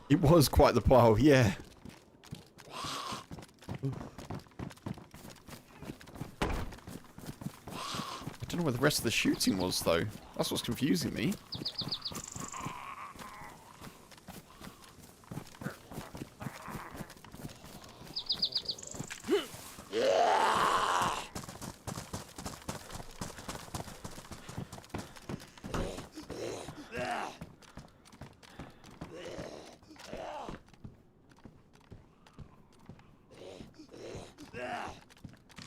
It was quite the pile, yeah. I don't know where the rest of the shooting was, though. That's what's confusing me.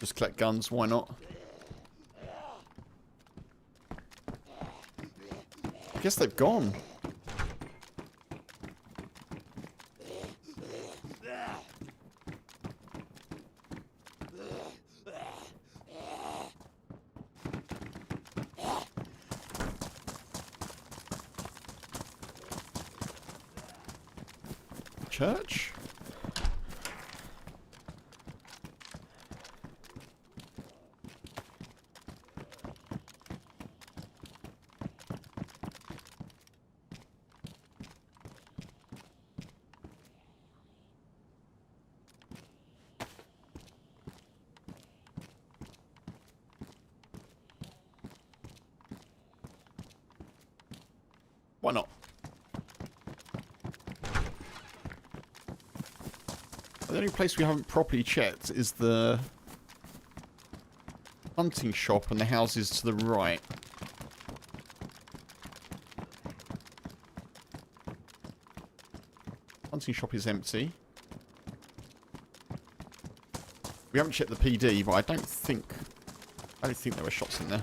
Just collect guns, why not? I guess they've gone. Church? Why not? The only place we haven't properly checked is the hunting shop and the houses to the right. Hunting shop is empty. We haven't checked the PD, but I don't think there were shots in there.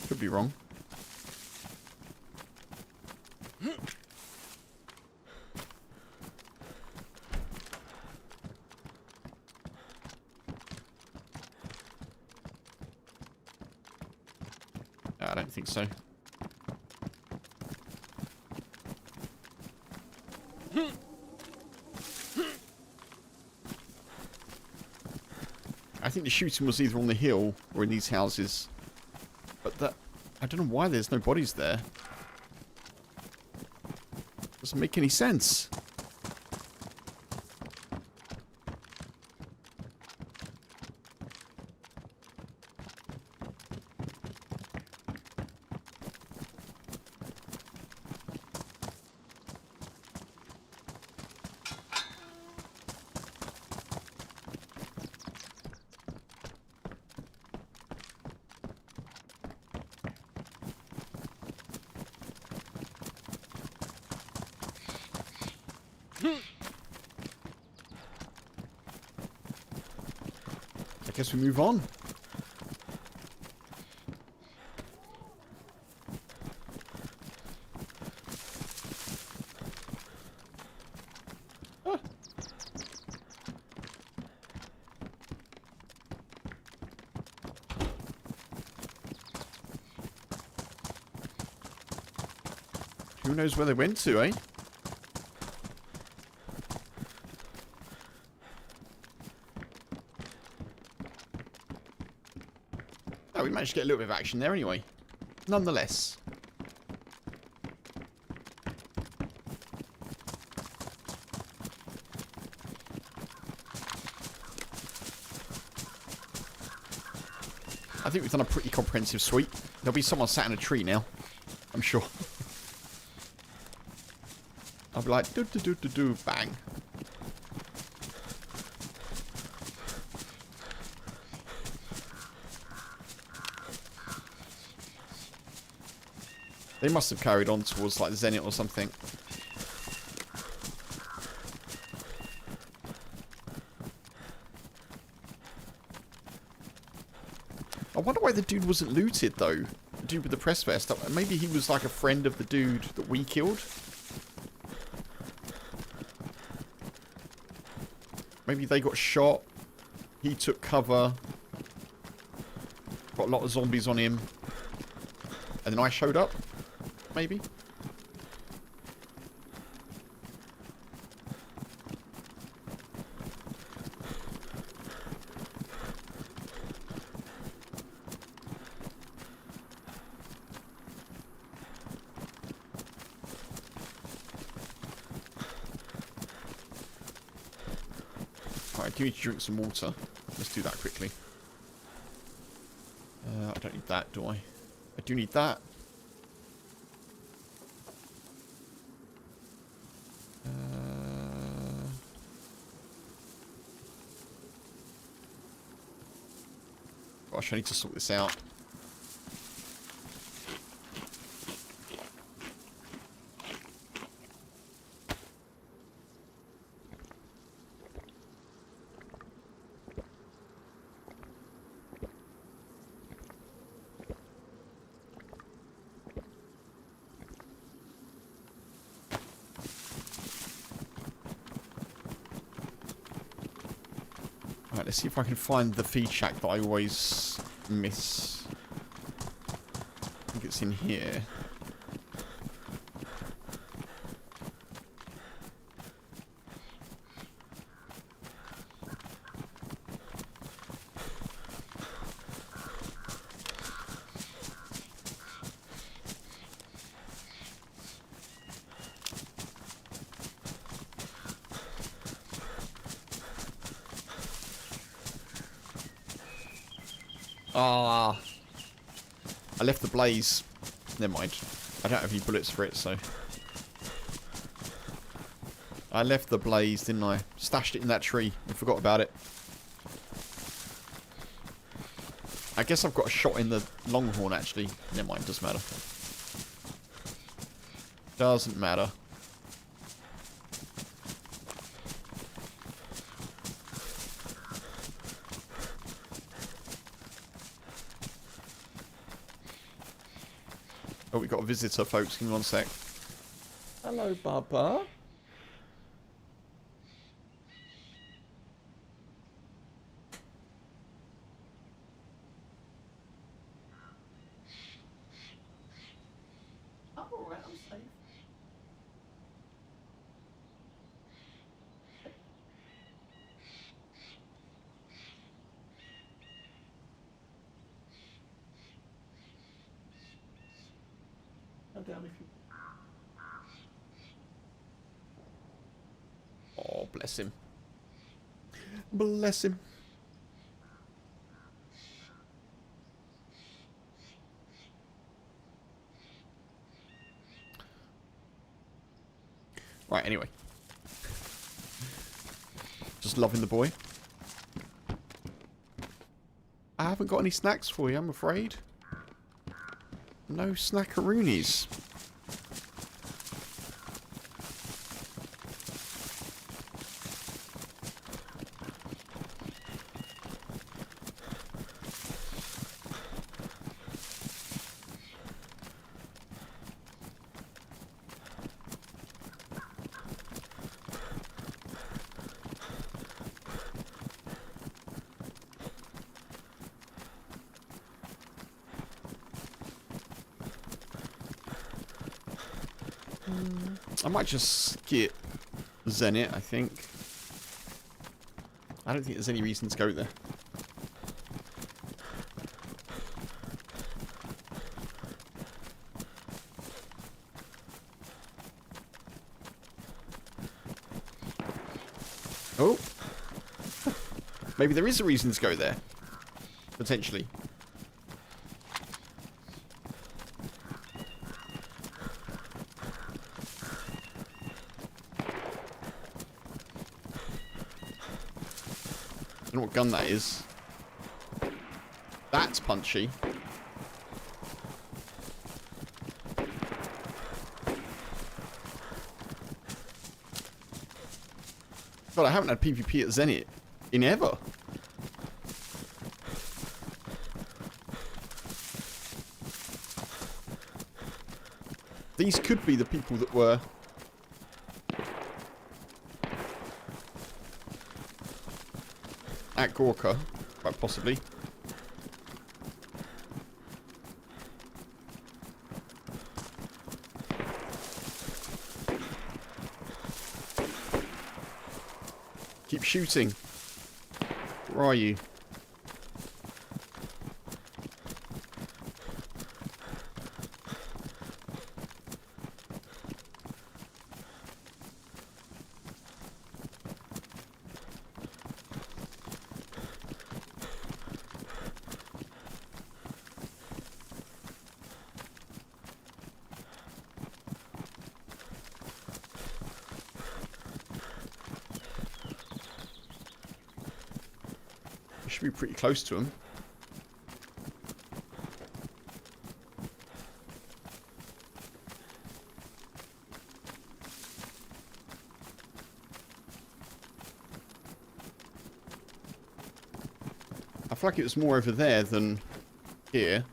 Could be wrong. No, I don't think so. I think the shooting was either on the hill or in these houses. But that... I don't know why there's no bodies there. Doesn't make any sense. I guess we move on. Ah. Who knows where they went to, eh? We managed to get a little bit of action there anyway. Nonetheless. I think we've done a pretty comprehensive sweep. There'll be someone sat in a tree now. I'm sure. I'll be like, do do do do do, bang. They must have carried on towards like Zenit or something. I wonder why the dude wasn't looted though. The dude with the press vest. Maybe he was like a friend of the dude that we killed. Maybe they got shot. He took cover. Got a lot of zombies on him. And then I showed up. Maybe. Alright, give me to drink some water. Let's do that quickly. I don't need that, do I? I do need that. Gosh, I need to sort this out. Alright, let's see if I can find the feed shack that I always miss. I think it's in here. Ah, I left the blaze. Never mind. I don't have any bullets for it, so. I left the blaze, didn't I? Stashed it in that tree and forgot about it. I guess I've got a shot in the longhorn, actually. Never mind, doesn't matter. Doesn't matter. Oh, we got a visitor, folks. Give me one sec. Hello, Bubba. I'm alright, I'm safe. Down if you... Oh, bless him. Bless him. Right, anyway. Just loving the boy. I haven't got any snacks for you, I'm afraid. No snackaroonies. I might just skip Zenit, I think. I don't think there's any reason to go there. Oh. Maybe there is a reason to go there. Potentially. I don't know what gun that is. That's punchy. God, I haven't had PvP at Zenit in ever. These could be the people that were at Gorka, quite possibly. Keep shooting. Where are you? Should be pretty close to him. I feel like it was more over there than here.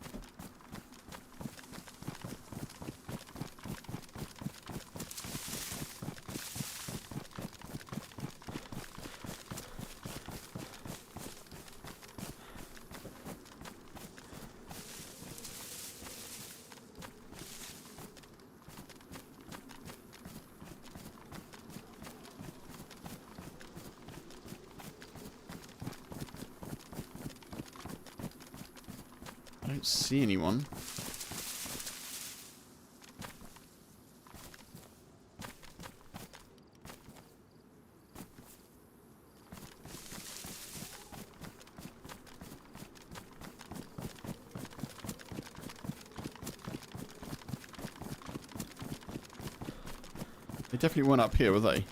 I don't see anyone. They definitely weren't up here, were they?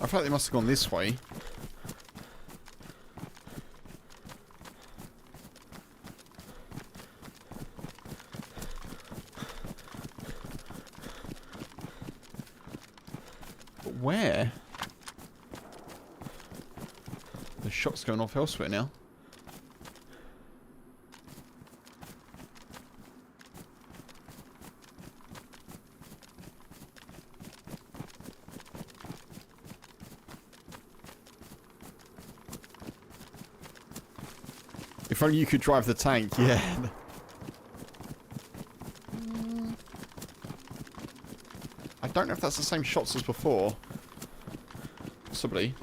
I feel like they must have gone this way. But where? The shot's going off elsewhere now. If only you could drive the tank, yeah. I don't know if that's the same shots as before. Possibly.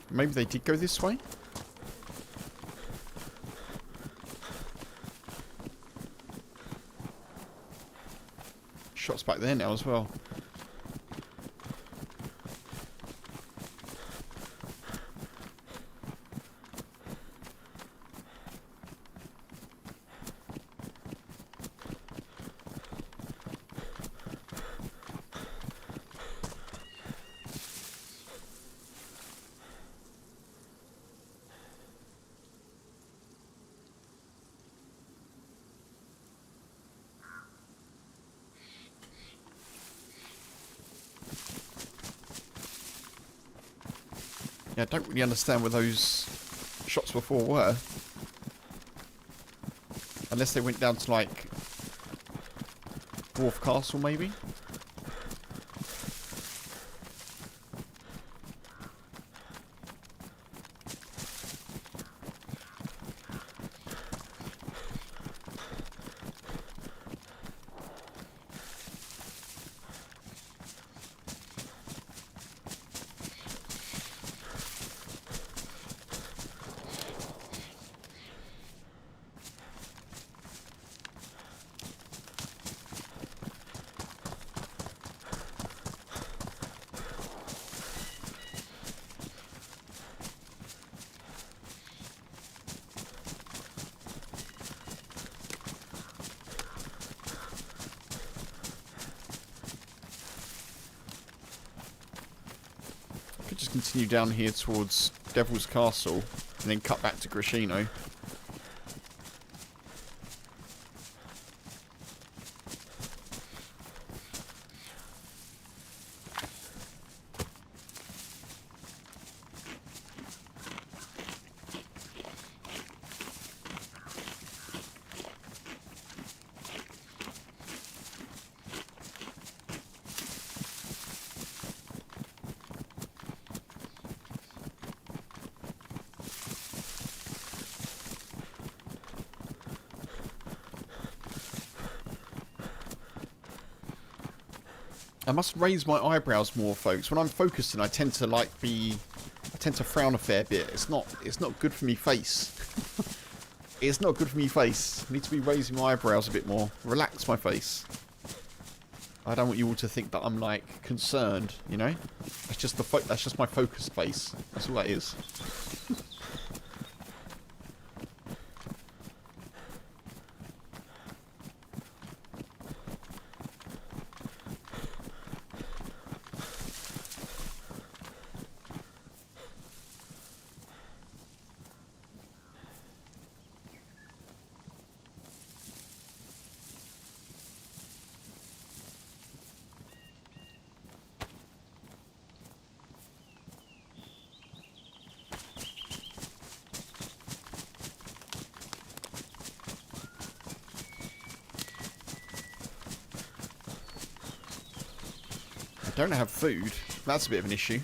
Maybe they did go this way? Shots back there now as well. Yeah, I don't really understand where those shots before were. Unless they went down to, like, Dwarf Castle, maybe? could just continue down here towards Devil's Castle and then cut back to Grishino. I must raise my eyebrows more, folks. When I'm focusing, I tend to frown a fair bit. It's not good for me face. It's not good for me face. I need to be raising my eyebrows a bit more. Relax my face. I don't want you all to think that I'm like concerned, you know? That's just my focused face. That's all that is. I don't have food. That's a bit of an issue.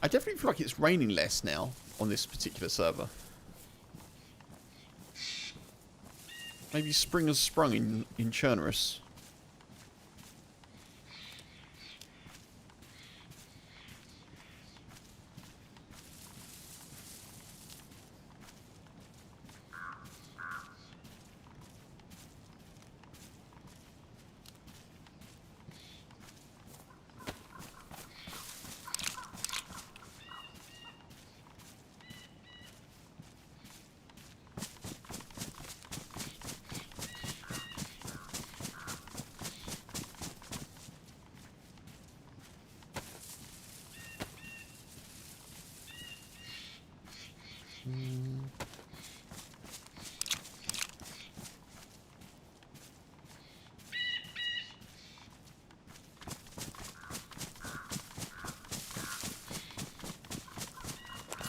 I definitely feel like it's raining less now on this particular server. Maybe spring has sprung in Chernarus.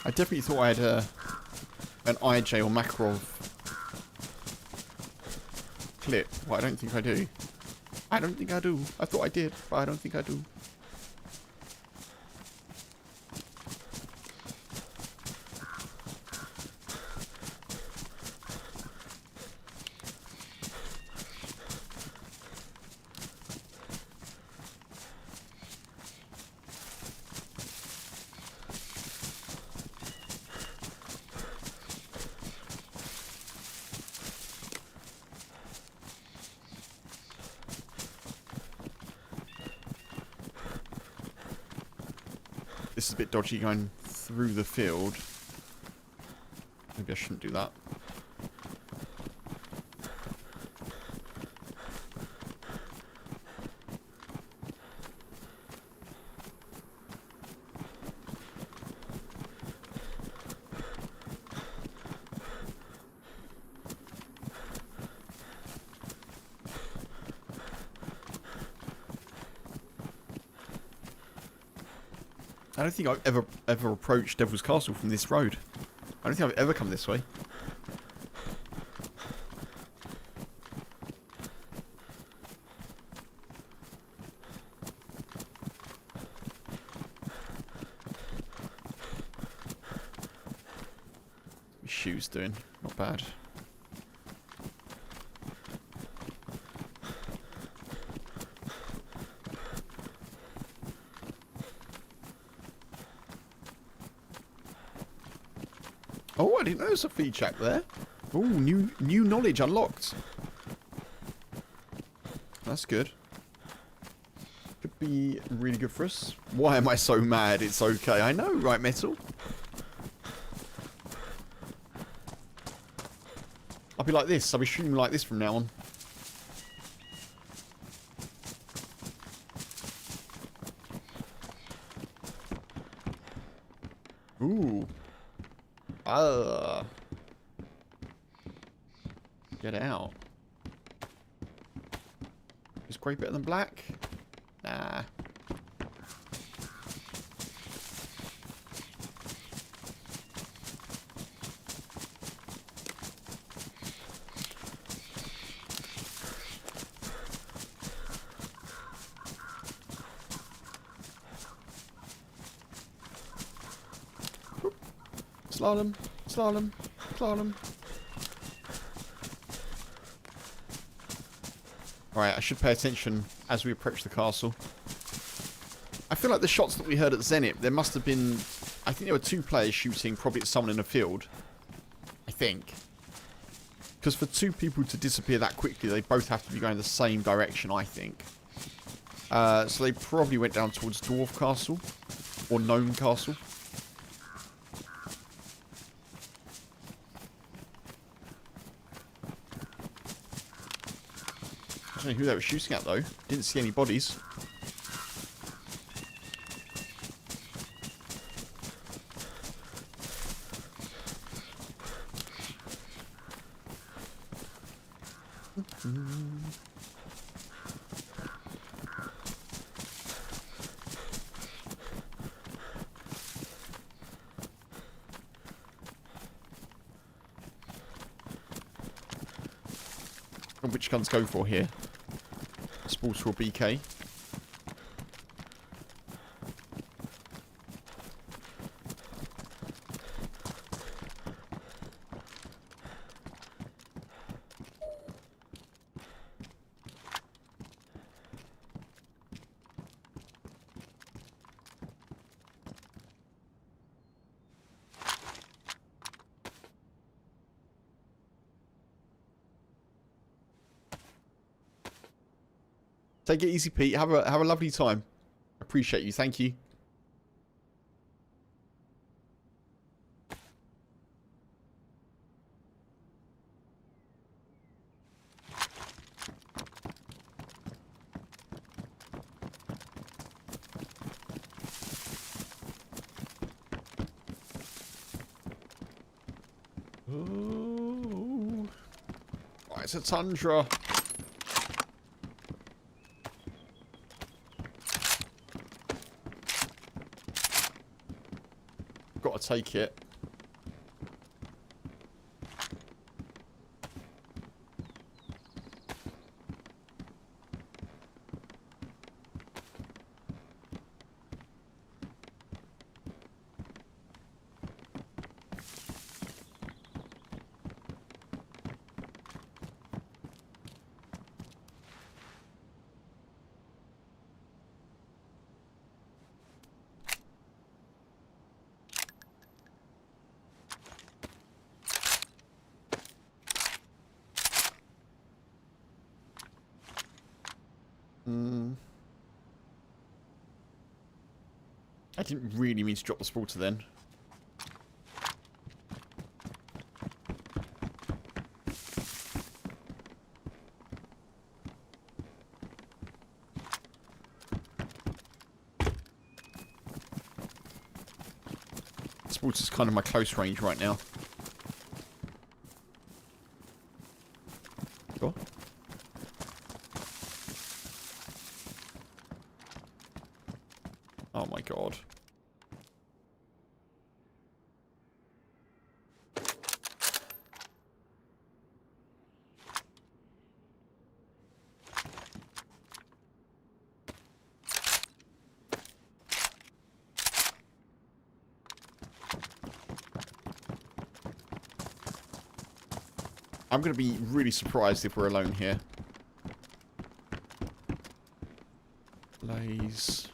I definitely thought I had an IJ or Makarov clip. Well, I don't think I do. I don't think I do. I thought I did, but I don't think I do. This is a bit dodgy going through the field. Maybe I shouldn't do that. I don't think I've ever approached Devil's Castle from this road. I don't think I've ever come this way. My shoes doing not bad. Oh, I didn't know there was a feed shack there. Oh, new knowledge unlocked. That's good. Could be really good for us. Why am I so mad? It's okay. I know, right, Metal? I'll be like this. I'll be streaming like this from now on. Ooh. Get out. Is grey better than black? Nah. Slalom, slalom, slalom. Right, I should pay attention as we approach the castle. I feel like the shots that we heard at Zenit, there must have been... I think there were 2 players shooting probably at someone in a field. I think. Because for 2 people to disappear that quickly, they both have to be going the same direction, I think. So they probably went down towards Dwarf Castle. Or Gnome Castle. I don't know who they were shooting at though. Didn't see any bodies. And which guns go for here? Sporter or BK? Take it easy, Pete. Have a lovely time. Appreciate you. Thank you. Oh. Oh, it's a tundra. Got to take it. I didn't really mean to drop the sporter then. Sporter's kind of my close range right now. Sure. Oh my god. I'm going to be really surprised if we're alone here. Blaze.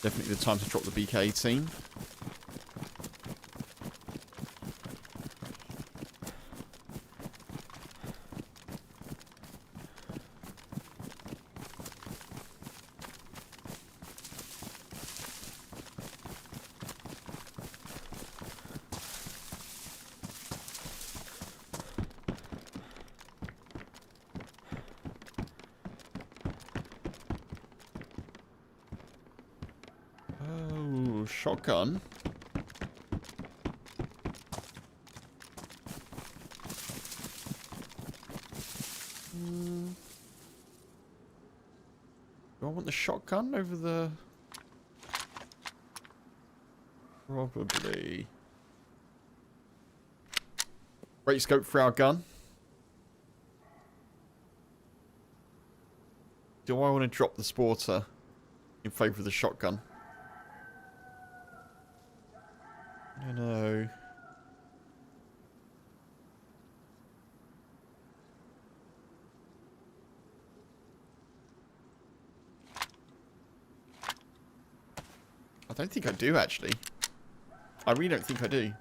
Definitely the time to drop the BK-18. Oh, shotgun. Do I want the shotgun over the... Probably. Great scope for our gun. Do I want to drop the sporter in favour of the shotgun? I don't know. I don't think I do, actually. I really don't think I do.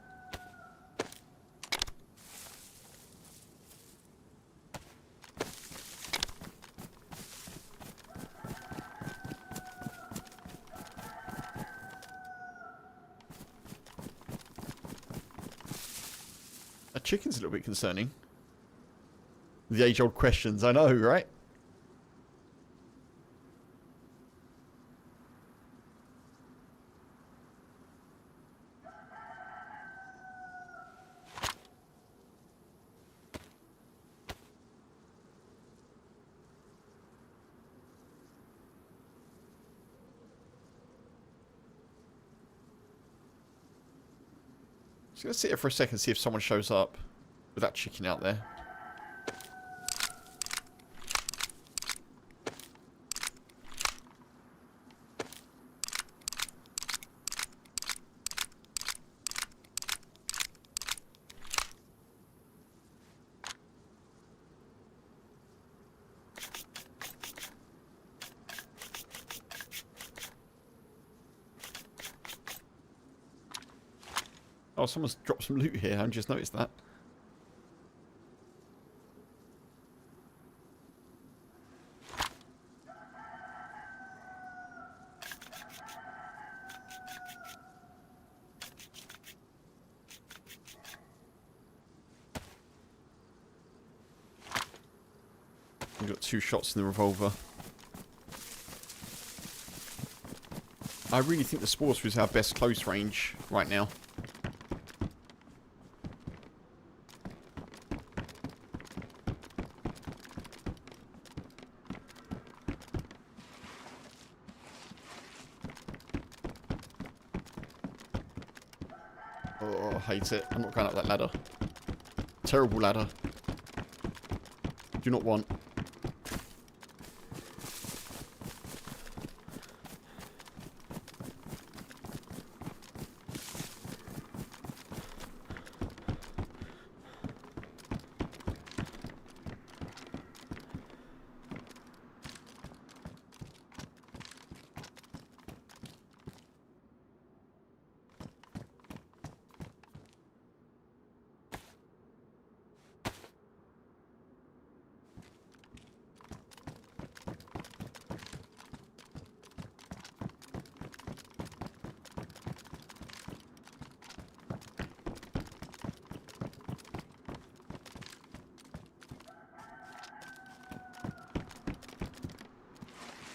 A chicken's a little bit concerning. The age-old questions, I know, right? Just gonna sit here for a second, see if someone shows up with that chicken out there. Oh, someone's dropped some loot here. I just noticed that. We've got 2 shots in the revolver. I really think the Sporter is our best close range right now. Oh, I hate it. I'm not going up that ladder. Terrible ladder. Do not want.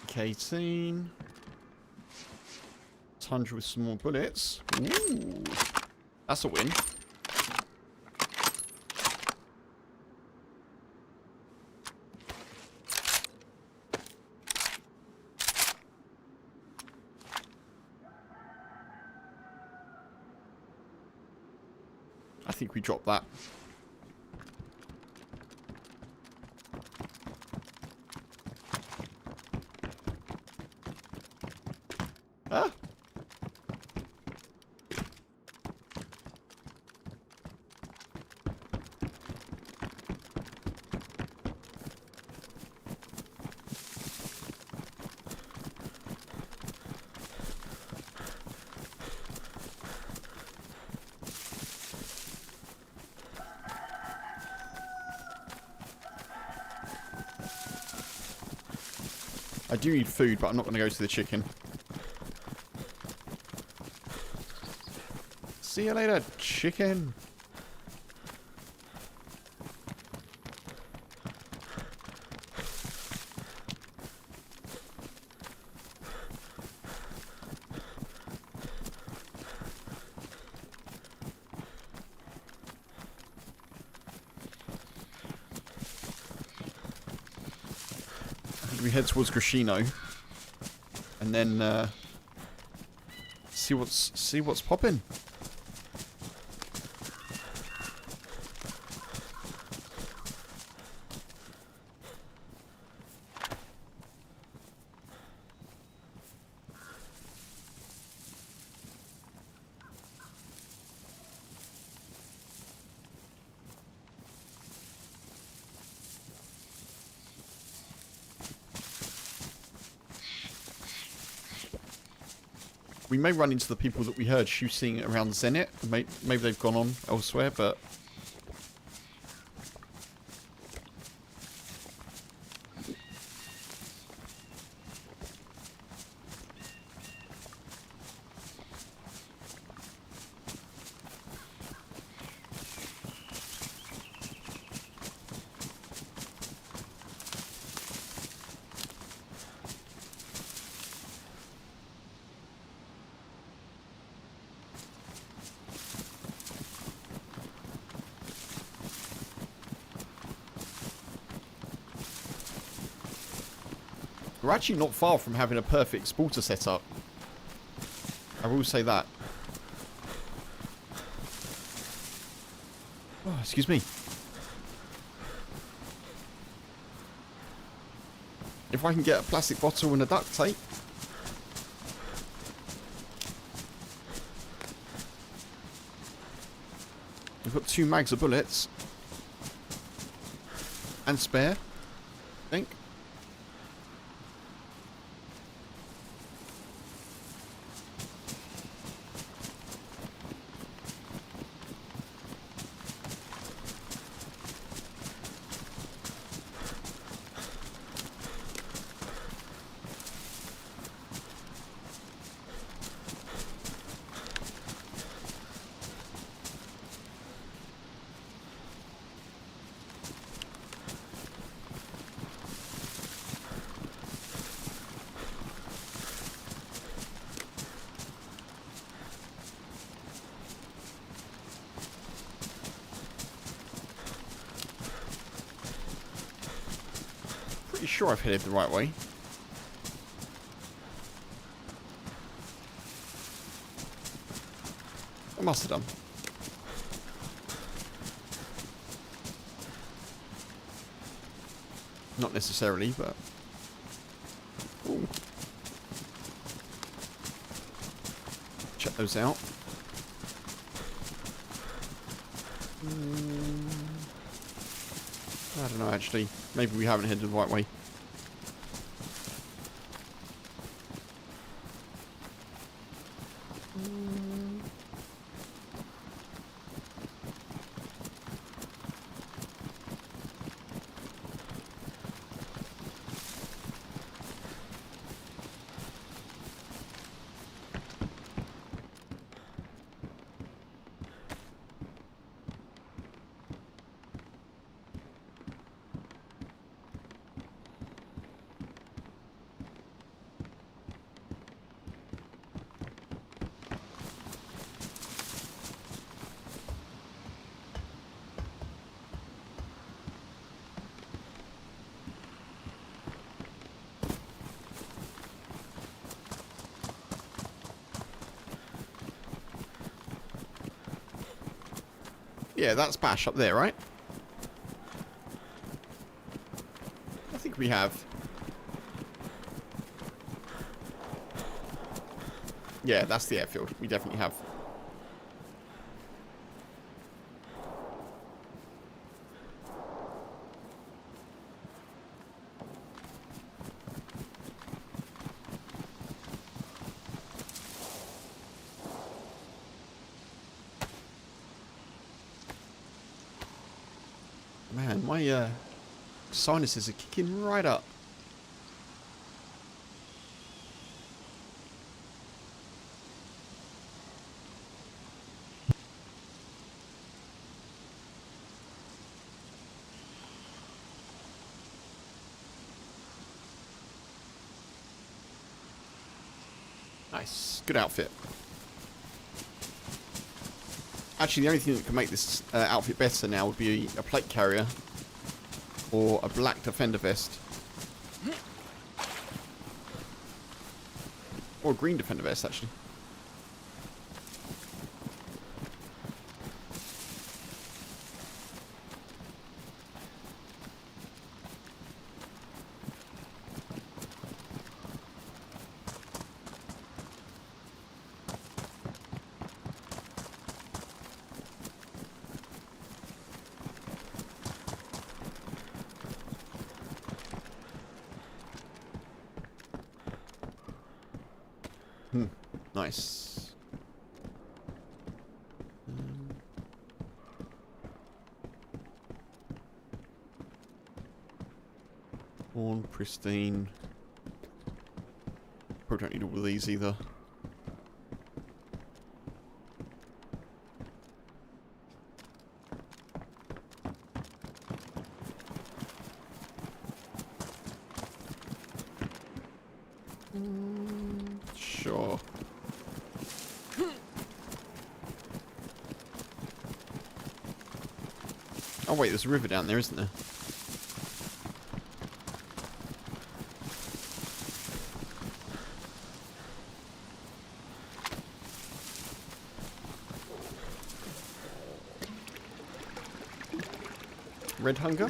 K-18. 100 with some more bullets. Ooh. That's a win. I think we dropped that. Ah. I do need food, but I'm not going to go to the chicken. See you later, chicken. We head towards Grashino, and then see what's popping. We may run into the people that we heard shooting around Zenit. Maybe they've gone on elsewhere, but... We're actually not far from having a perfect sporter setup. I will say that. Oh, excuse me. If I can get a plastic bottle and a duct tape. We've got 2 mags of bullets. And spare, I think. Pretty sure I've headed the right way. I must have done. Not necessarily, but... Ooh. Check those out. I don't know, actually. Maybe we haven't headed the right way. Yeah, that's Bash up there, right? I think we have. Yeah, that's the airfield. We definitely have. Man, my sinuses are kicking right up. Nice. Good outfit. Actually, the only thing that can make this outfit better now would be a plate carrier or a black defender vest. Or a green defender vest, actually. Nice. Worn, pristine. Probably don't need all of these either. Sure. Oh wait, there's a river down there, isn't there? Red hunger?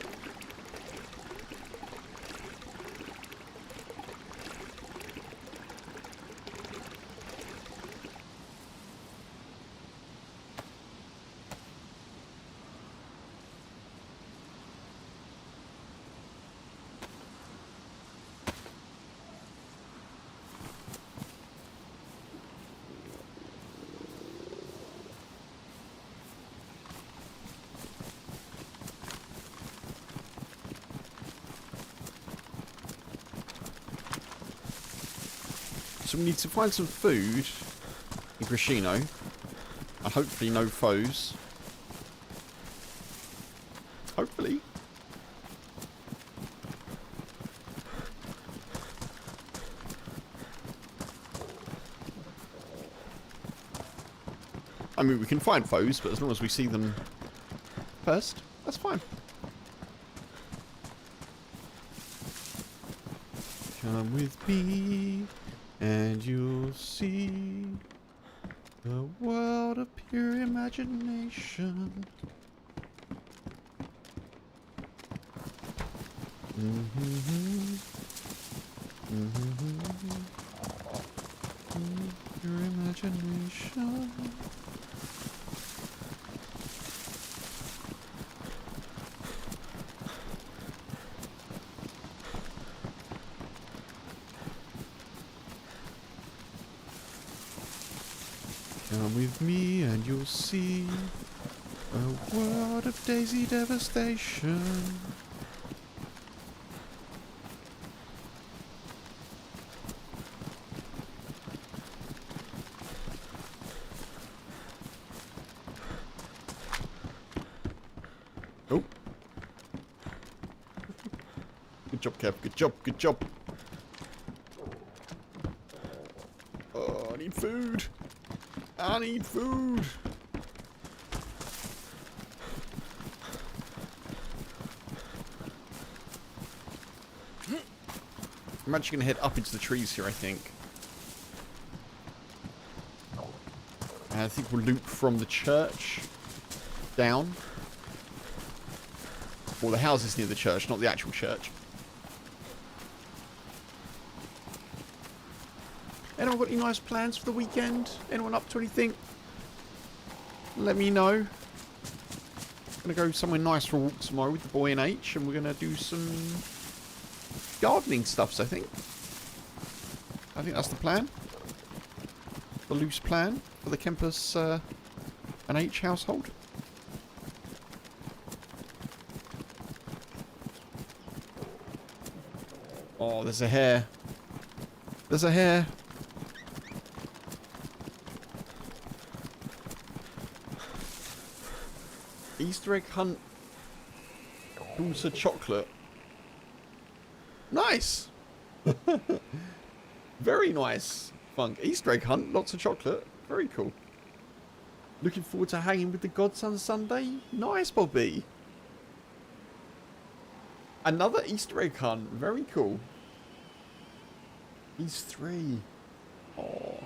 So we need to find some food in Grishino. And hopefully no foes. Hopefully. I mean, we can find foes, but as long as we see them first, that's fine. Come with me, and you'll see the world of pure imagination. Pure imagination. Come with me and you'll see a world of daisy devastation. Oh. Good job, Kev. Good job. Good job. Oh, I need food. I need food. I'm actually going to head up into the trees here, I think. And I think we'll loop from the church down. Or the houses near the church, not the actual church. Anyone got any nice plans for the weekend? Anyone up to anything? Let me know. Gonna go somewhere nice for a walk tomorrow with the boy and H, and we're gonna do some gardening stuffs, I think. I think that's the plan. The loose plan for the Kempus and H household. Oh, there's a hare. There's a hare. Easter egg hunt. Daughter chocolate. Nice. Very nice. Funk. Easter egg hunt, lots of chocolate. Very cool. Looking forward to hanging with the godson Sunday. Nice, Bobby. Another Easter egg hunt. Very cool. He's 3. Oh.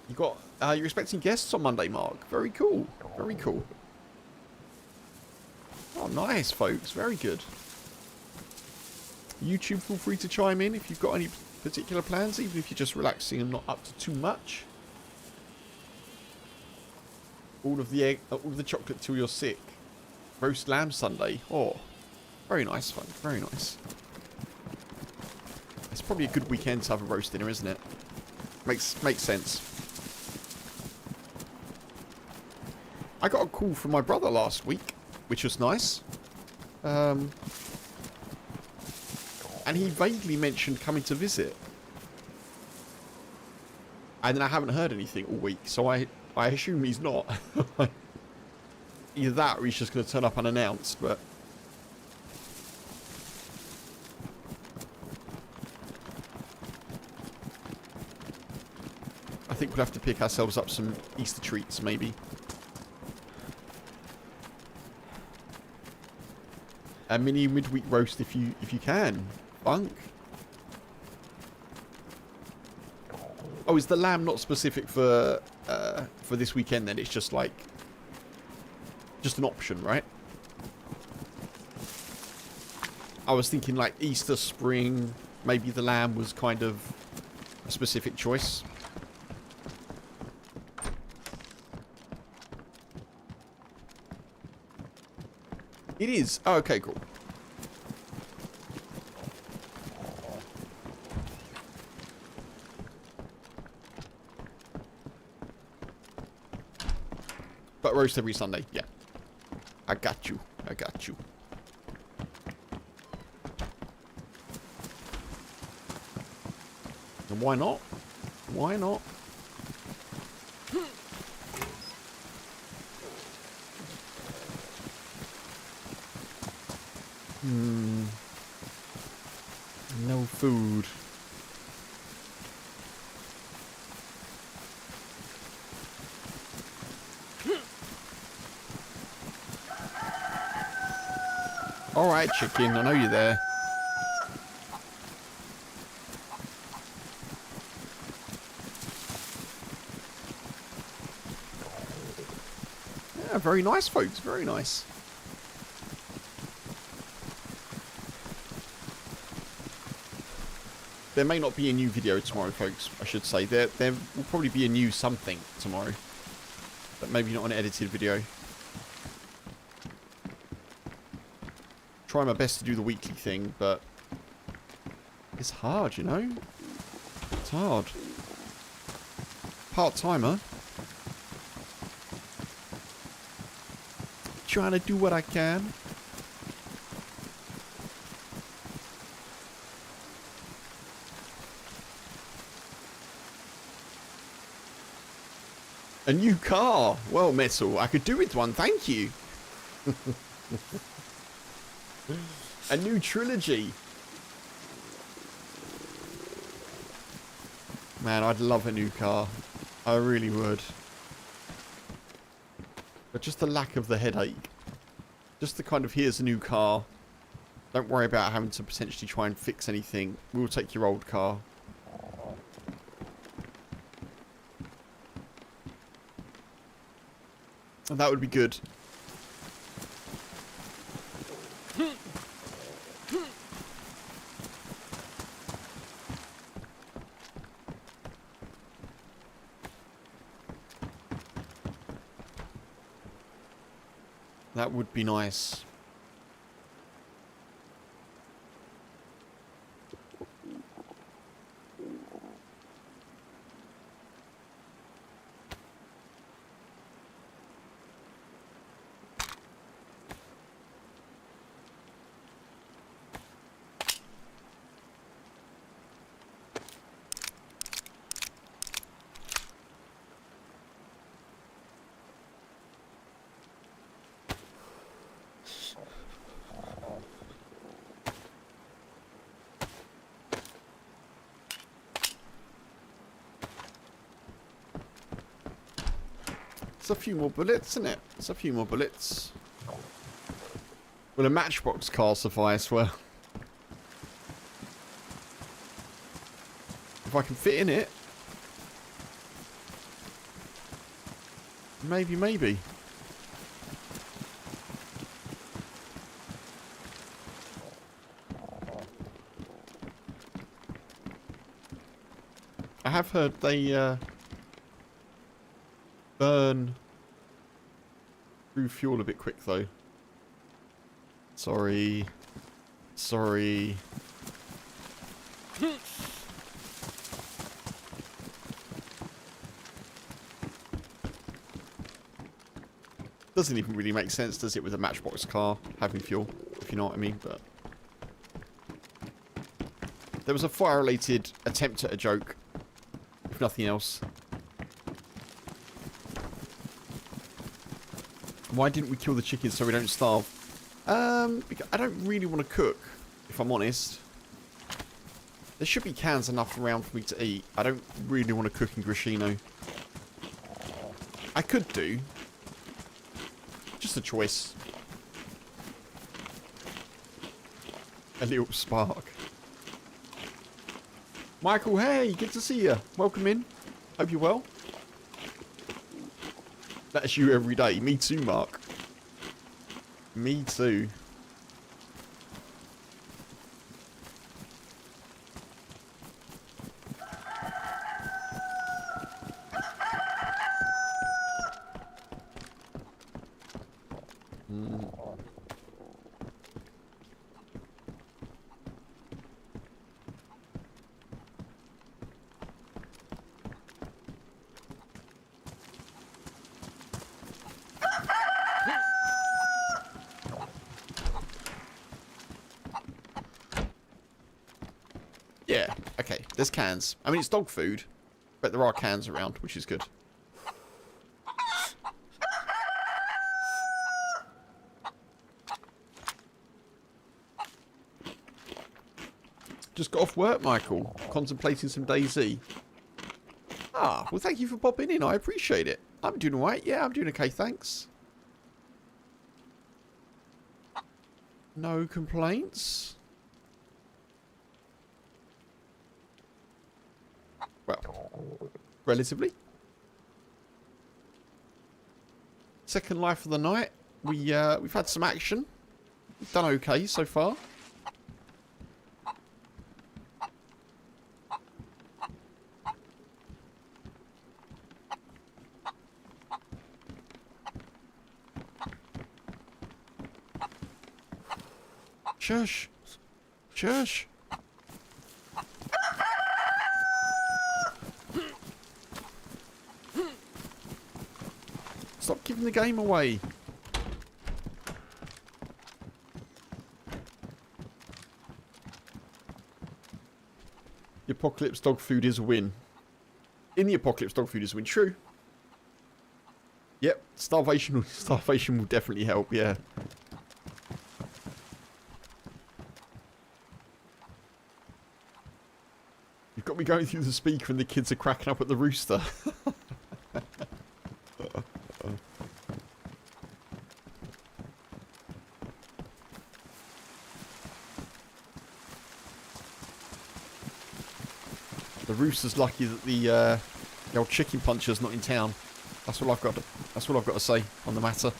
You got. You're expecting guests on Monday, Mark. Very cool. Very cool. Oh, nice, folks. Very good. YouTube, feel free to chime in if you've got any particular plans, even if you're just relaxing and not up to too much. All of the egg, all of the chocolate till you're sick. Roast lamb Sunday. Oh, very nice, fun. Very nice. It's probably a good weekend to have a roast dinner, isn't it? Makes sense. I got a call from my brother last week, which was nice. And he vaguely mentioned coming to visit. And then I haven't heard anything all week, so I assume he's not. Either that or he's just going to turn up unannounced, but... I think we'll have to pick ourselves up some Easter treats, maybe. A mini midweek roast if you can. Funk. Oh, is the lamb not specific for this weekend then? It's just like... just an option, right? I was thinking like Easter, spring, maybe the lamb was kind of a specific choice. It is. Oh, okay, cool. But roast every Sunday, yeah. I got you. I got you. And why not? Why not? No food. Alright, chicken, I know you're there. Yeah, very nice, folks, very nice. There may not be a new video tomorrow, folks, I should say. There will probably be a new something tomorrow. But maybe not an edited video. Try my best to do the weekly thing, but it's hard, you know? It's hard. Part-timer. Trying to do what I can. A new car. Well, Metal, I could do with one, thank you. A new trilogy. Man, I'd love a new car. I really would. But just the lack of the headache. Just the kind of, here's a new car. Don't worry about having to potentially try and fix anything. We'll take your old car. And that would be good. That would be nice. a few more bullets, isn't it? It's a few more bullets. Will a matchbox car suffice? Well, if I can fit in it, maybe. I have heard they burn through fuel a bit quick though. Sorry. Doesn't even really make sense, does it, with a matchbox car having fuel, if you know what I mean, but... There was a fire-related attempt at a joke, if nothing else. Why didn't we kill the chickens so we don't starve? Because I don't really want to cook, if I'm honest. There should be cans enough around for me to eat. I don't really want to cook in Grishino. I could do. Just a choice. A little spark. Michael, hey, good to see you. Welcome in. Hope you're well. That's you every day. Me too, Mark. Me too. Yeah, okay. There's cans. I mean, it's dog food, but there are cans around, which is good. Just got off work, Michael. Contemplating some DayZ. Ah, well, thank you for popping in. I appreciate it. I'm doing alright. Yeah, I'm doing okay, thanks. No complaints. Well, relatively. Second life of the night. We've had some action. We've done okay so far. Shush. Shush. Stop giving the game away. The apocalypse dog food is a win. In the apocalypse dog food is a win. True. Yep. Starvation will definitely help, yeah. You've got me going through the speaker and the kids are cracking up at the rooster. The rooster's lucky that the old chicken puncher's not in town. That's all I've got to say on the matter.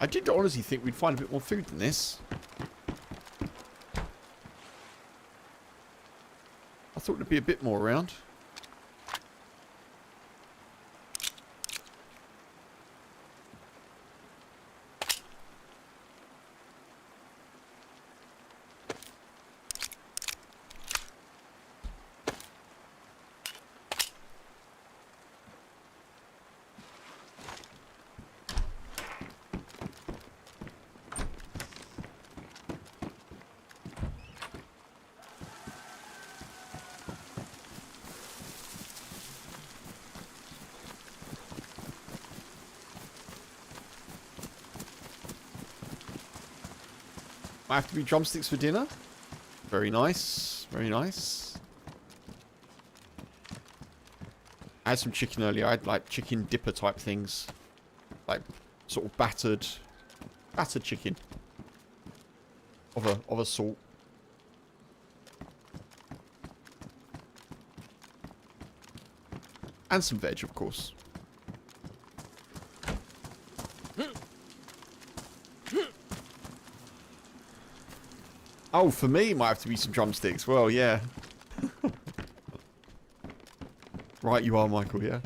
I did honestly think we'd find a bit more food than this. I thought there'd be a bit more around. Might have to be drumsticks for dinner. Very nice. Very nice. I had some chicken earlier. I had like chicken dipper type things. Like sort of battered chicken. Of a sort. And some veg, of course. Oh, for me, it might have to be some drumsticks. Well, yeah. Right, you are, Michael, yeah.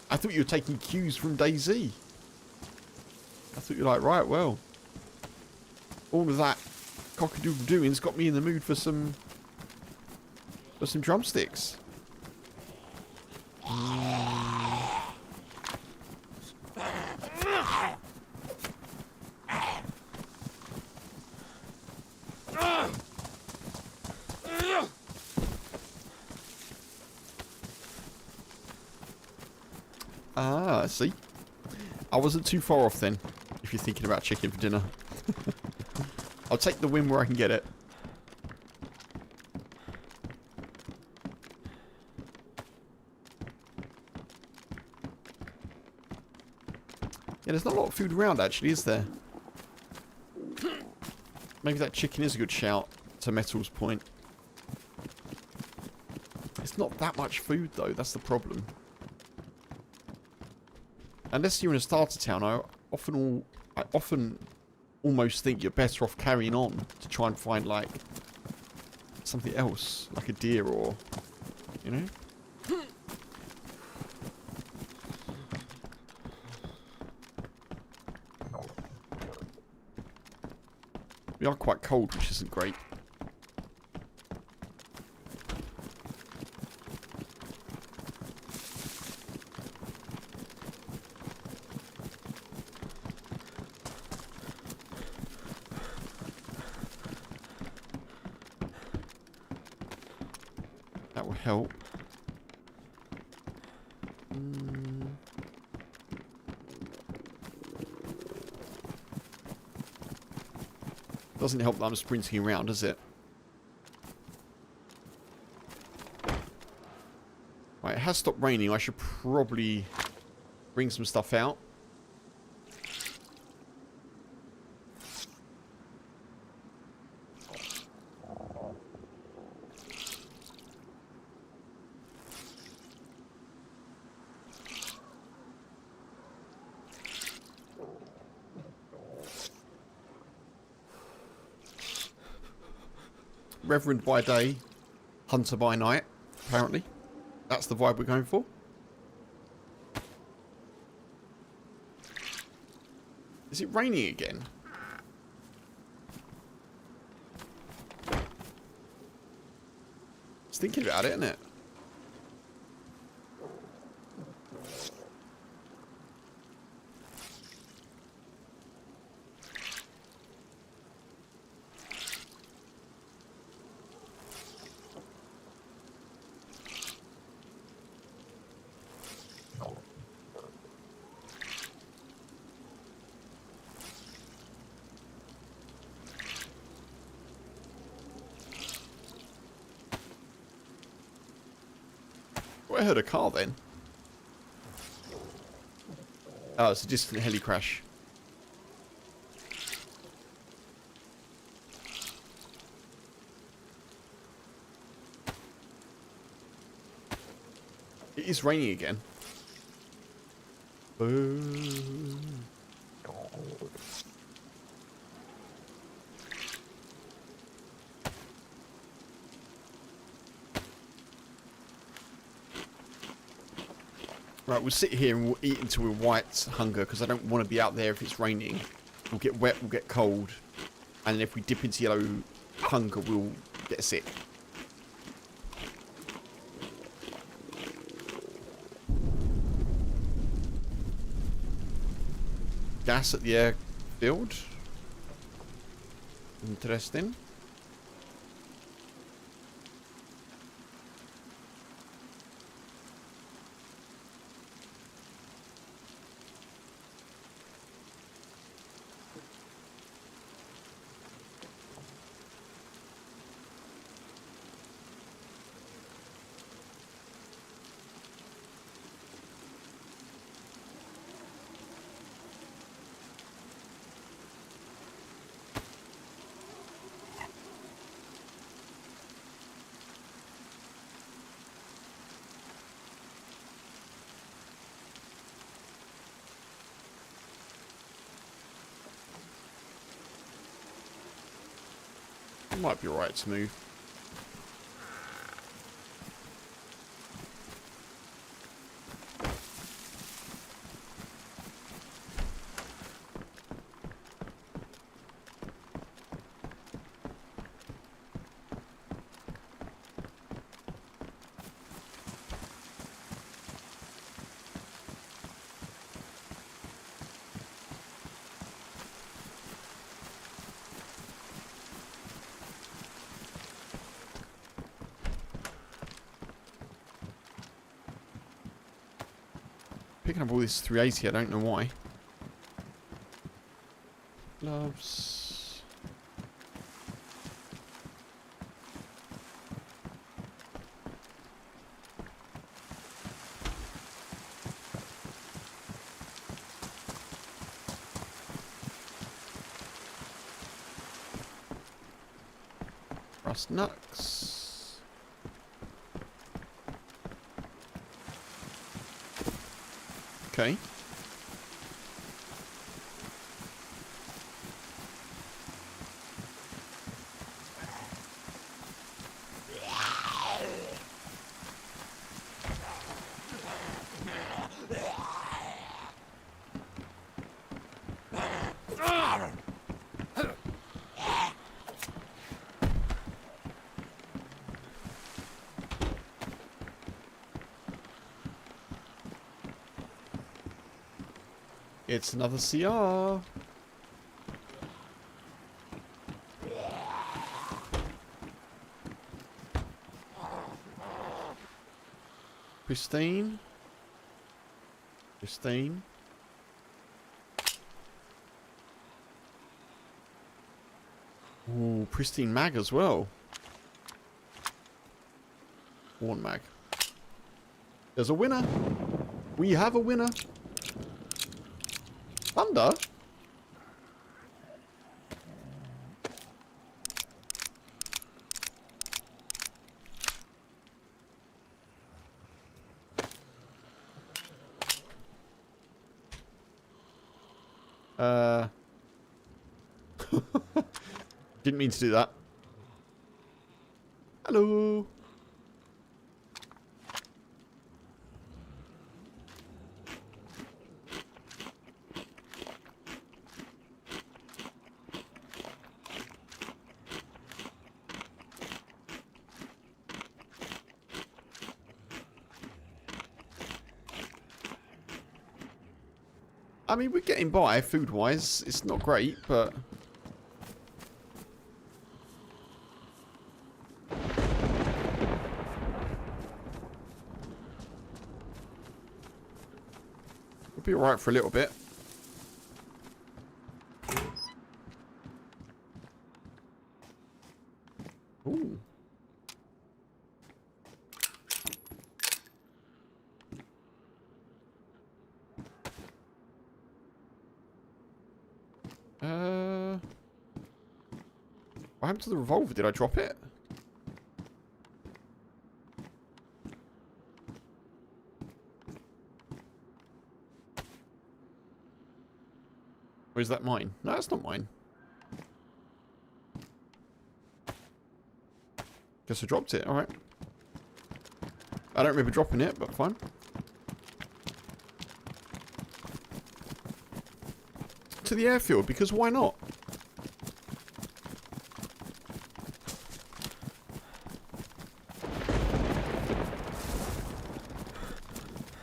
I thought you were taking cues from DayZ. I thought you were like, right, well. All of that cock-a-doodle doing's got me in the mood for some drumsticks. Ah, see? I wasn't too far off then, if you're thinking about chicken for dinner. I'll take the win where I can get it. Yeah, there's not a lot of food around actually, is there? Maybe that chicken is a good shout, to Metal's point. It's not that much food though, that's the problem. Unless you're in a starter town, I often almost think you're better off carrying on to try and find like something else, like a deer or, you know? We are quite cold, which isn't great. That will help. Doesn't help that I'm sprinting around, does it? Right, it has stopped raining. I should probably bring some stuff out. Reverend by day, hunter by night, apparently. That's the vibe we're going for. Is it raining again? Just thinking about it, isn't it? Well, I heard a car then. Oh, it's a distant heli crash. It is raining again. Boo. Right, we'll sit here and we'll eat until we're white hunger, because I don't want to be out there if it's raining. We'll get wet, we'll get cold, and then if we dip into yellow hunger, we'll get sick. Gas at the airfield. Interesting. It might be alright to move. Picking up all this 380, I don't know why. Gloves. Rust nuts. Okay. It's another CR. Pristine. Pristine. Ooh, pristine mag as well. Worn mag. There's a winner. We have a winner. Thunder? Didn't mean to do that. Hello. I mean, we're getting by food-wise. It's not great, but... we'll be alright for a little bit. Ooh. What happened to the revolver? Did I drop it? Or is that mine? No, that's not mine. Guess I dropped it. Alright. I don't remember dropping it, but fine. To the airfield, because why not?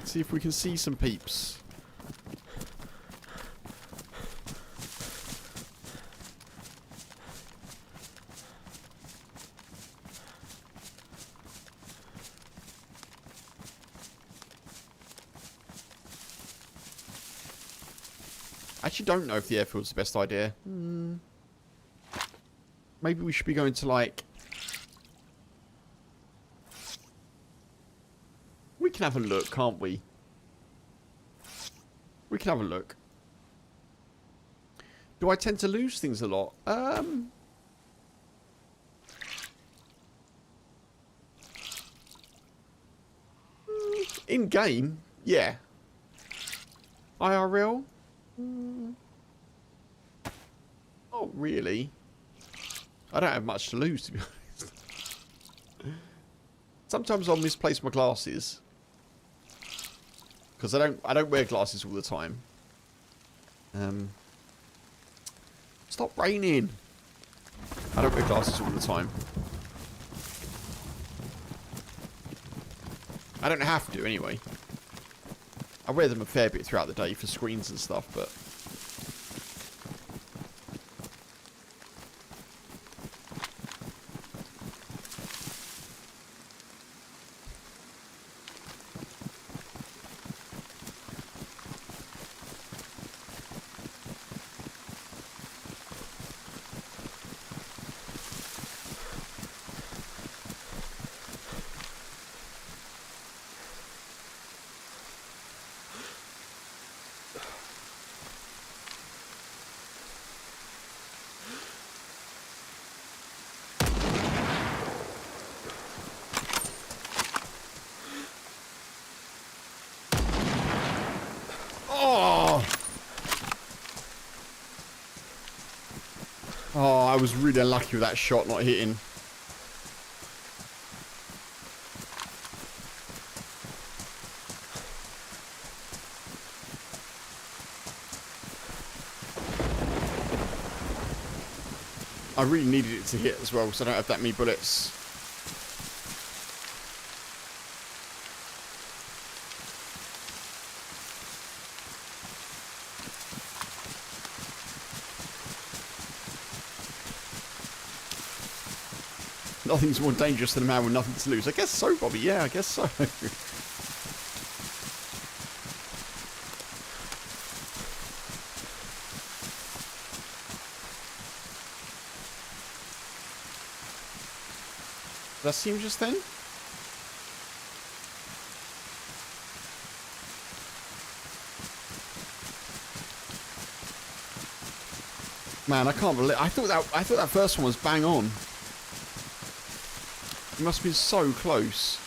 See if we can see some peeps. I actually don't know if the airfield's the best idea. Maybe we should be going to, like... we can have a look, can't we? We can have a look. Do I tend to lose things a lot? In game, yeah. IRL? Not really. I don't have much to lose, to be honest. Sometimes I'll misplace my glasses. Because I don't wear glasses all the time. Stop raining. I don't wear glasses all the time. I don't have to, anyway. I wear them a fair bit throughout the day for screens and stuff, but... Oh, I was really unlucky with that shot not hitting. I really needed it to hit as well, because I don't have that many bullets. Nothing's more dangerous than a man with nothing to lose. I guess so, Bobby. Yeah, I guess so. Did I see him just then? Man, I can't believe I thought that first one was bang on. It must have been so close.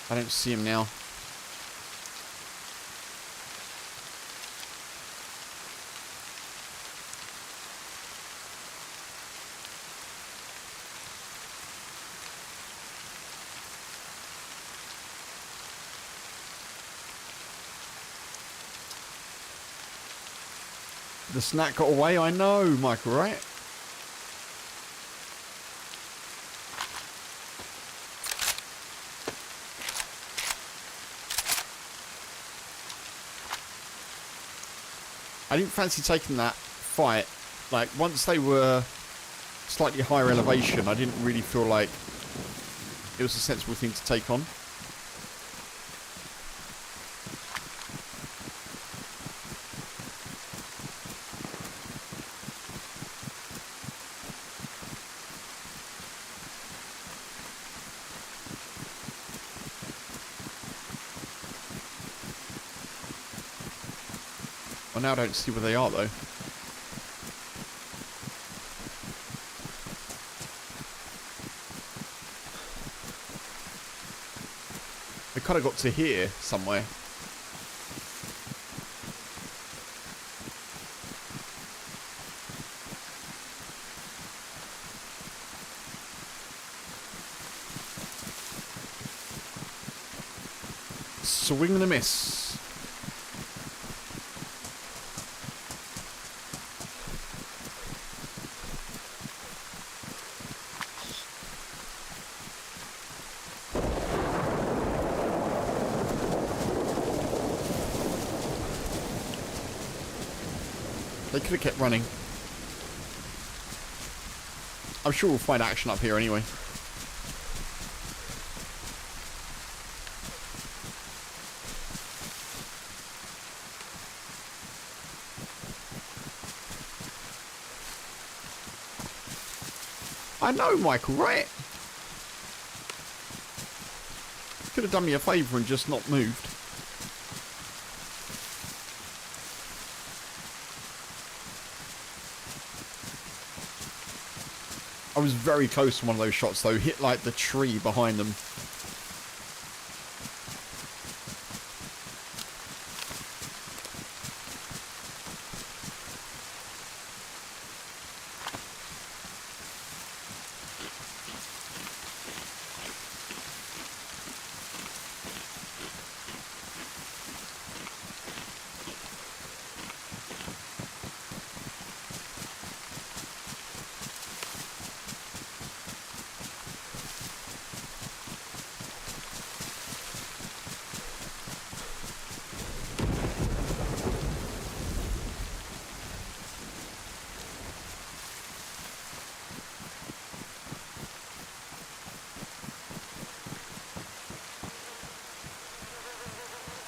I don't see him now. The snack got away, I know, Michael, right? I didn't fancy taking that fight. Like, once they were slightly higher elevation, I didn't really feel like it was a sensible thing to take on. Well, now I don't see where they are, though. They kind of got to here somewhere. Swing and a miss. They could have kept running. I'm sure we'll find action up here anyway. I know, Michael, right? Could have done me a favour and just not moved. I was very close to one of those shots though. Hit like the tree behind them.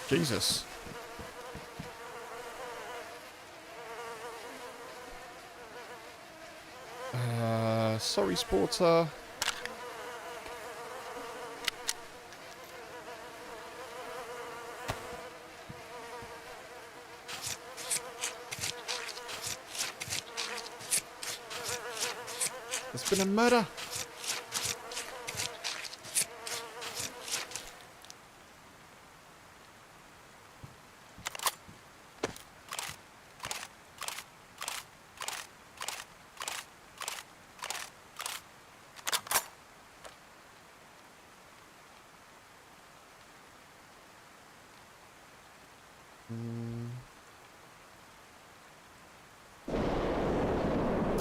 Jesus. Sorry, Sporter. There's been a murder.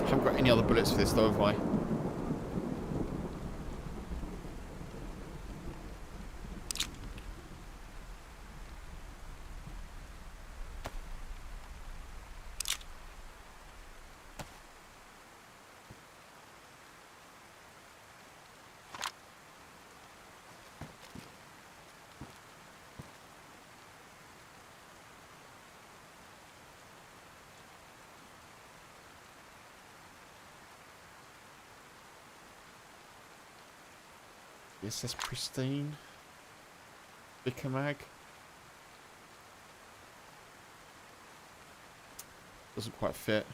Haven't got any other bullets for this though, have I? Yes, that's pristine. Vicar mag. Doesn't quite fit.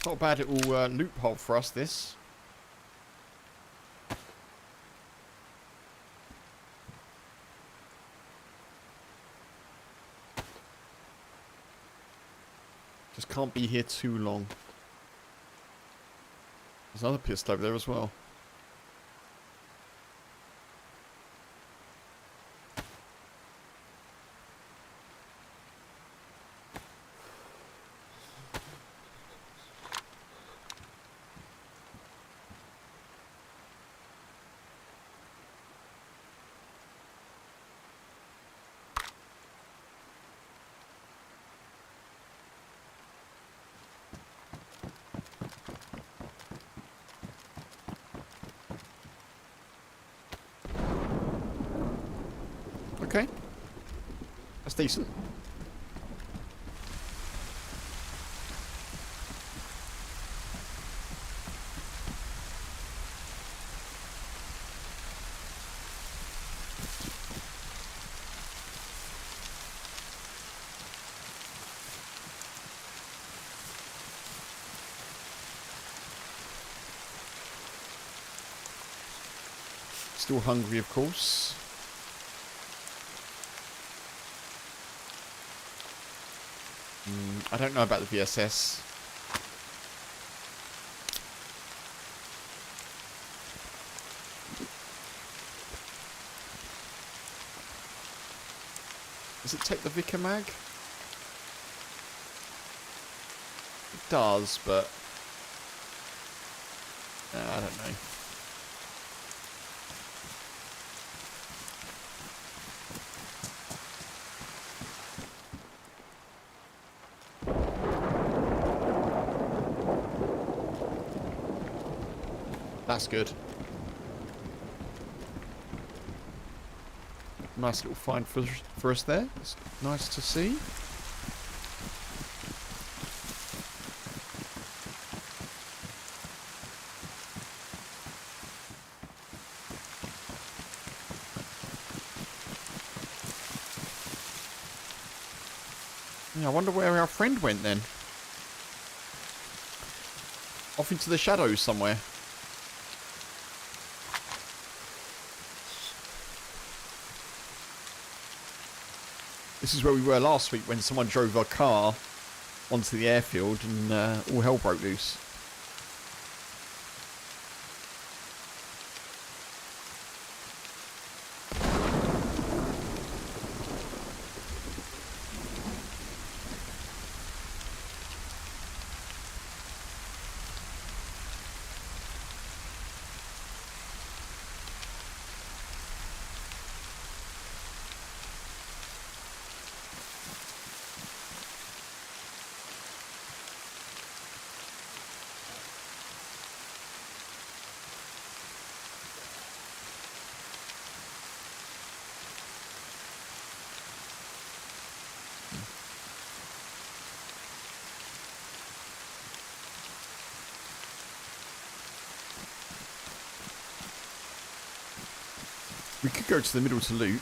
Not a bad little loophole for us, this. Just can't be here too long. There's another pistol over there as well. Okay. That's decent. Still hungry, of course. I don't know about the VSS. Does it take the Vicar mag? It does, but I don't know. That's good. Nice little find for us there. It's nice to see. Yeah, I wonder where our friend went then. Off into the shadows somewhere. This is where we were last week when someone drove our car onto the airfield and all hell broke loose. We could go to the middle to loot.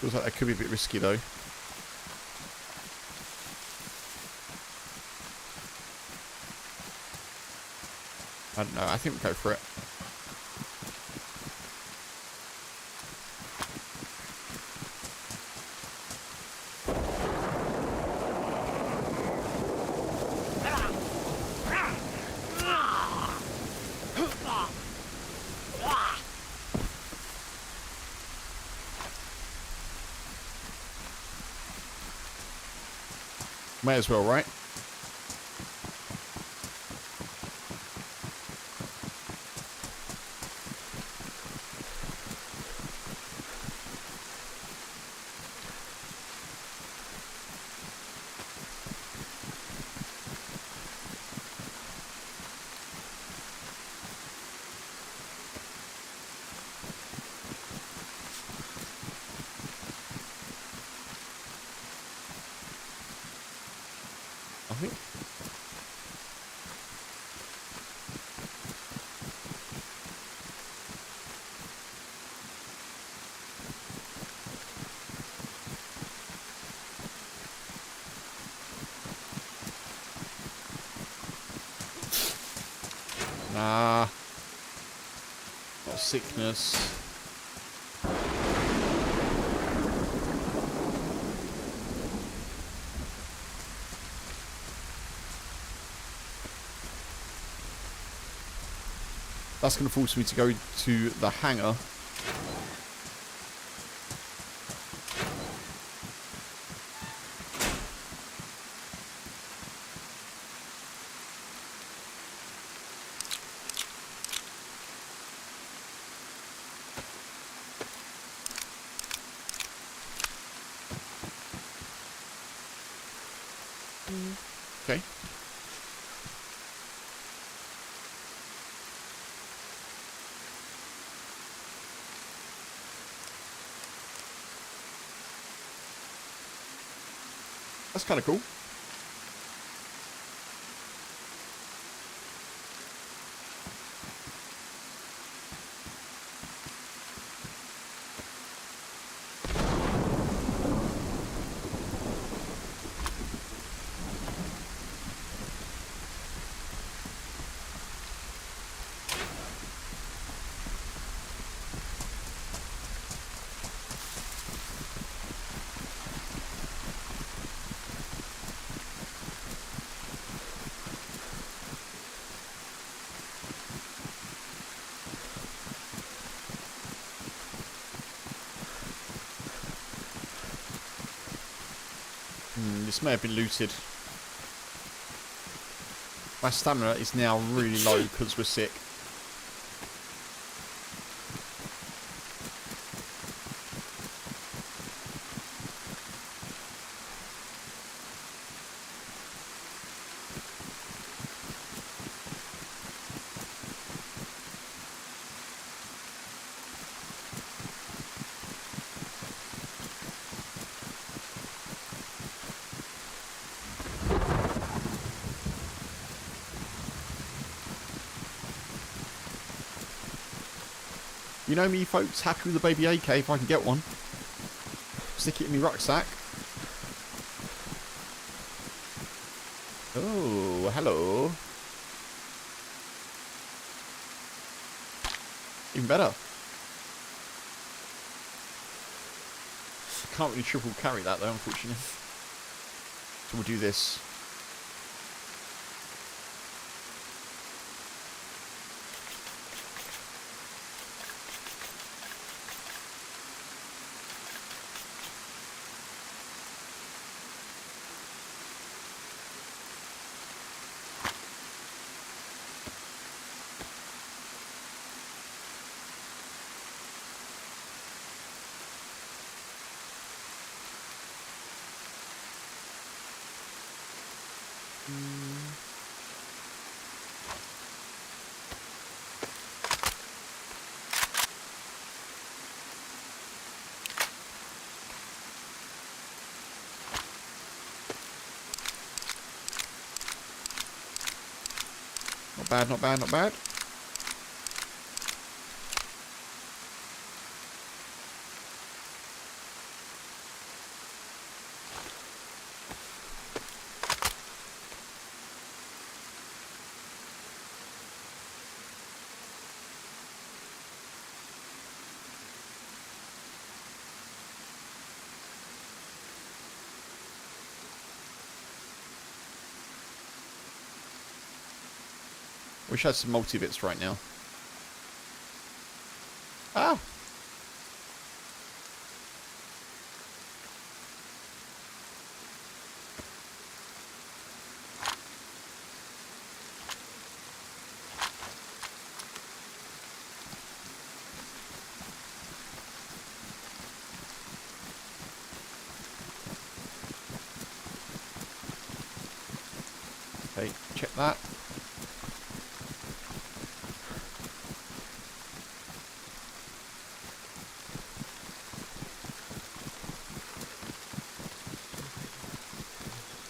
Feels like that could be a bit risky though. I don't know, I think we'll go for it. May as well, right? I think. Nah. Got sickness. That's going to force me to go to the hangar. Okay. That's kind of cool. This may have been looted. My stamina is now really low because we're sick. You know me, folks, happy with a baby AK if I can get one. Stick it in my rucksack. Oh, hello. Even better. Can't really triple carry that though, unfortunately. So we'll do this. Not bad, not bad, not bad. Wish I had some multi-bits right now. Ah! Okay, check that.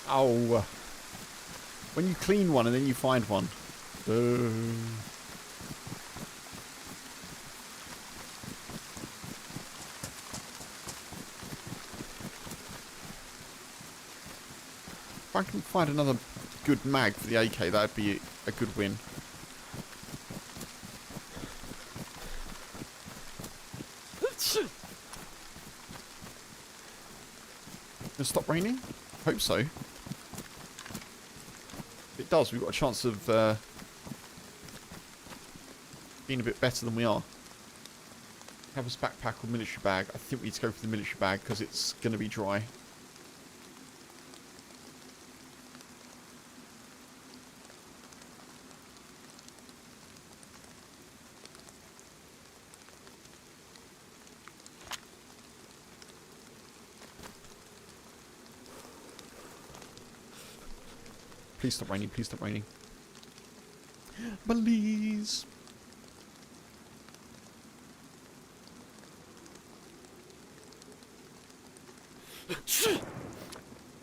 Oh. When you clean one and then you find one. If I can find another good mag for the AK, that'd be a good win. Gonna stop raining? Hope so. If it does, we've got a chance of being a bit better than we are. Have a backpack or military bag. I think we need to go for the military bag because it's going to be dry. Please stop raining, please stop raining. Please.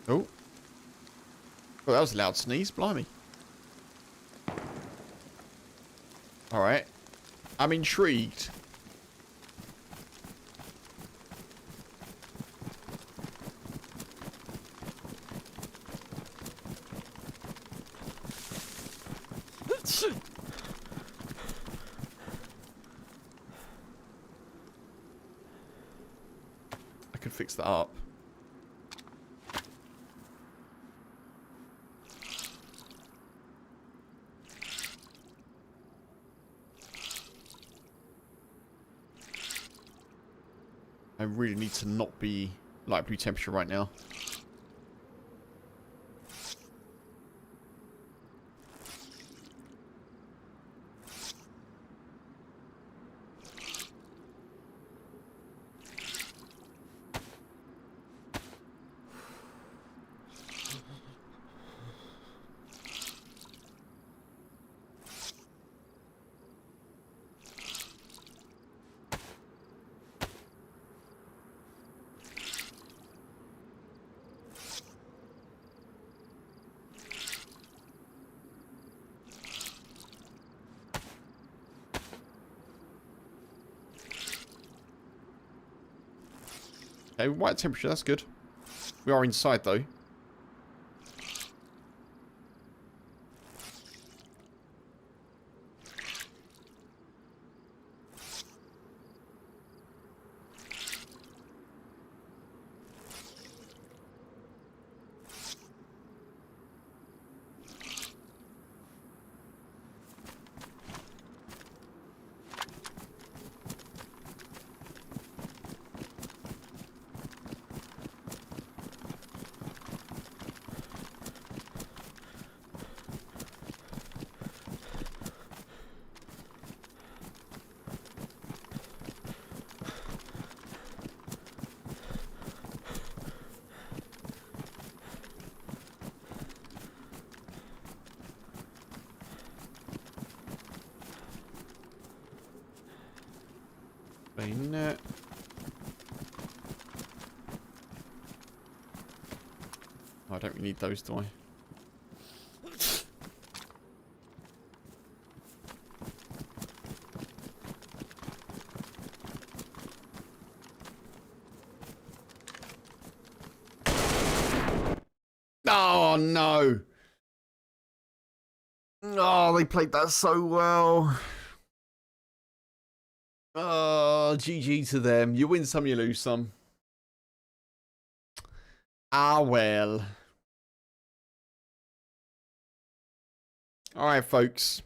Oh. Well, that was a loud sneeze, blimey. Alright. I'm intrigued. I could fix that up. I really need to not be light blue temperature right now. Okay, white temperature, that's good. We are inside though. Net. I don't really need those, do I? Oh no! Oh, they played that so well. Oh, GG to them. You win some, you lose some. Ah, well. All right, folks.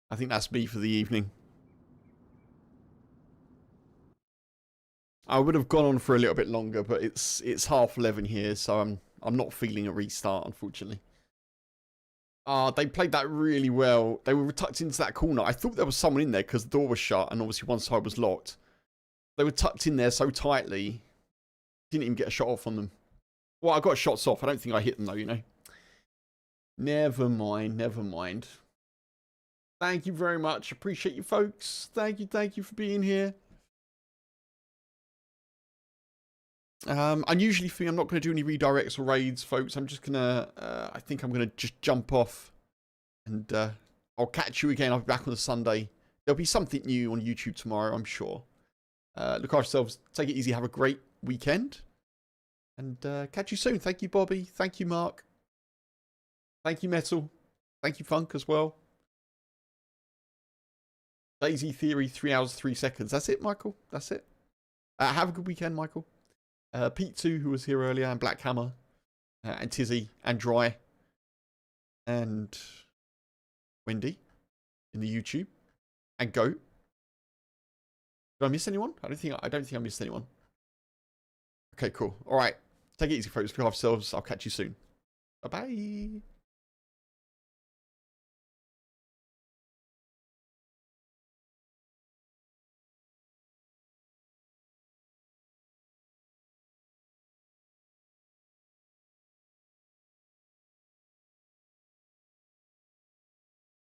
I think that's me for the evening. I would have gone on for a little bit longer, but it's 11:30 here, so I'm not feeling a restart, unfortunately. They played that really well. They were tucked into that corner. I thought there was someone in there because the door was shut and obviously one side was locked. They were tucked in there so tightly. Didn't even get a shot off on them. Well, I got shots off. I don't think I hit them though, you know. Never mind, never mind. Thank you very much. Appreciate you, folks. Thank you for being here. Unusually for me, I'm not going to do any redirects or raids, folks. I'm just going to, I think I'm going to just jump off. And I'll catch you again. I'll be back on a Sunday. There'll be something new on YouTube tomorrow, I'm sure. Look after yourselves. Take it easy. Have a great weekend. And catch you soon. Thank you, Bobby. Thank you, Mark. Thank you, Metal. Thank you, Funk, as well. DayZ Theory, 3 hours, 3 seconds. That's it, Michael. That's it. Have a good weekend, Michael. Pete 2, who was here earlier, and Black Hammer, and Tizzy, and Dry, and Wendy in the YouTube, and Goat. Did I miss anyone? I don't think I missed anyone. Okay, cool. All right. Take it easy, folks. Look after yourselves. I'll catch you soon. Bye-bye.